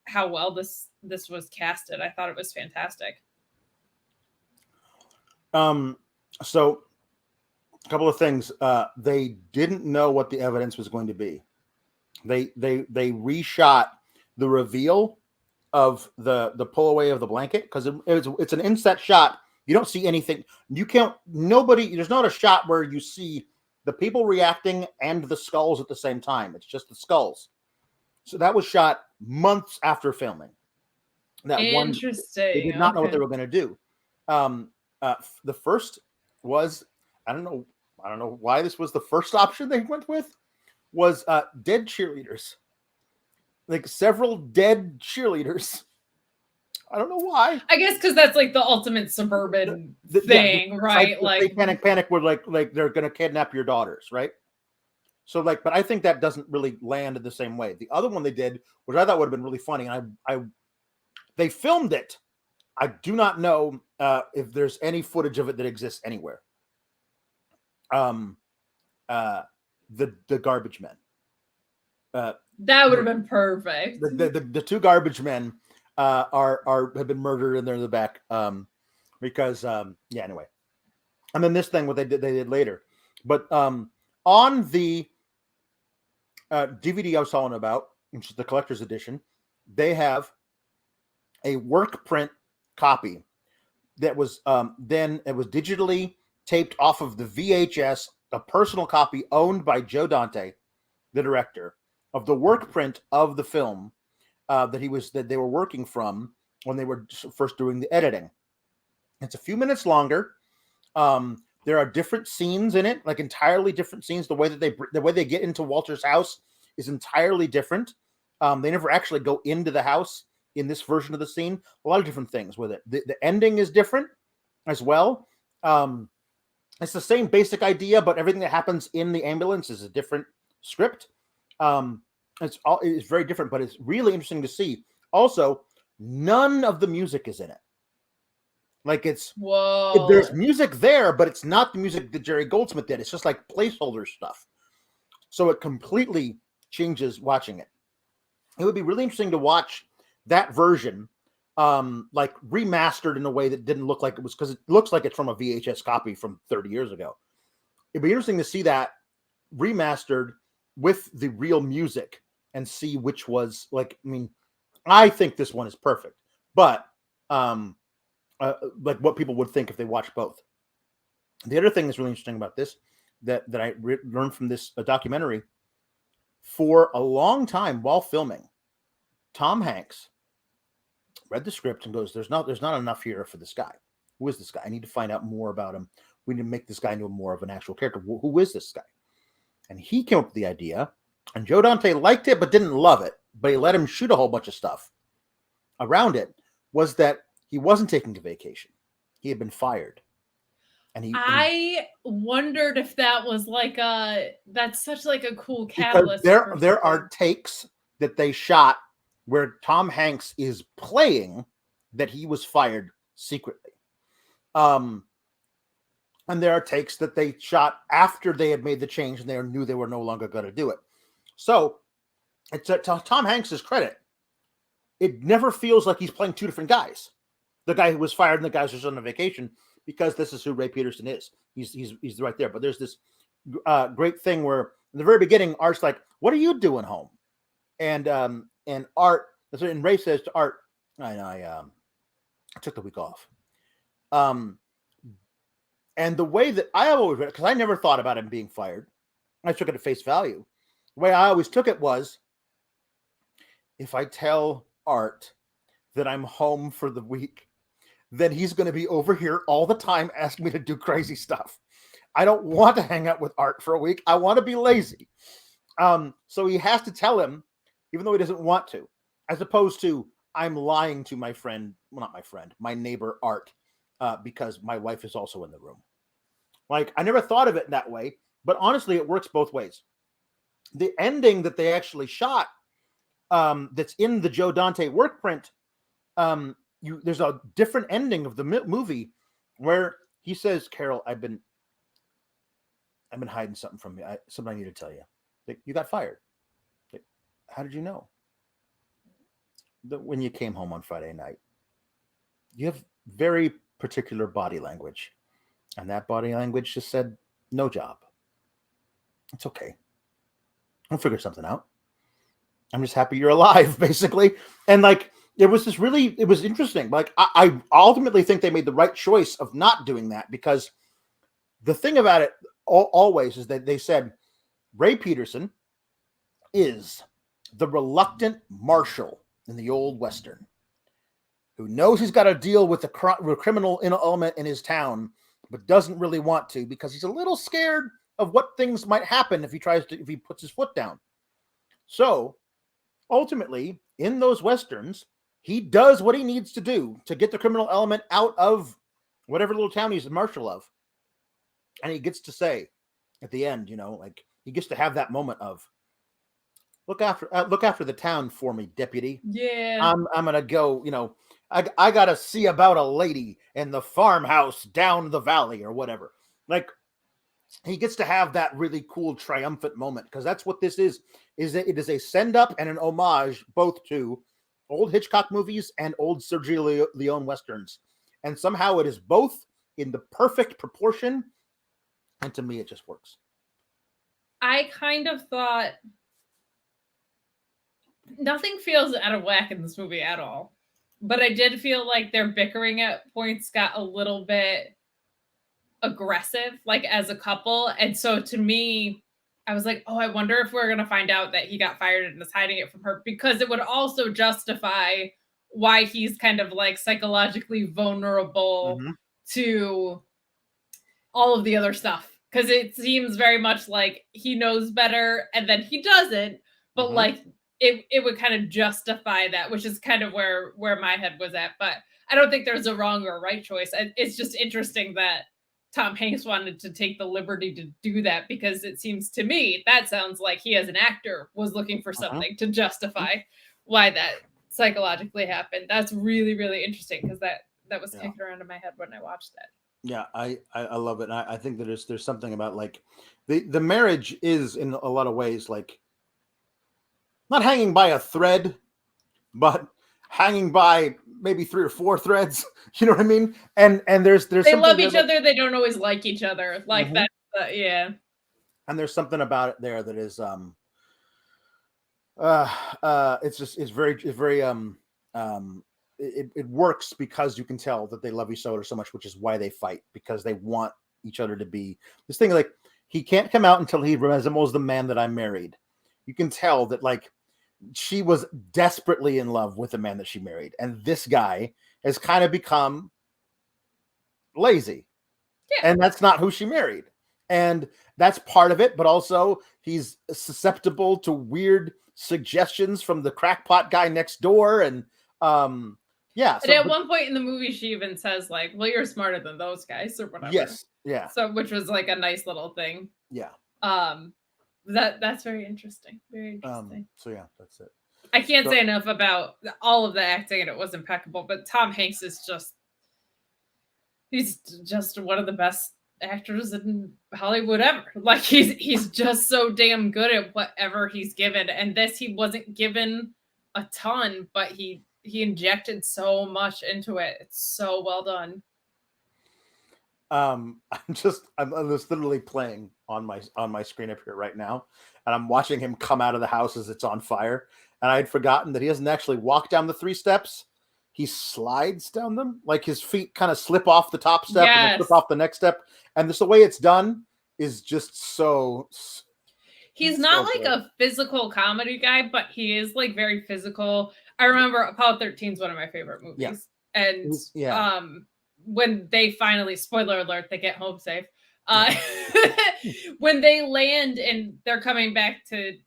how well this was casted. I thought it was fantastic. So a couple of things. They didn't know what the evidence was going to be. They reshot the reveal of the pull away of the blanket because it's an inset shot. You don't see anything. You can't. There's not a shot where you see the people reacting and the skulls at the same time. It's just the skulls. So that was shot months after filming. That interesting. They did not know what they were going to do. The first was, I don't know why this was the first option they went with, was dead cheerleaders. Like several dead cheerleaders. I don't know why. I guess because that's like the ultimate suburban thing, right? Like Satanic Panic would like they're going to kidnap your daughters, right? So like, but I think that doesn't really land in the same way. The other one they did, which I thought would have been really funny, and they filmed it. I do not know if there's any footage of it that exists anywhere. The garbage men. That would have been perfect. The two garbage men have been murdered and they're in the back. Because anyway. And then this thing what they did later. But on the DVD I was talking about, which is the collector's edition, they have a work print copy that was then it was digitally taped off of the VHS, a personal copy owned by Joe Dante, the director, of the work print of the film that they were working from when they were first doing the editing. It's a few minutes longer. There are different scenes in it, like entirely different scenes. The way they get into Walter's house is entirely different. They never actually go into the house in this version of the scene. A lot of different things with it. The ending is different as well. It's the same basic idea, but everything that happens in the ambulance is a different script. It's very different, but it's really interesting to see. Also, none of the music is in it. Like there's music there, but it's not the music that Jerry Goldsmith did. It's just like placeholder stuff. So it completely changes watching it. It would be really interesting to watch that version, like remastered in a way that didn't look like it was, because it looks like it's from a VHS copy from 30 years ago. it'd be interesting to see that remastered with the real music and see which was like. I mean, I think this one is perfect, but like what people would think if they watched both. The other thing that's really interesting about this that I learned from this documentary, for a long time while filming, Tom Hanks read the script and goes, "There's not enough here for this guy. Who is this guy? I need to find out more about him. We need to make this guy into more of an actual character. Who is this guy?" And he came up with the idea, and Joe Dante liked it but didn't love it. But he let him shoot a whole bunch of stuff around it. Was that he wasn't taking a vacation? He had been fired. And I wondered if that was like that's such like a cool catalyst. There are takes that they shot where Tom Hanks is playing that he was fired secretly. And there are takes that they shot after they had made the change and they knew they were no longer going to do it. So it's to Tom Hanks's credit, it never feels like he's playing two different guys. The guy who was fired and the guy who's on a vacation, because this is who Ray Peterson is. He's right there. But there's this great thing where in the very beginning, Art's like, "What are you doing home?" And Art, and Ray says to Art, I took the week off. And the way that I always read it, because I never thought about him being fired, I took it at face value. The way I always took it was, if I tell Art that I'm home for the week, then he's going to be over here all the time asking me to do crazy stuff. I don't want to hang out with Art for a week. I want to be lazy. So he has to tell him, even though he doesn't want to, as opposed to I'm lying to my friend, well, not my friend, my neighbor Art, because my wife is also in the room. Like, I never thought of it that way, but honestly, it works both ways. The ending that they actually shot, that's in the Joe Dante work print, there's a different ending of the movie where he says, "Carol, I've been hiding something from you. Something I need to tell you. Like, you got fired." Like, "How did you know?" "When you came home on Friday night, you have very particular body language, and that body language just said no job. It's okay. I'll figure something out. I'm just happy you're alive," basically. And like, it was interesting. Like, I ultimately think they made the right choice of not doing that, because the thing about it always is that they said Ray Peterson is the reluctant marshal in the old Western who knows he's got to deal with the criminal element in his town, but doesn't really want to because he's a little scared of what things might happen if he puts his foot down. So ultimately, in those Westerns, he does what he needs to do to get the criminal element out of whatever little town he's the marshal of. And he gets to say at the end, like, he gets to have that moment of, look after the town for me, deputy. Yeah. I'm going to go, I got to see about a lady in the farmhouse down the valley or whatever. Like, he gets to have that really cool triumphant moment, because that's what this is it is a send up and an homage both to old Hitchcock movies and old Sergio Leone Westerns. And somehow it is both in the perfect proportion. And to me, it just works. I kind of thought nothing feels out of whack in this movie at all. But I did feel like their bickering at points got a little bit aggressive, like, as a couple. And so to me, I was like, oh, I wonder if we're going to find out that he got fired and is hiding it from her, because it would also justify why he's kind of like psychologically vulnerable to all of the other stuff. Because it seems very much like he knows better and then he doesn't, but like it would kind of justify that, which is kind of where my head was at. But I don't think there's a wrong or right choice. It's just interesting that Tom Hanks wanted to take the liberty to do that, because it seems to me that sounds like he, as an actor, was looking for something to justify why that psychologically happened. That's really, really interesting, because that was kicking around in my head when I watched that. Yeah, I love it. And I think that there's something about, like, the marriage is in a lot of ways like not hanging by a thread, but hanging by maybe 3 or 4 threads. You know what I mean? And there's they love each other. They don't always like each other. Like, that's Yeah. And there's something about it there that is it's very it works because you can tell that they love each other so much, which is why they fight, because they want each other to be this thing. Like, he can't come out until he resembles the man that I married. You can tell that, like, she was desperately in love with the man that she married, and this guy has kind of become lazy. Yeah. And that's not who she married. And that's part of it, but also he's susceptible to weird suggestions from the crackpot guy next door. And yeah. And at one point in the movie, she even says, like, well, you're smarter than those guys or whatever. Yes. Yeah. So, which was like a nice little thing. Yeah. That's very interesting. Very interesting. So yeah, that's it. I can't say enough about all of the acting, and it was impeccable. But Tom Hanks is he's just one of the best actors in Hollywood ever. Like, he's just so damn good at whatever he's given. And this, he wasn't given a ton, but he injected so much into it. It's so well done. I'm just literally playing on my screen up here right now, and I'm watching him come out of the house as it's on fire. And I had forgotten that he doesn't actually walk down the 3 steps. He slides down them, like his feet kind of slip off the top step and slip off the next step. And the way it's done is just so. He's not like a physical comedy guy, but he is like very physical. I remember Apollo 13 is one of my favorite movies. Yeah. And when they finally, spoiler alert, they get home safe. When they land and they're coming back to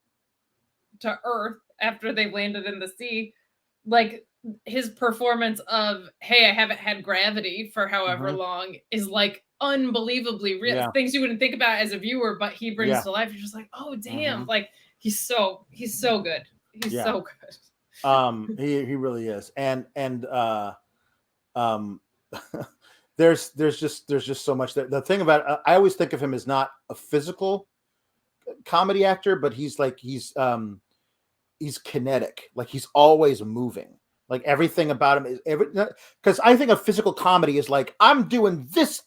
Earth after they've landed in the sea, like, his performance of, hey, I haven't had gravity for however long is like unbelievably real. Yeah. Things you wouldn't think about as a viewer, but he brings to life. You're just like, oh damn. Like, he's so good. He's so good. He really is. And there's just so much that the thing about it, I always think of him as not a physical comedy actor, but he's kinetic. Like, he's always moving. Like, everything about him is because I think of physical comedy is like, I'm doing this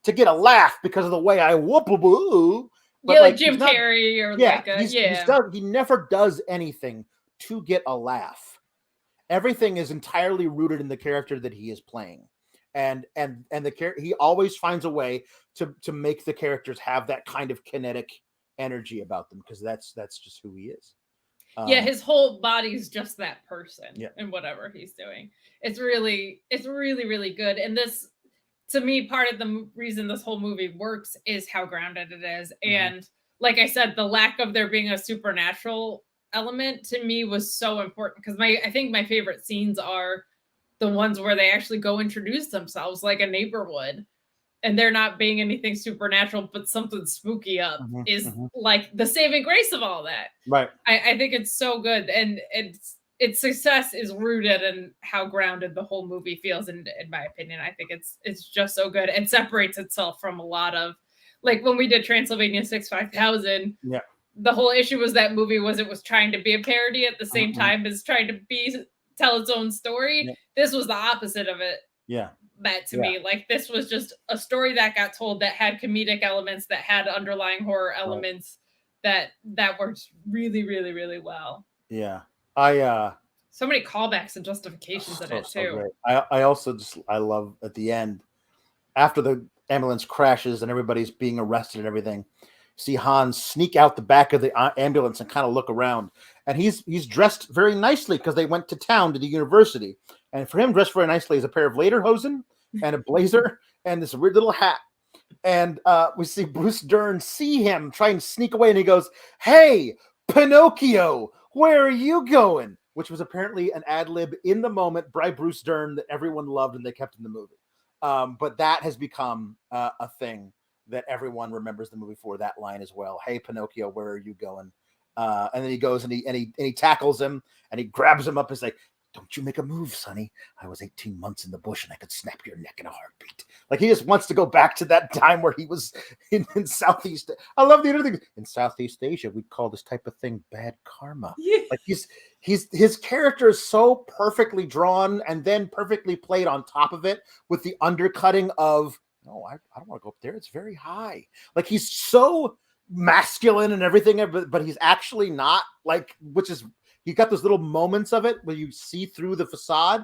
to get a laugh because of the way I whoop-a-boo. Yeah, like Jim Carrey or he never does anything to get a laugh. Everything is entirely rooted in the character that he is playing. And the character, he always finds a way to make the characters have that kind of kinetic energy about them, because that's just who he is. His whole body's just that person in whatever he's doing. It's really, really good. And this, to me, part of the reason this whole movie works is how grounded it is. And like I said, the lack of there being a supernatural element to me was so important, because I think my favorite scenes are the ones where they actually go introduce themselves like a neighbor would. And they're not being anything supernatural, but something spooky up is like the saving grace of all that. Right. I think it's so good. And its success is rooted in how grounded the whole movie feels. And in my opinion, I think it's just so good and separates itself from a lot of, like, when we did Transylvania 65000. Yeah. The whole issue was that movie was it was trying to be a parody at the same time as trying to tell its own story. Yeah. This was the opposite of it. Yeah. That to me, like, this was just a story that got told that had comedic elements, that had underlying horror elements, that worked really, really, really well. Yeah. So many callbacks and justifications in it too. I also I love at the end, after the ambulance crashes and everybody's being arrested and everything, see Hans sneak out the back of the ambulance and kind of look around, and he's dressed very nicely because they went to town to the university, and for him, dressed very nicely is a pair of lederhosen and a blazer and this weird little hat. And we see Bruce Dern see him try and sneak away, and he goes, "Hey, Pinocchio, where are you going?" Which was apparently an ad lib in the moment by Bruce Dern that everyone loved and they kept in the movie. But that has become a thing that everyone remembers the movie for, that line as well. "Hey, Pinocchio, where are you going?" And then he goes and he tackles him and he grabs him up and is like, "Don't you make a move, Sonny. I was 18 months in the bush and I could snap your neck in a heartbeat." Like, he just wants to go back to that time where he was in Southeast. I love the other thing. In Southeast Asia, we'd call this type of thing bad karma. Yeah. Like, his character is so perfectly drawn and then perfectly played on top of it with the undercutting of no, I don't want to go up there. It's very high. Like he's so masculine and everything, but he's actually not, like, which is, you got those little moments of it where you see through the facade,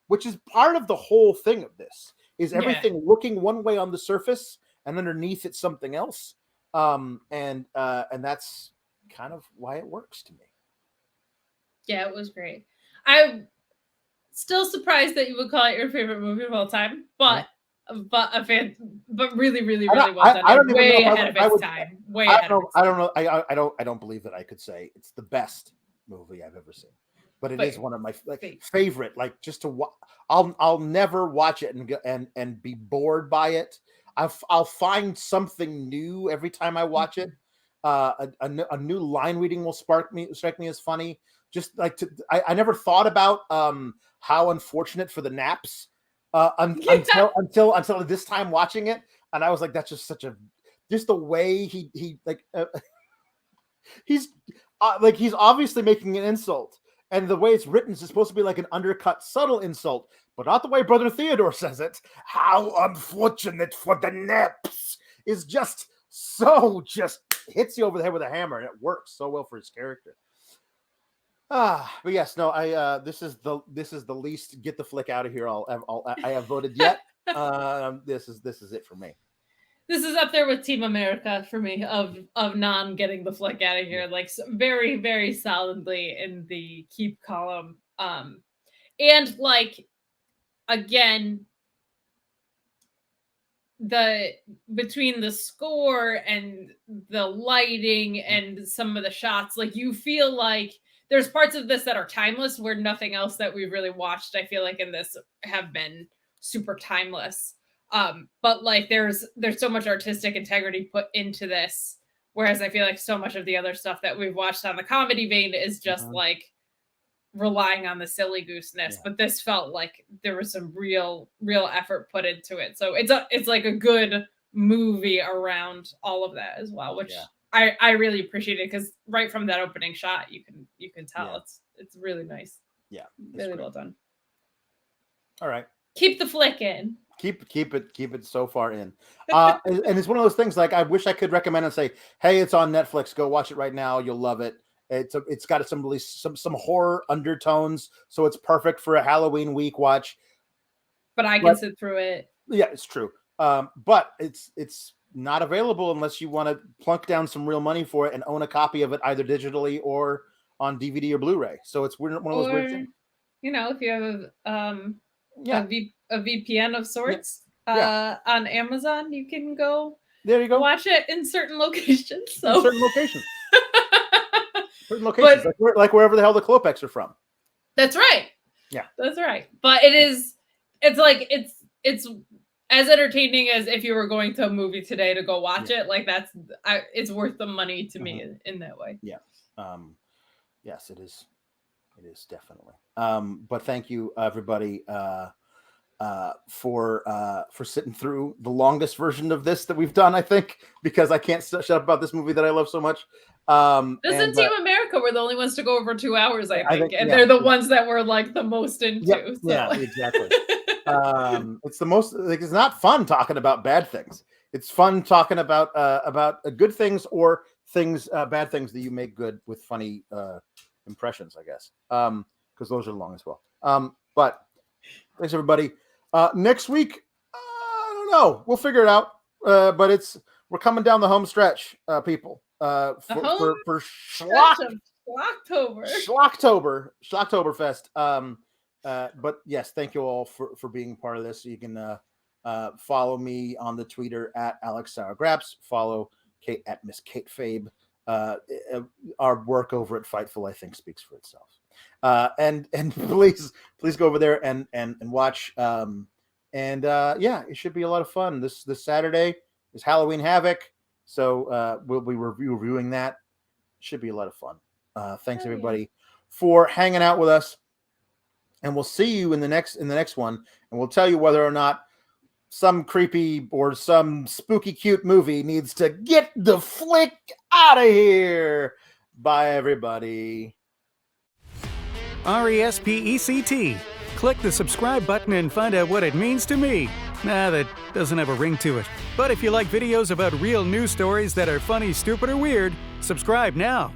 which is part of the whole thing of this, is everything looking one way on the surface and underneath it's something else. And that's kind of why it works to me. Yeah, it was great. I'm still surprised that you would call it your favorite movie of all time, but really, really, really well done. I don't even way know ahead of its time. Way ahead of its time. I don't believe that I could say it's the best movie I've ever seen, but it is one of my favorite. Like, just to I'll never watch it and be bored by it. I'll find something new every time I watch it. A new line reading will strike me as funny. Just like I never thought about how unfortunate for the naps until this time watching it, and I was like, that's just just the way he like he's obviously making an insult, and the way it's written is supposed to be like an undercut, subtle insult, but not the way Brother Theodore says it. How unfortunate for the naps is just hits you over the head with a hammer, and it works so well for his character. But yes, no, this is the least get the flick out of here I have voted yet. This is it for me. This is up there with Team America for me of non getting the flick out of here, like very, very solidly in the keep column. And like, again, between the score and the lighting and some of the shots, like, you feel like there's parts of this that are timeless where nothing else that we've really watched, I feel like, in this have been super timeless. But like there's so much artistic integrity put into this, whereas I feel like so much of the other stuff that we've watched on the comedy vein is just like relying on the silly gooseness. But this felt like there was some real effort put into it. So it's like a good movie around all of that as well, which I really appreciate it, because right from that opening shot you can tell it's really nice. Yeah, really well done. All right, keep the flick in. Keep it so far in. And it's one of those things, like, I wish I could recommend and say, hey, it's on Netflix, go watch it right now, you'll love it. It's got some horror undertones, so it's perfect for a Halloween week watch. But I can sit through it. Yeah, it's true. But it's not available unless you want to plunk down some real money for it and own a copy of it either digitally or on DVD or Blu-ray. So it's one of those weird things. You know, if you have a VPN of sorts on Amazon, you can go. There you go. Watch it in certain locations. So in certain locations. But, like wherever the hell the Klopeks are from. That's right. Yeah, that's right. But it's as entertaining as if you were going to a movie today to go watch it. Like, it's worth the money to me in that way. Yeah. Yes, it is. It is definitely. But thank you, everybody, for sitting through the longest version of this that we've done, I think, because I can't shut up about this movie that I love so much. This and Team America were the only ones to go over 2 hours, I think, and they're the ones that were like the most into. Yep. So. Yeah, exactly. It's the most, like, it's not fun talking about bad things. It's fun talking about good things or bad things that you make good with funny impressions, I guess, because those are long as well. But thanks, everybody. Next week, I don't know, we'll figure it out. But we're coming down the home stretch, people. For Schlocktoberfest. But yes, thank you all for being part of this. You can follow me on the Twitter at Alex Sauergraps. Follow Kate at Miss Kate Fabe. Our work over at Fightful, I think, speaks for itself. And please go over there and watch. It should be a lot of fun. This Saturday is Halloween Havoc. So we'll be reviewing that. Should be a lot of fun. Thanks everybody for hanging out with us, and we'll see you in the next one, and we'll tell you whether or not some creepy or some spooky cute movie needs to get the flick out of here. Bye, everybody. RESPECT. Click the subscribe button and find out what it means to me. Nah, that doesn't have a ring to it. But if you like videos about real news stories that are funny, stupid, or weird, subscribe now.